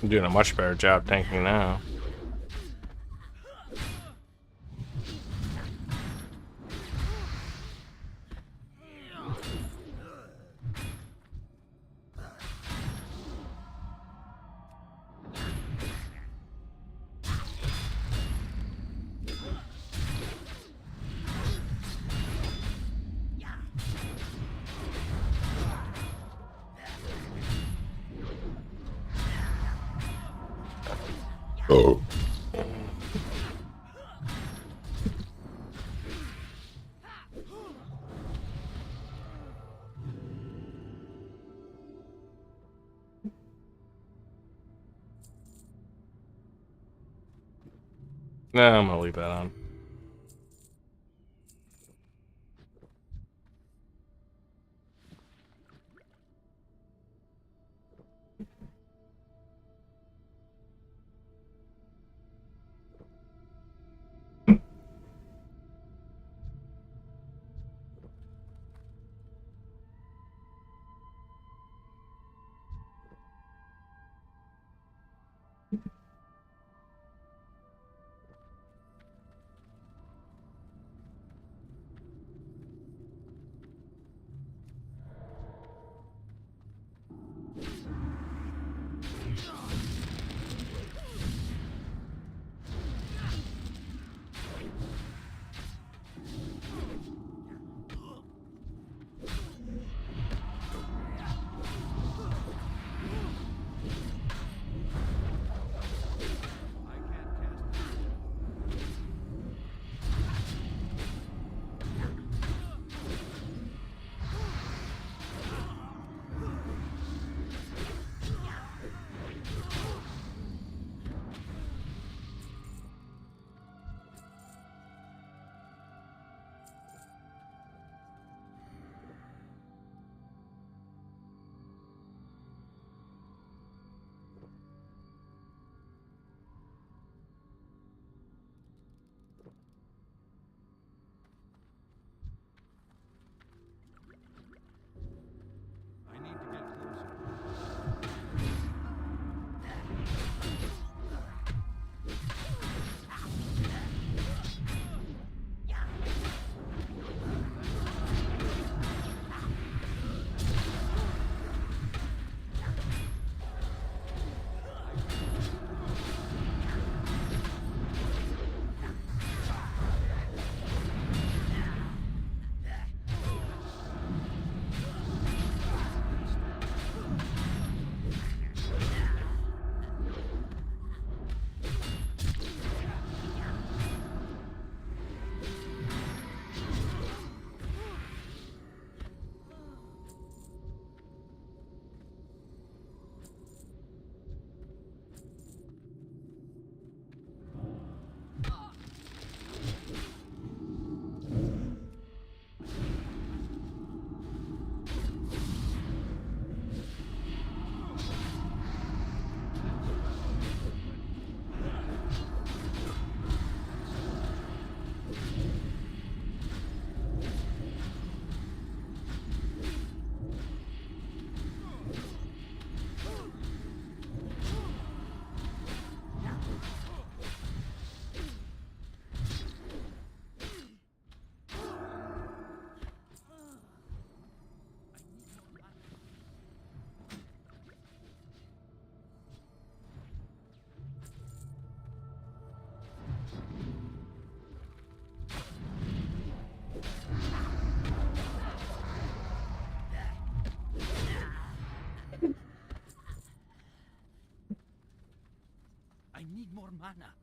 I'm doing a much better job tanking now. Oh. Nah, I'm gonna leave that on. your mana.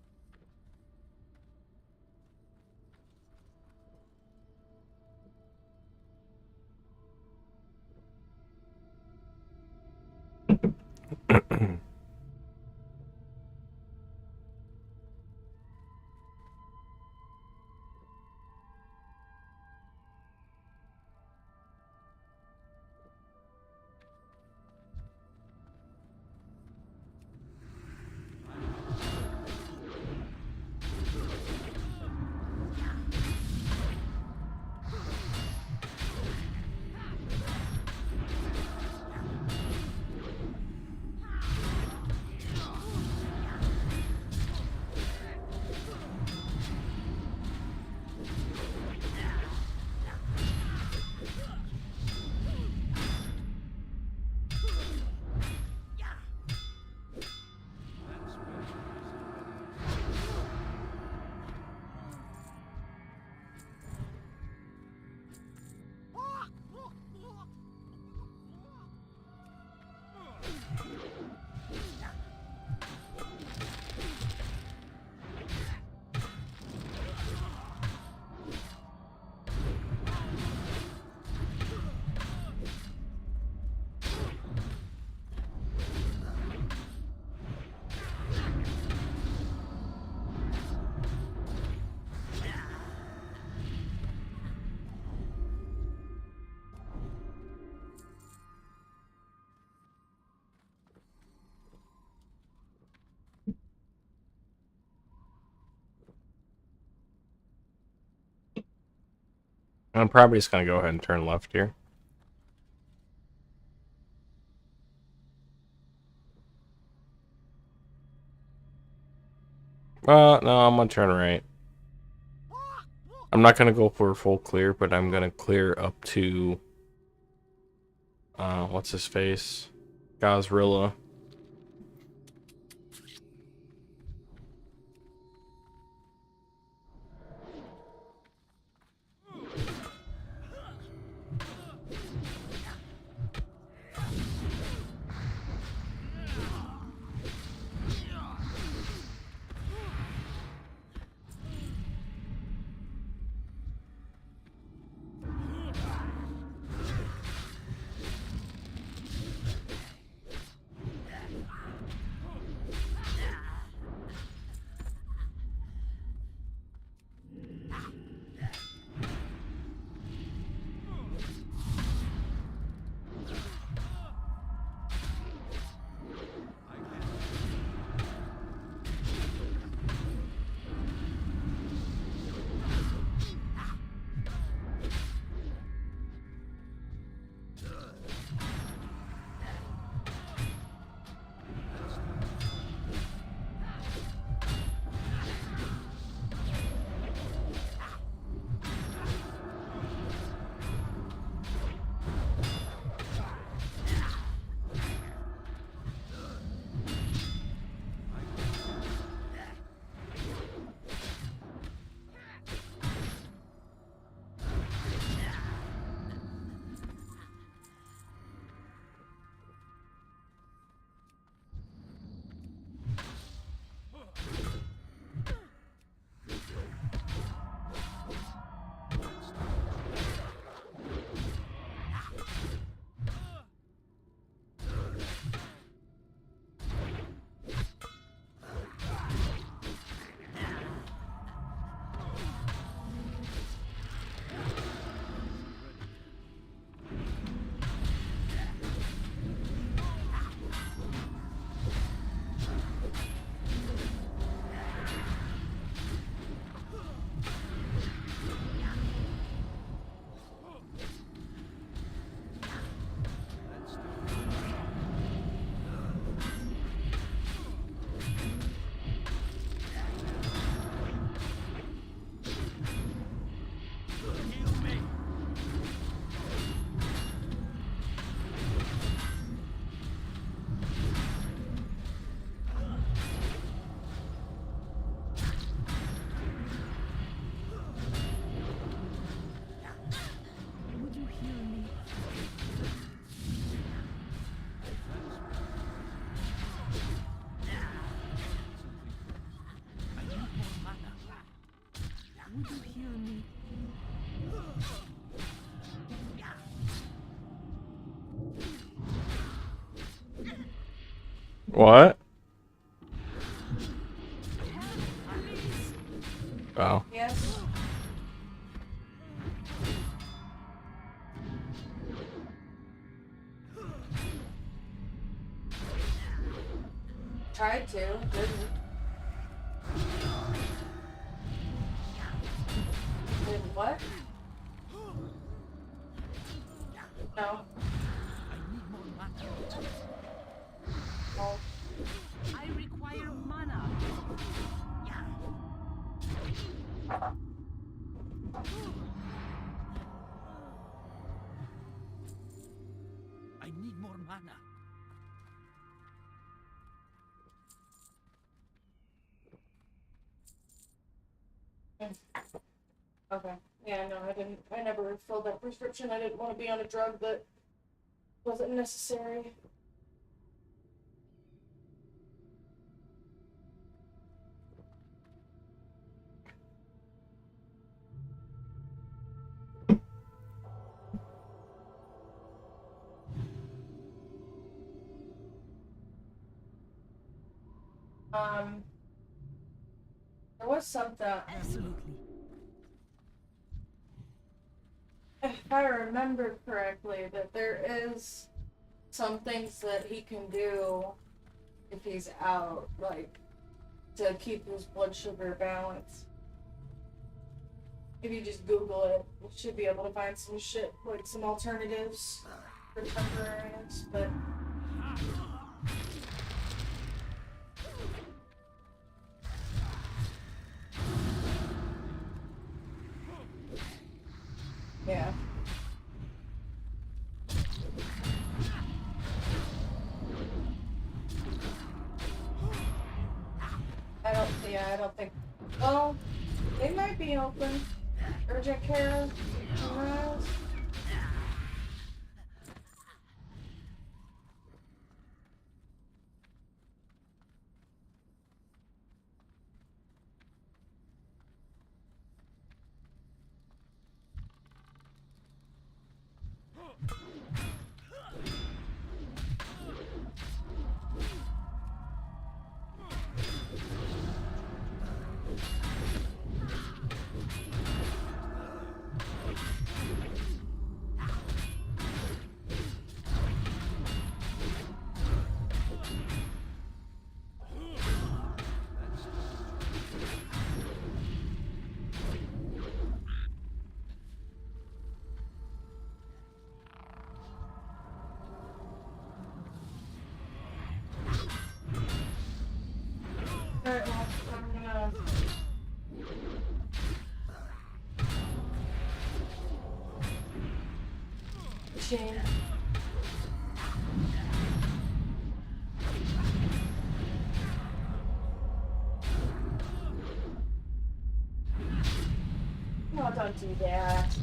I'm probably just gonna go ahead and turn left here. No, I'm gonna turn right. I'm not gonna go for a full clear, but I'm gonna clear up to what's his face? Gazrilla. What? Oh. Yes. Tried to, didn't. Did what? No. Oh. I require mana. I need more mana. Okay. Yeah, no, I never filled that prescription. I didn't want to be on a drug that wasn't necessary. There was something. Absolutely. If I remember correctly, that there is some things that he can do if he's out, like to keep his blood sugar balanced. If you just Google it, you should be able to find some shit, like some alternatives for temporaries, but. Yeah. I don't think. Well, they might be open. Urgent care. Who knows? Alright, well, I'm gonna. Machine. No, don't do that.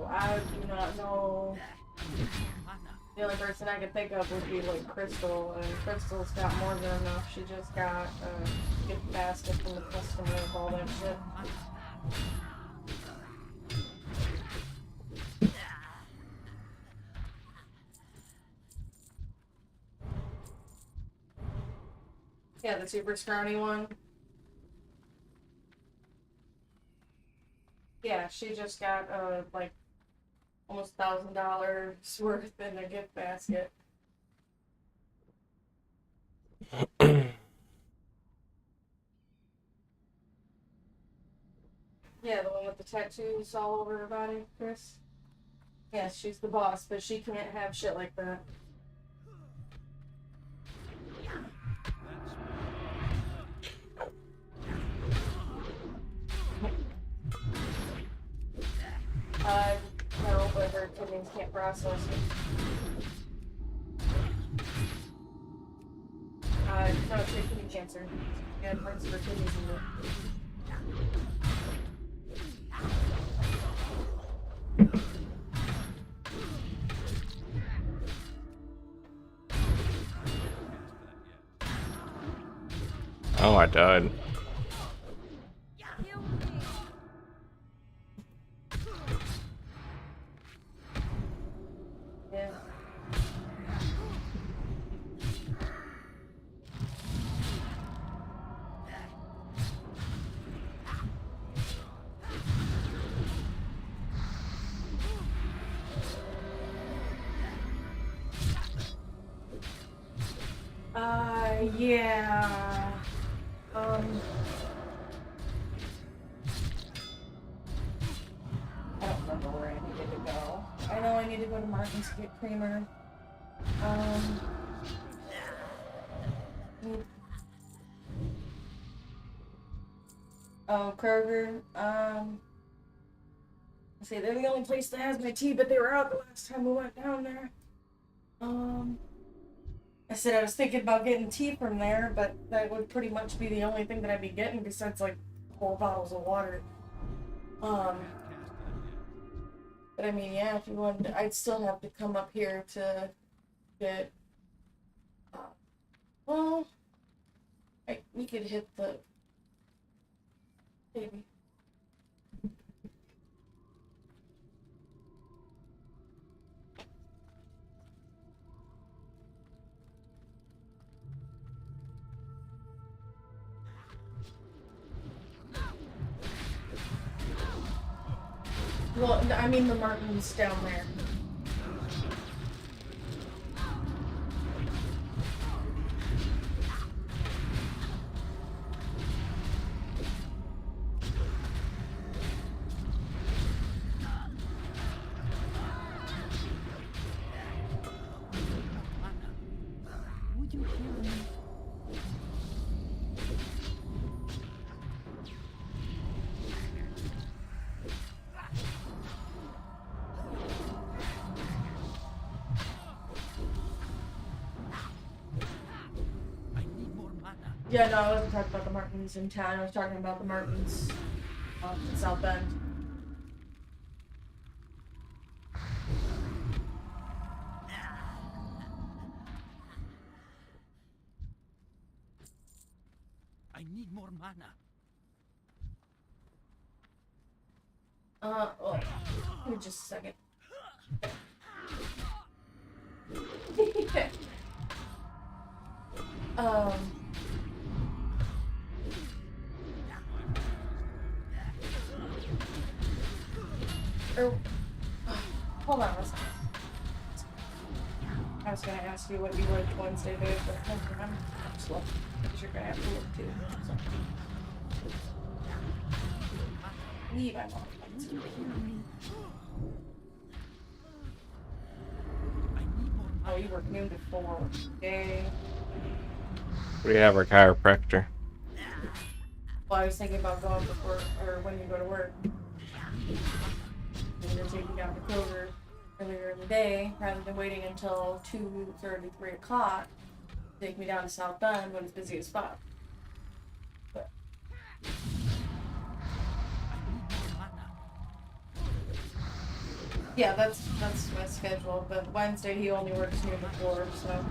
I do not know. The only person I could think of would be like Crystal, and Crystal's got more than enough. She just got a gift basket from the customer of all that shit. Yeah, the super scrawny one. Yeah, she just got like almost $1,000 worth in a gift basket. Yeah, the one with the tattoos all over her body, Chris. Yes, she's the boss, but she can't have shit like that. So it means can't process it. It's not kidney cancer. It had parts of her kidneys in it. Oh, I died. Yeah. Yeah. I don't remember where I needed to go. I know I need to go to Martin's to get creamer. Oh, Kroger. See, they're the only place that has my tea, but they were out the last time we went down there. I said I was thinking about getting tea from there, but that would pretty much be the only thing that I'd be getting besides like whole bottles of water. But I mean, yeah, if you wanted, I'd still have to come up here to get. Well, we could hit the. Maybe. Well, I mean the Martins down there. Would you hear me? Yeah, no, I wasn't talking about the Martins in town. I was talking about the Martins in South Bend. I need more mana. Well, give me just a second. Hold on a second. I was gonna ask you what you worked Wednesday, babe, but I'm slow. Because you're gonna have to work too. So. Leave, I'm on. Oh, you work noon to 4. Yay. We have our chiropractor. Well, I was thinking about going before, or when you go to work. I'm gonna take you down to Kroger earlier in the day, rather than waiting until 2:30, 3 o'clock. Take me down to South Bend when it's busy as fuck. But. Yeah, that's my schedule, but Wednesday he only works noon to 4, so.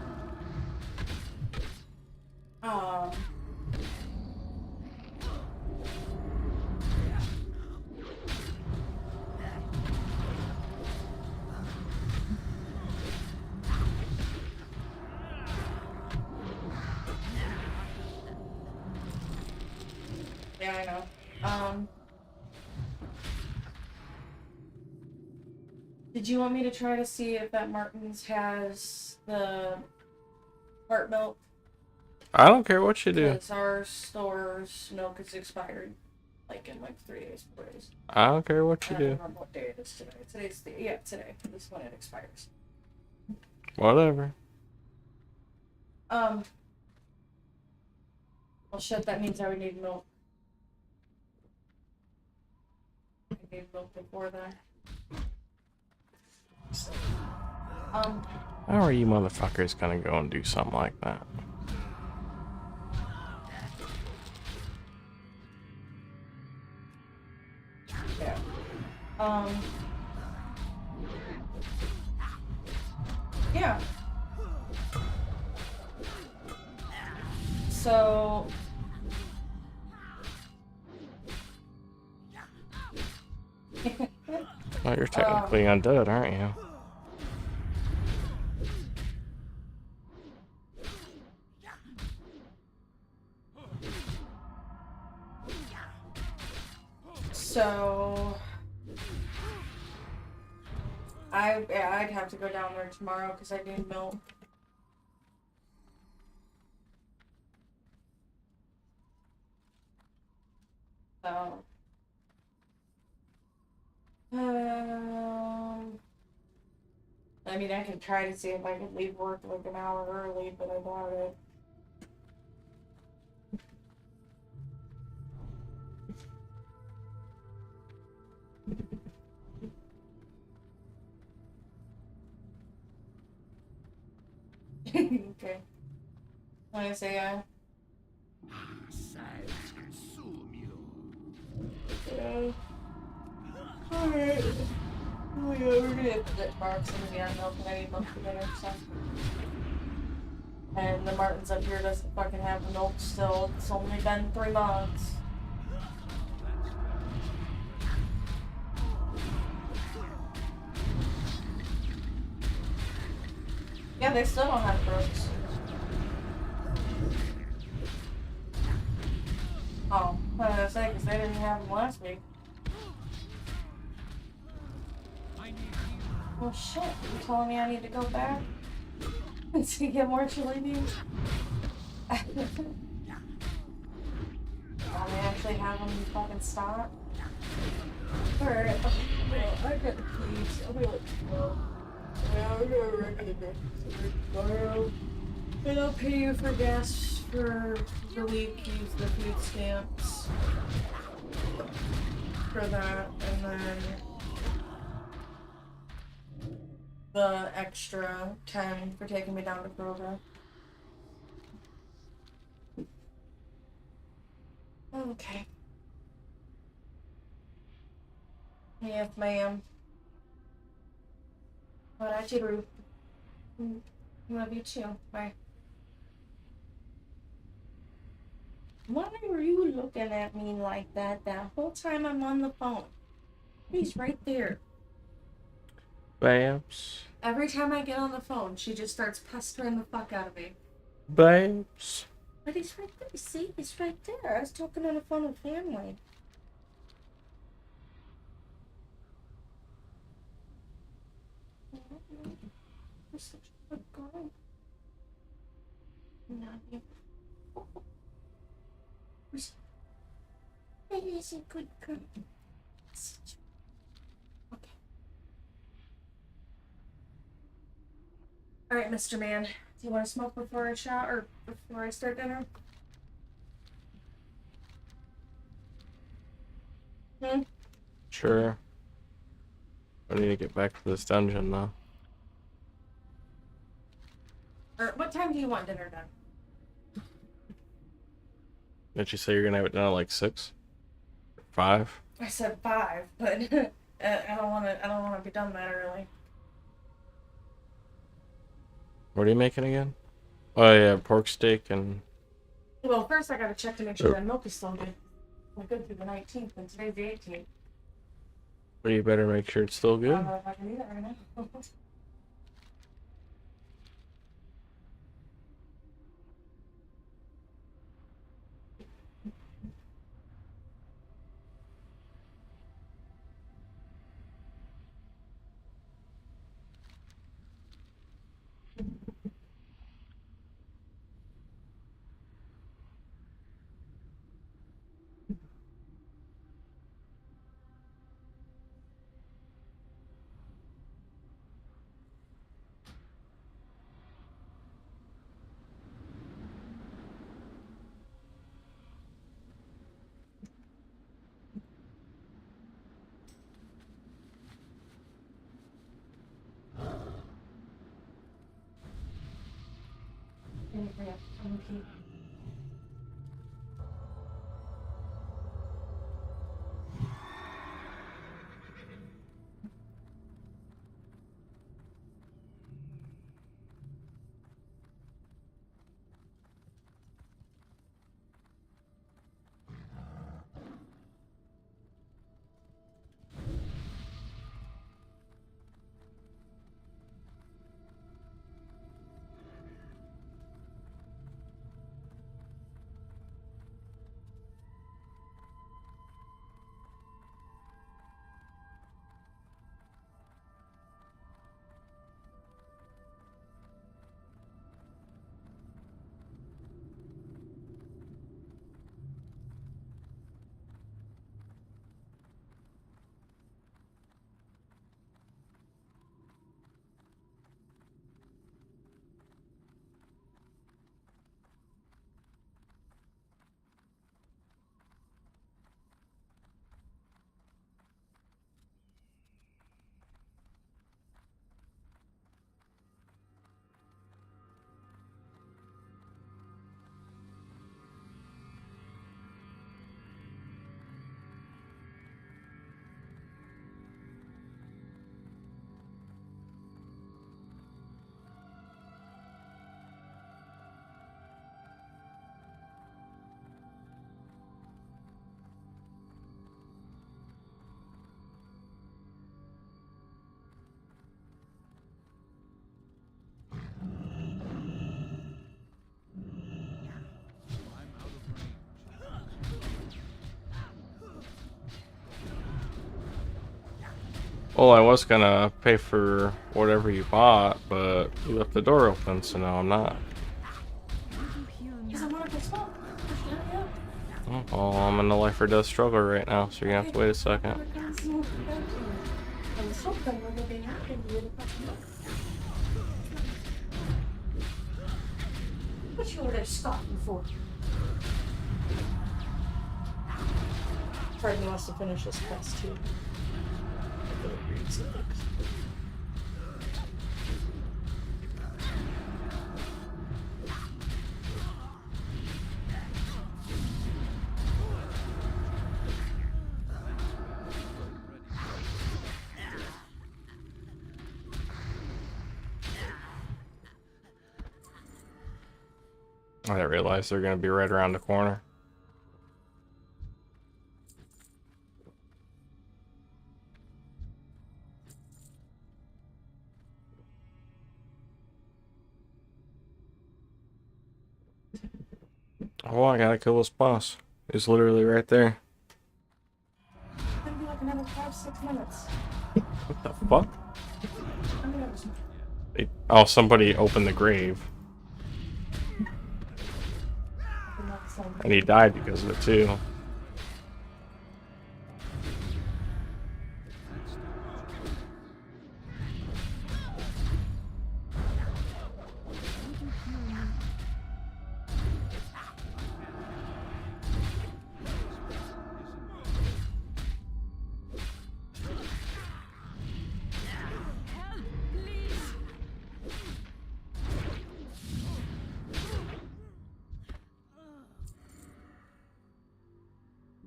Yeah, I know. Did you want me to try to see if that Martin's has the heart milk? I don't care what you do. Because our store's milk is expired, like in like 3 days, 4 days. I don't care what you I do. don't remember what day it is today. Today. This is when it expires. Whatever. Well, shit, that means I would need milk. I need milk before that. How are you motherfuckers gonna go and do something like that? Yeah. Yeah. So Well, you're technically undead, aren't you? So I'd have to go down there tomorrow because I need milk. So I mean, I can try to see if I can leave work like an hour early, but I doubt it. Okay. Like I say, yeah. Alright. Oh yeah, we're gonna hit the marks and the milk and I need milk for dinner, so. And the Martins up here doesn't fucking have milk still. It's only been 3 months. Yeah, they still don't have brooks. Oh, I was gonna say, because they didn't have them last week. Oh shit, you telling me I need to go back? To get more chili beans? I actually have them in fucking stock. Alright, I got the keys. I'll be like, well, yeah, we're gonna regular grocery tomorrow. And I'll pay you for gas for the week, use the food stamps for that, and then the extra 10 for taking me down to Kroger. Okay. Yes, ma'am. What I do. Love you too. Bye. Why were you looking at me like that whole time I'm on the phone? He's right there. Babes. Every time I get on the phone, she just starts pestering the fuck out of me. Babes. But he's right there. See, he's right there. I was talking on the phone with family. You're such a good girl. Not you. That is a good girl. Okay. Alright, Mr. Man. Do you want to smoke before I shot or before I start dinner? Sure. I need to get back to this dungeon though. Or what time do you want dinner done? Did you say you're gonna have it done at like 6? 5? I said 5, but I don't wanna be done that early. What are you making again? Oh yeah, pork steak and... Well, first I gotta check to make sure that milk is still good. We're good through the 19th, and today's the 18th. Well, you better make sure it's still I good. don't know if I can eat it right now. Yeah, okay. Well, I was gonna pay for whatever you bought, but you left the door open, so now I'm not. Oh, well, I'm in a life or death struggle right now, so you're gonna have to wait a second. What you order stopping for? Fred wants to finish this quest too. I didn't realize they're gonna be right around the corner. Oh, I gotta kill this boss. He's literally right there. It's gonna be like another 5-6 minutes. What the fuck? Oh, somebody opened the grave. And he died because of it too.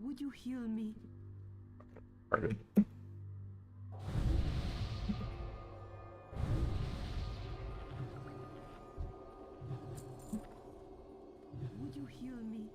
Would you heal me? Pardon. Would you heal me?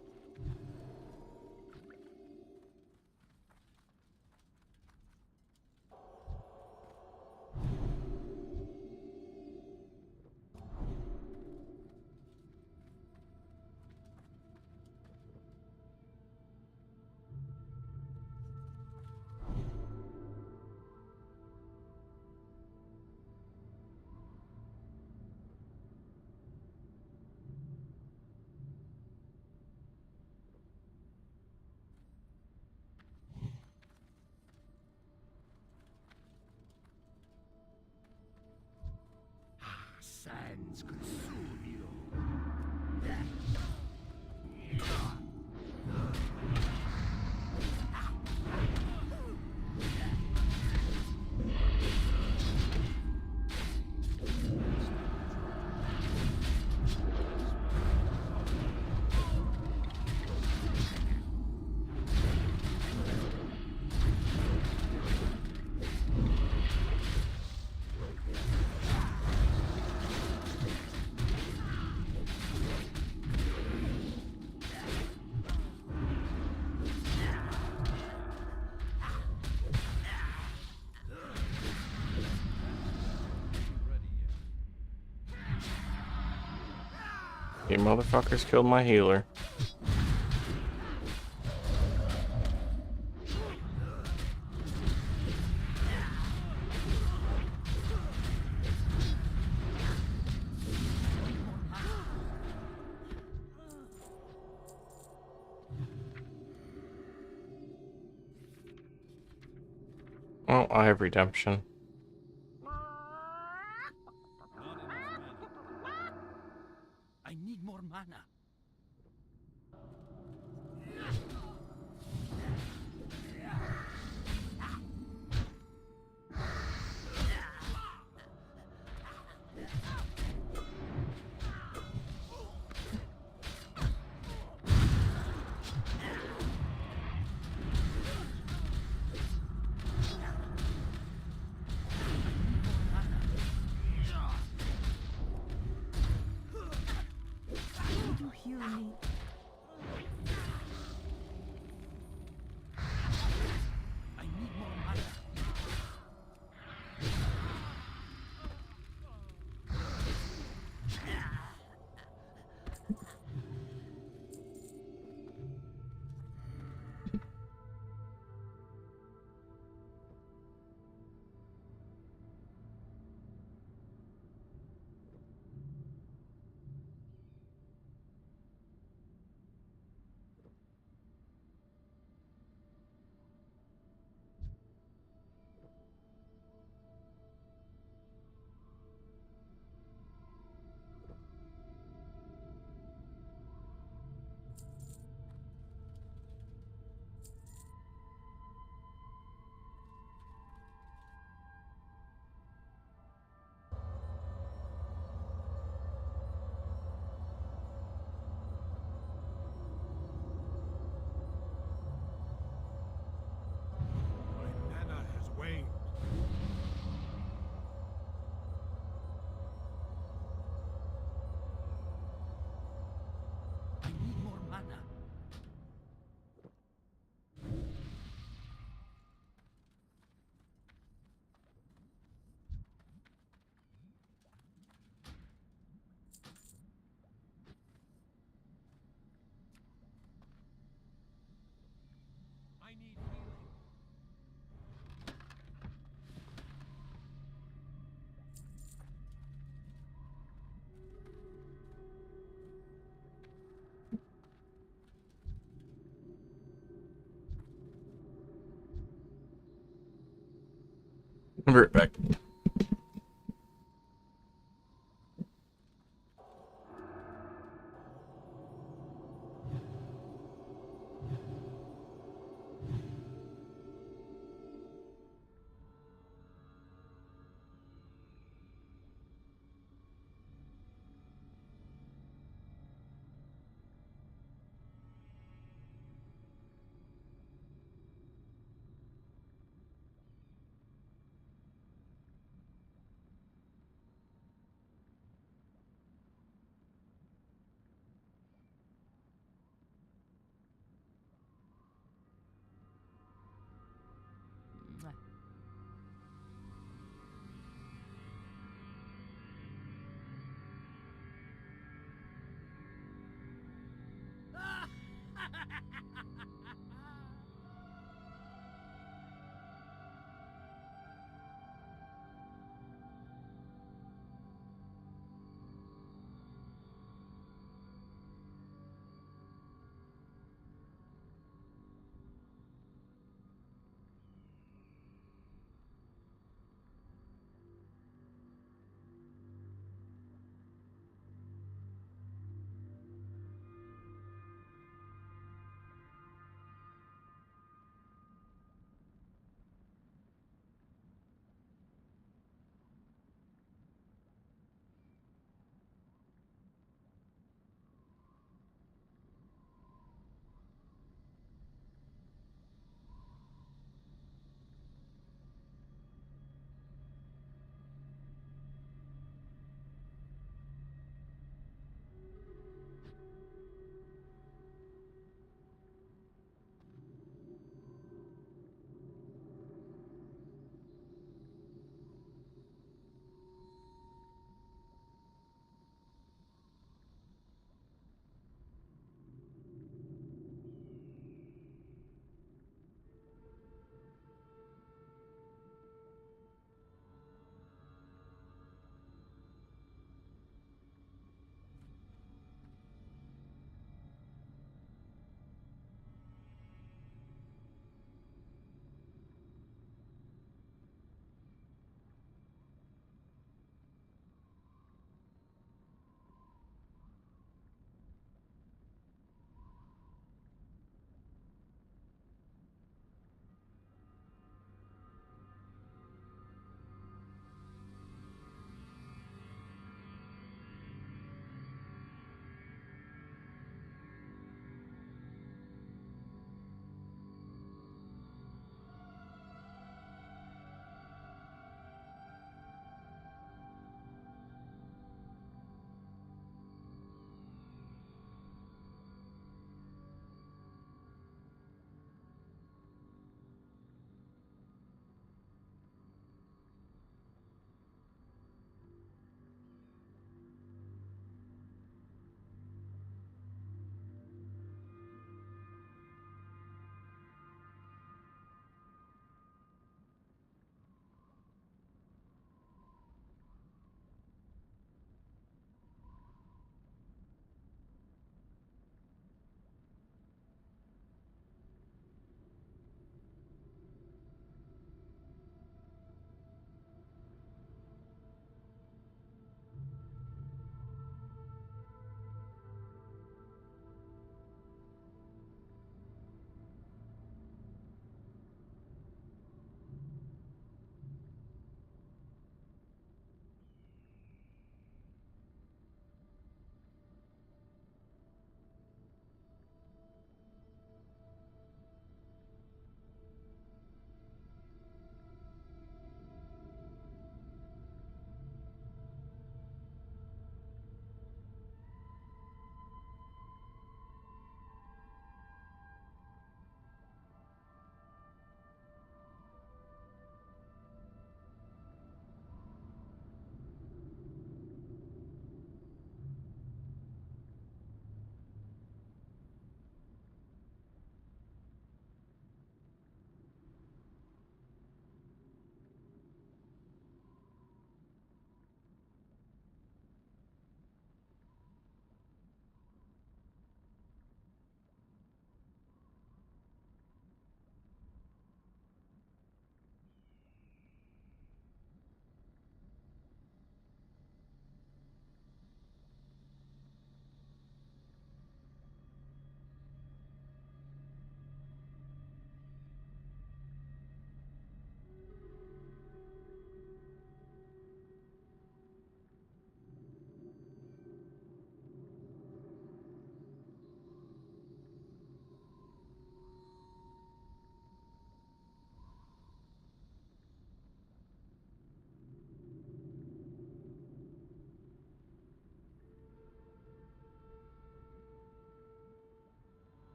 Sands consume you. You motherfuckers killed my healer. Oh, I have redemption. I need more mana. Would you heal me? I need more mana. My mana has waned. I need more mana. I need healing. I'll be right back.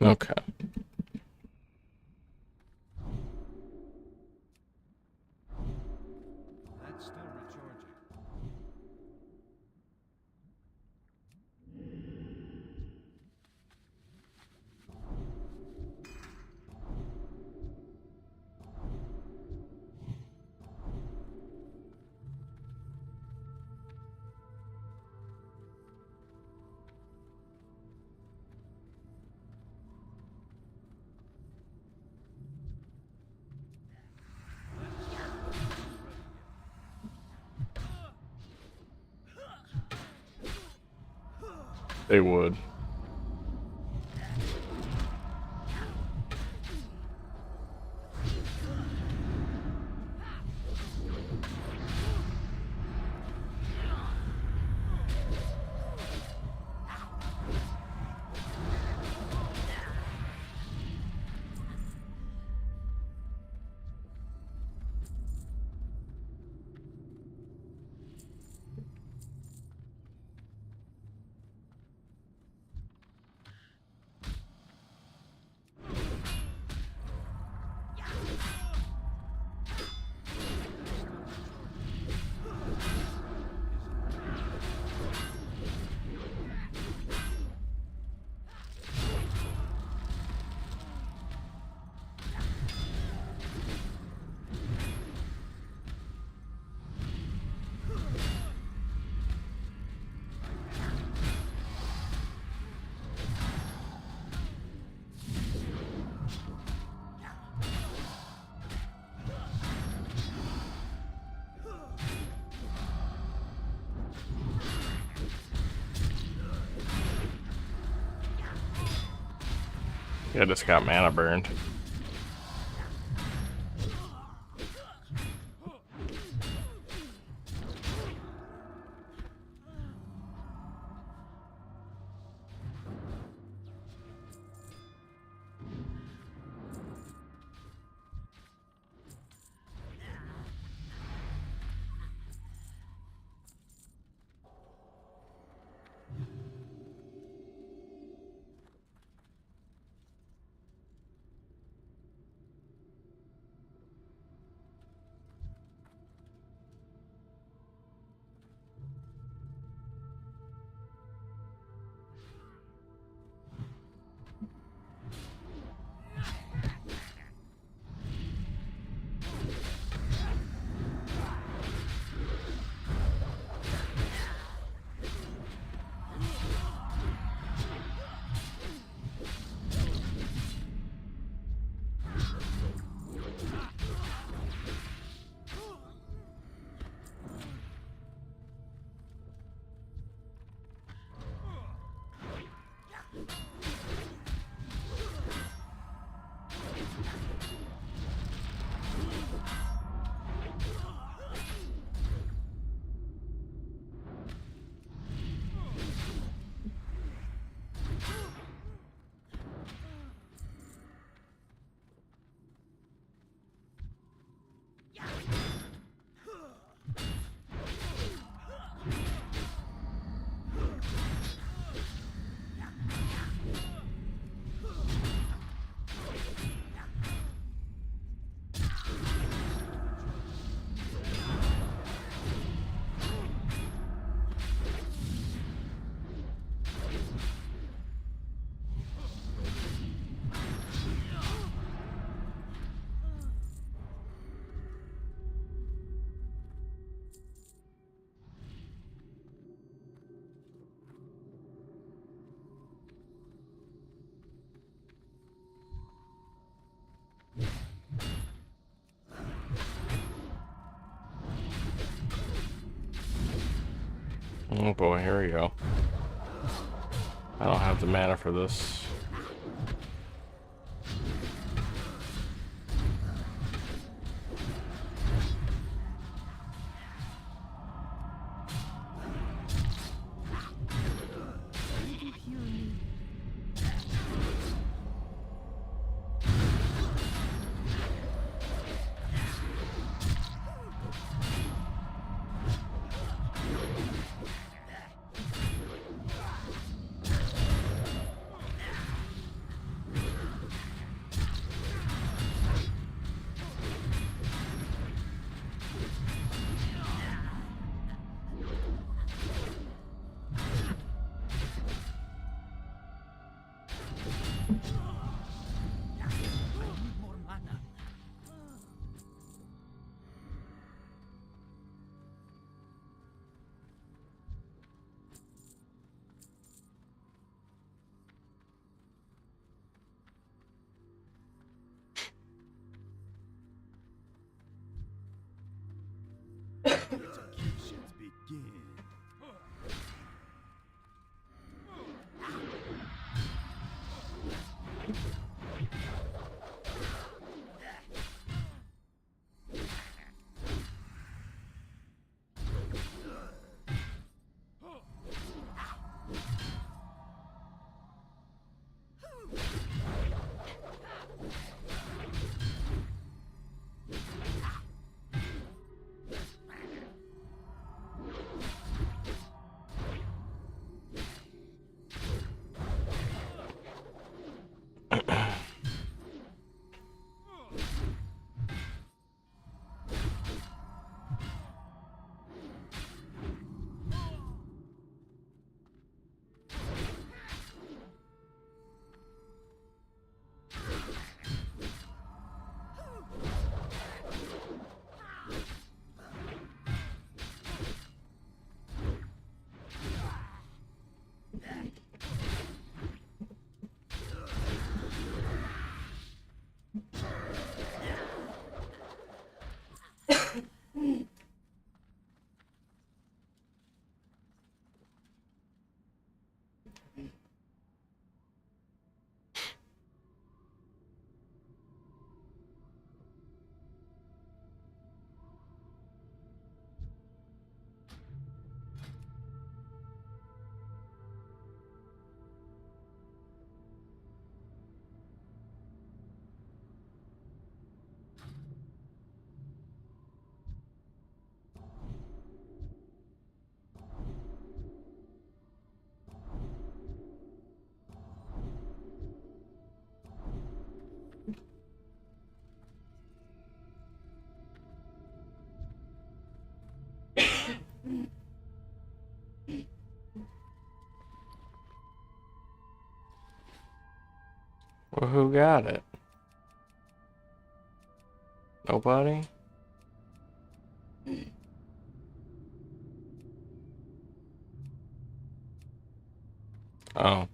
Okay. That's still recharging. They would. Yeah, just got mana burned. Oh boy, here we go. I don't have the mana for this. Well, who got it? Nobody? Oh.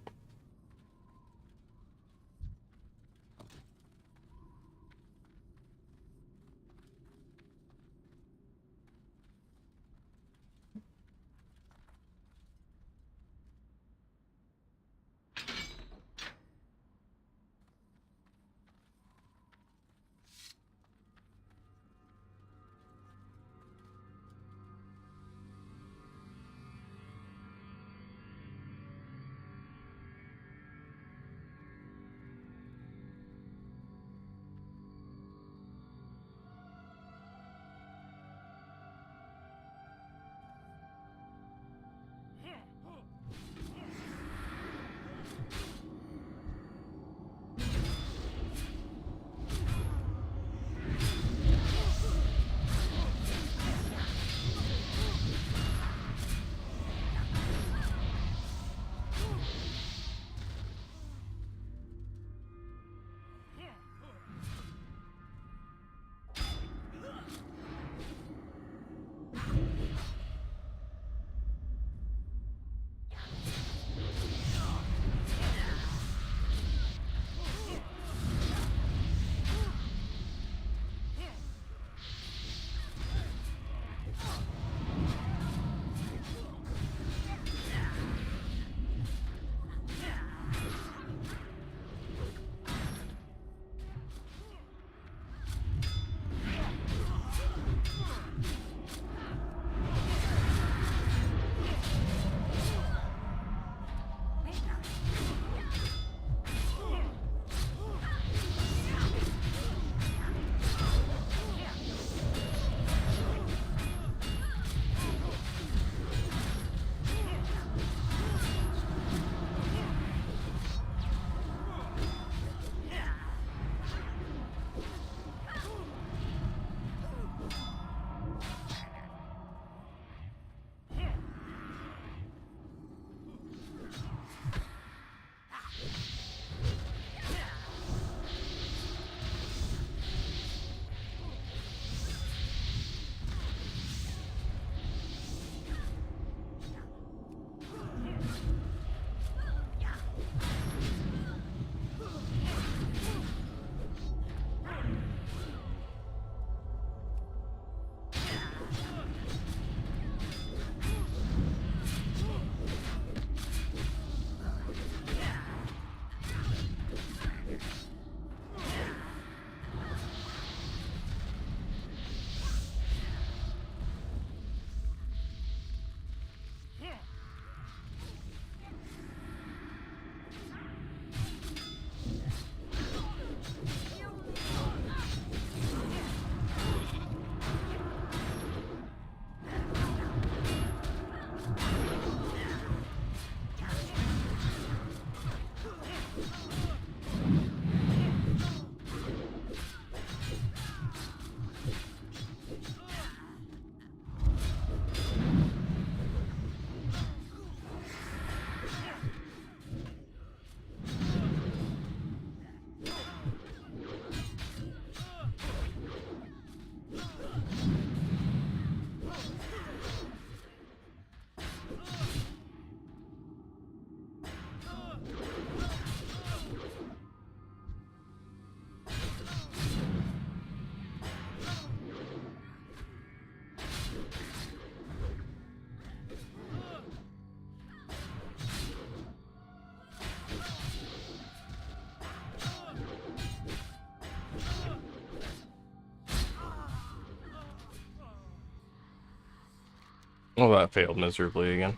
Well, that failed miserably again.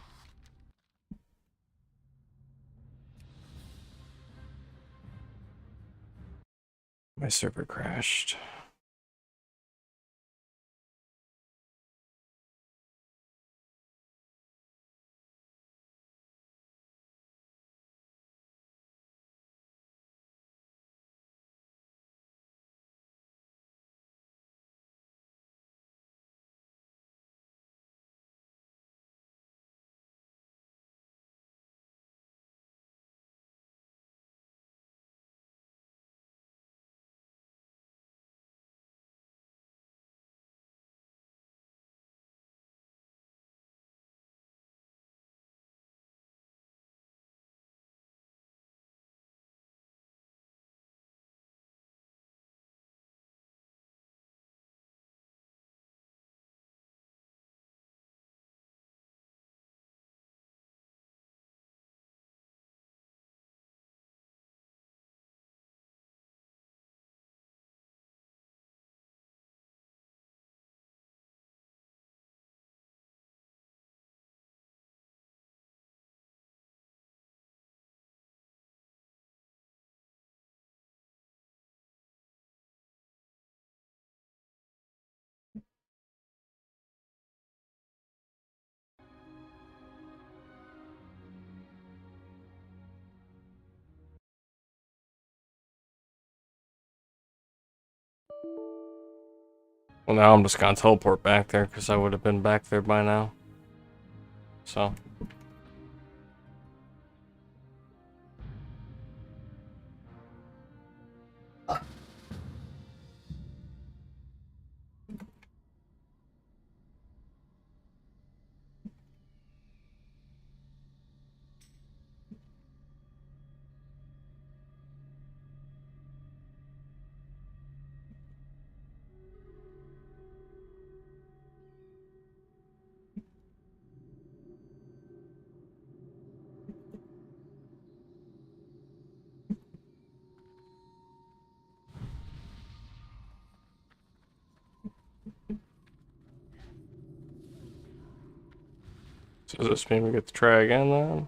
My server crashed. Well, now I'm just gonna teleport back there because I would have been back there by now. So. So does this mean we get to try again then?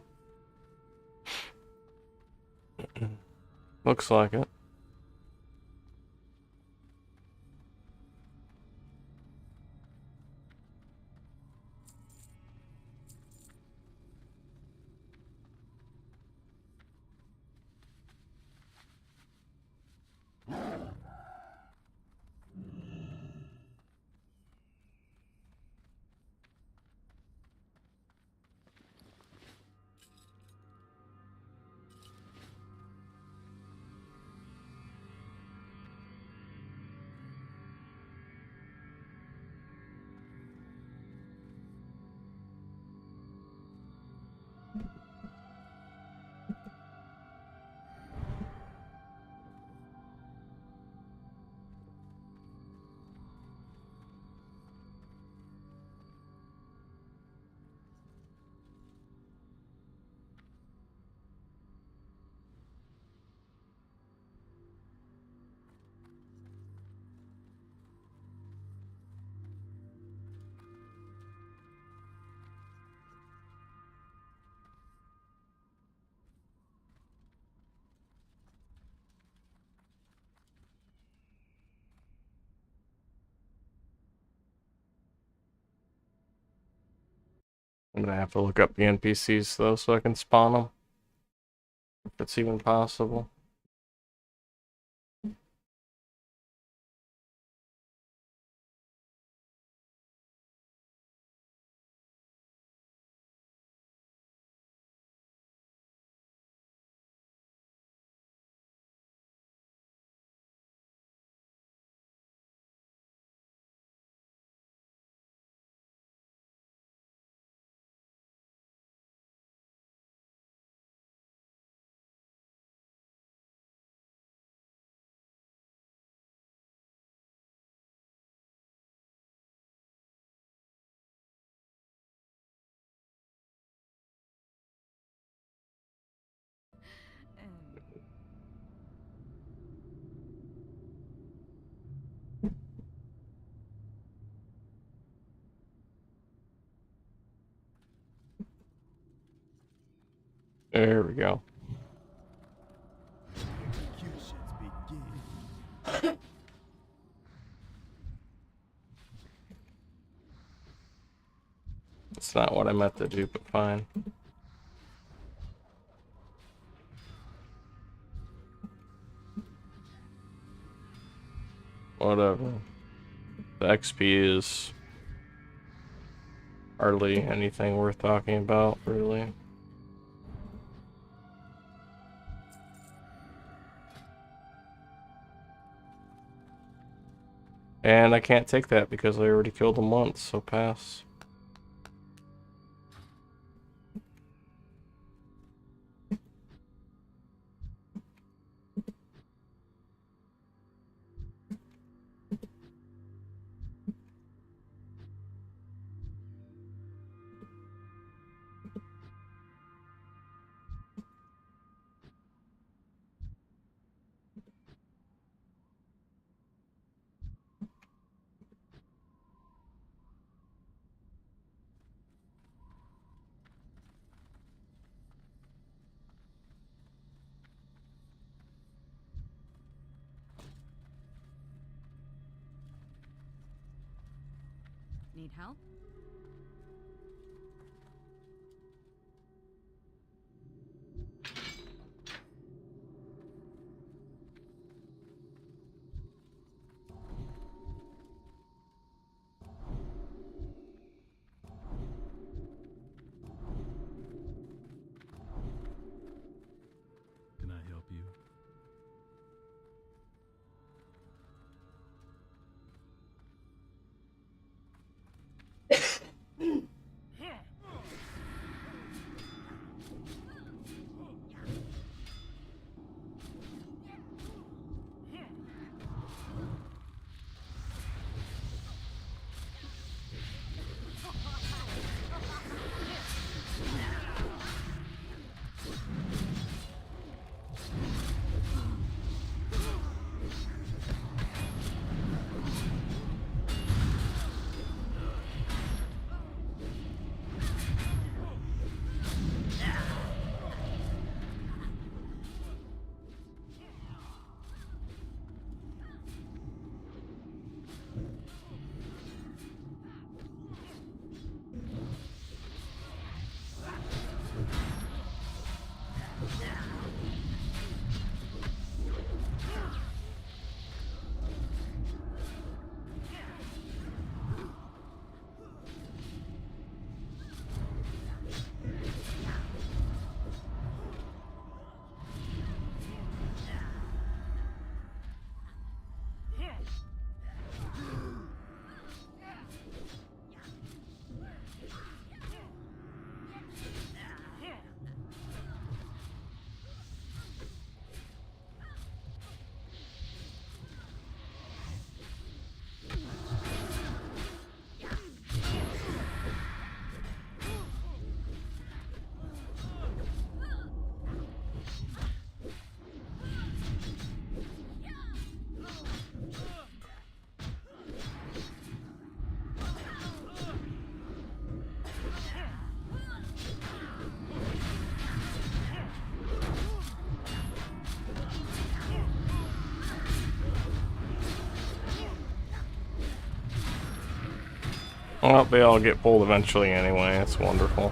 Looks like it. I'm gonna have to look up the NPCs though so I can spawn them. If it's even possible. There we go. It's not what I meant to do, but fine. Whatever. The XP is hardly anything worth talking about, really. And I can't take that because I already killed him once, so pass. Need help? Can I help you? Well, they all get pulled eventually anyway. It's wonderful.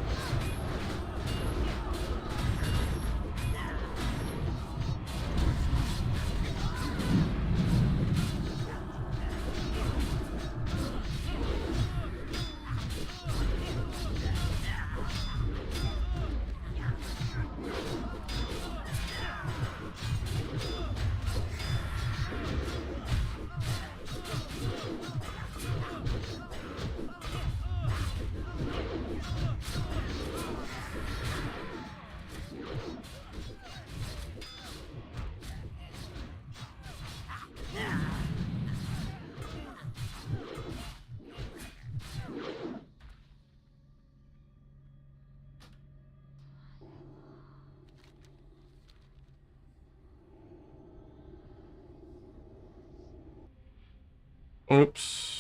Oops.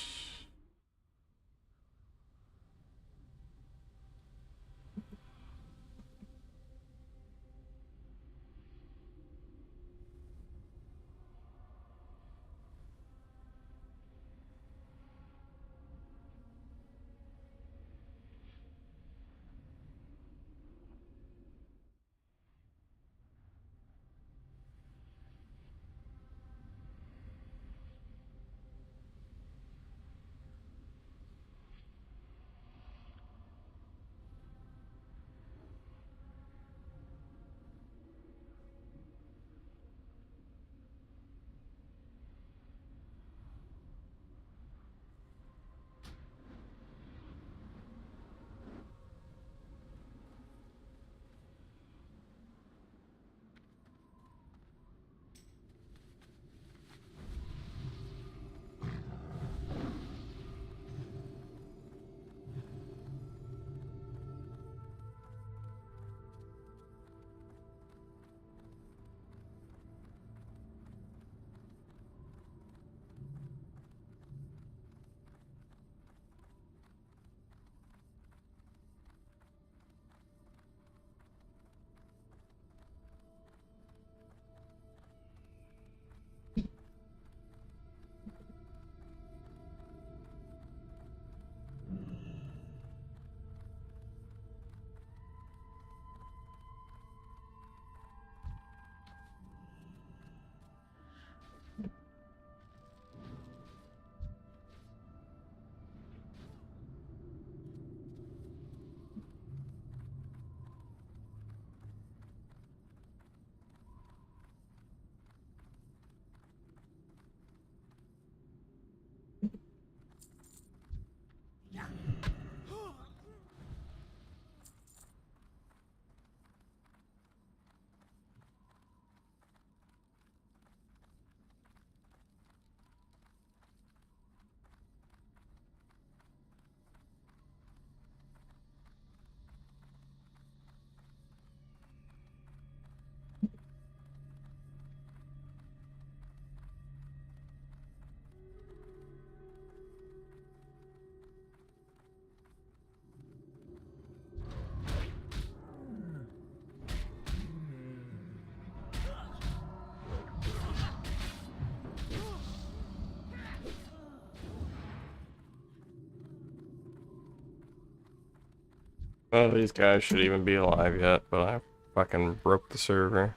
Oh, these guys should even be alive yet, but I fucking broke the server.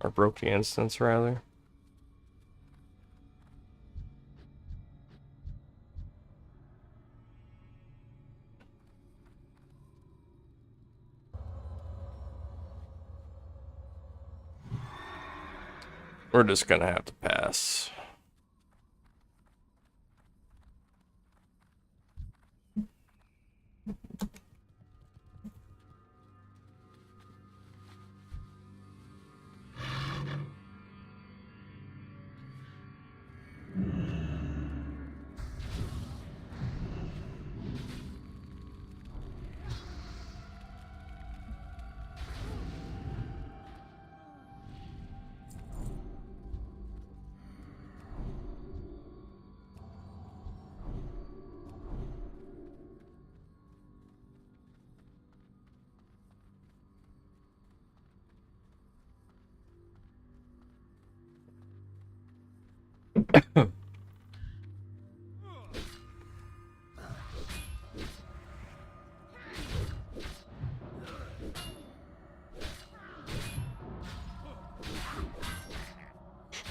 Or broke the instance, rather. We're just gonna have to pass.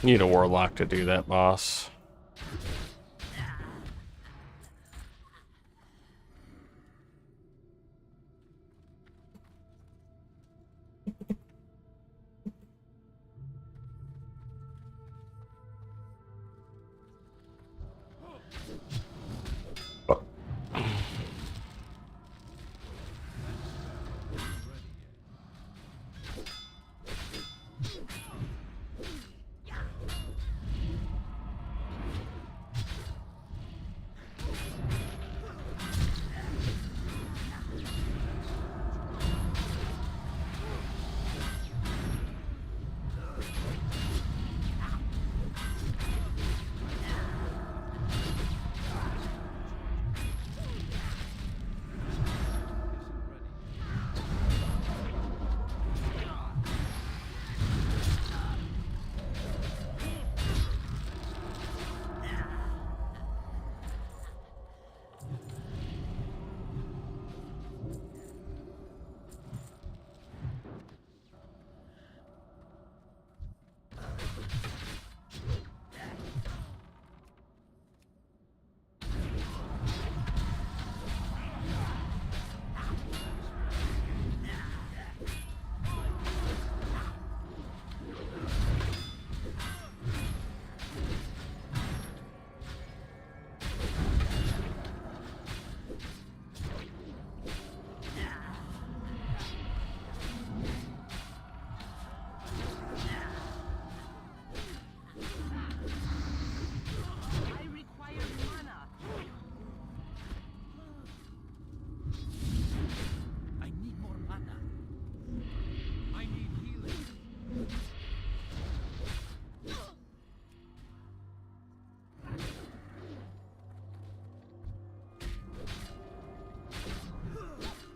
Need a warlock to do that, boss.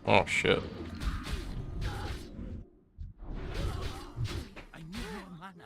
Oh shit. I need more mana.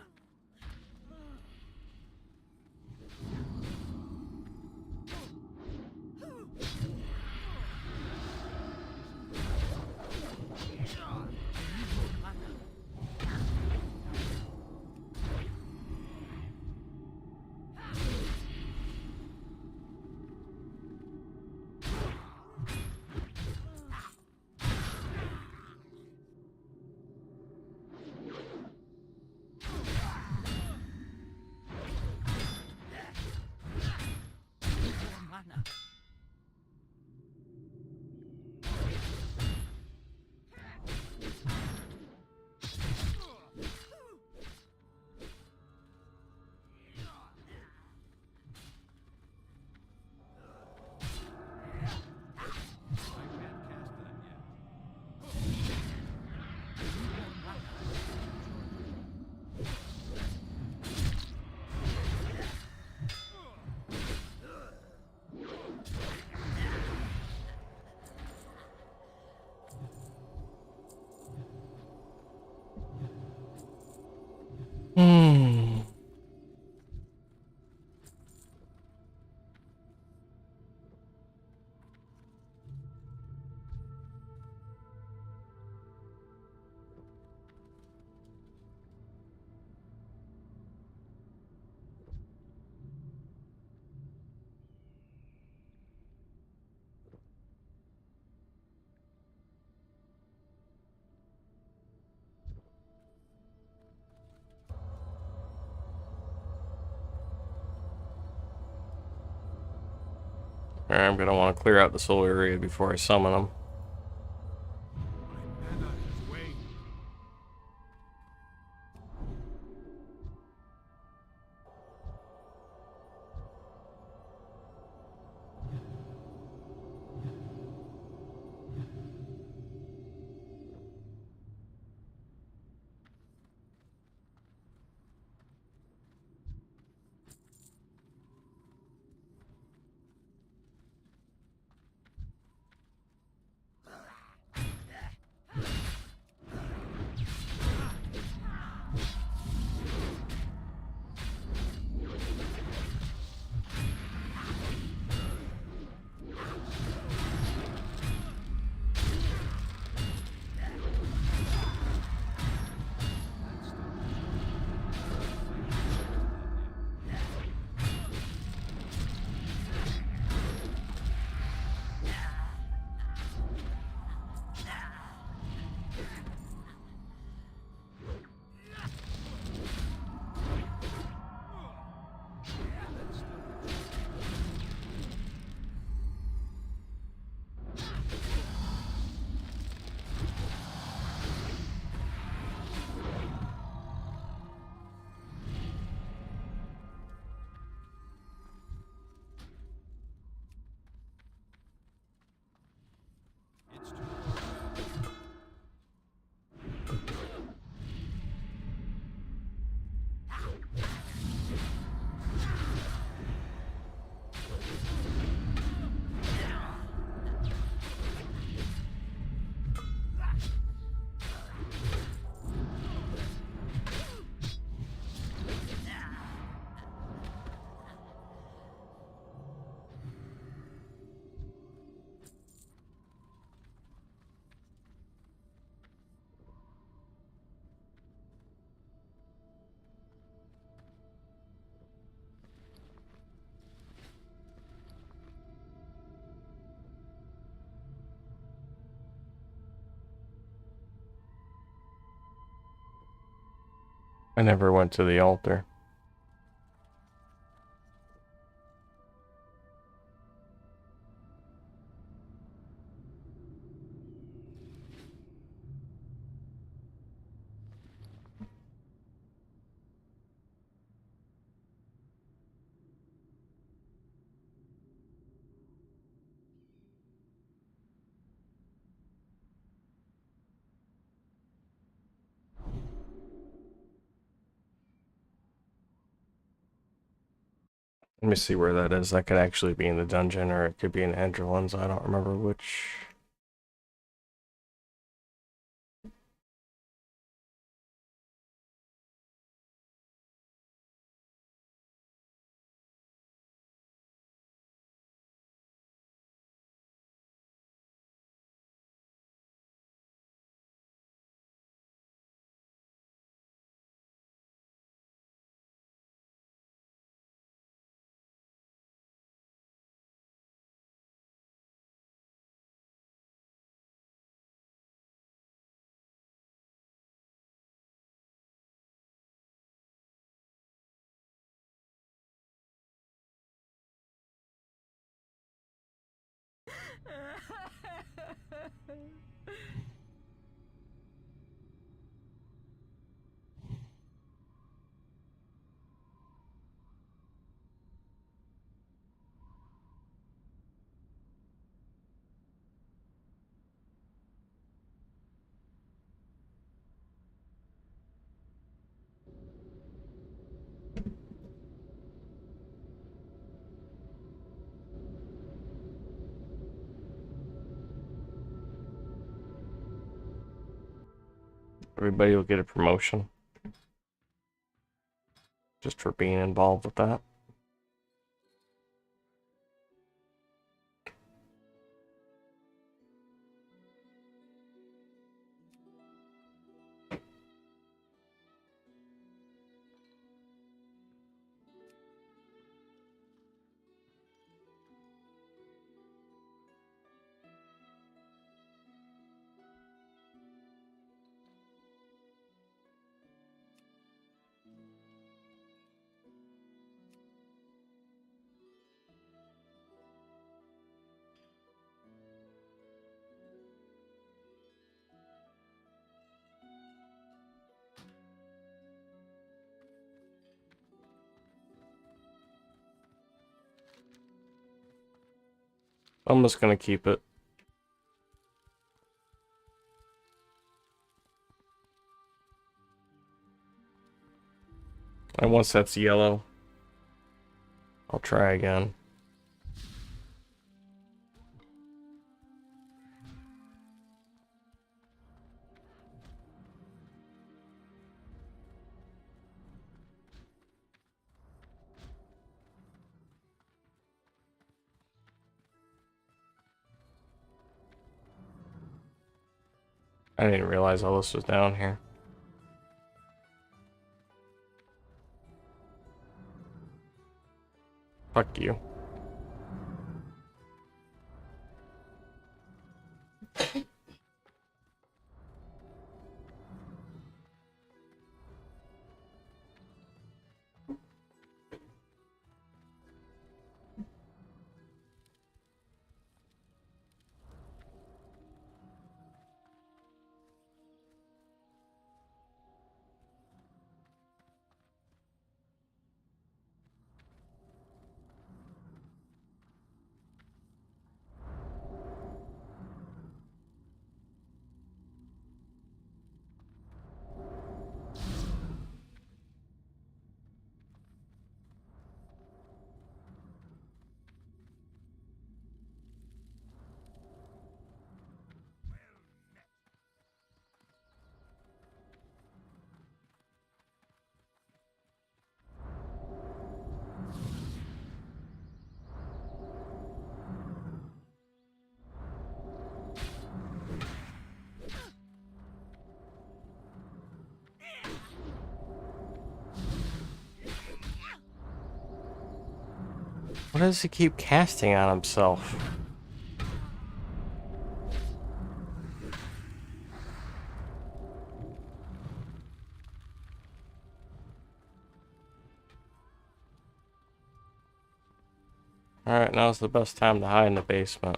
Alright, I'm gonna want to clear out this whole area before I summon them. I never went to the altar. Let me see where that is. That could actually be in the dungeon, or it could be in Andrelins. I don't remember which. Everybody will get a promotion. Just for being involved with that. I'm just gonna keep it. And once that's yellow, I'll try again. I didn't realize all this was down here. Fuck you. What does he keep casting on himself? Alright, now's the best time to hide in the basement.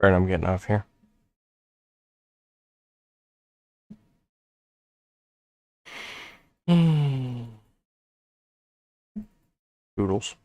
Alright, I'm getting off here. Doodles.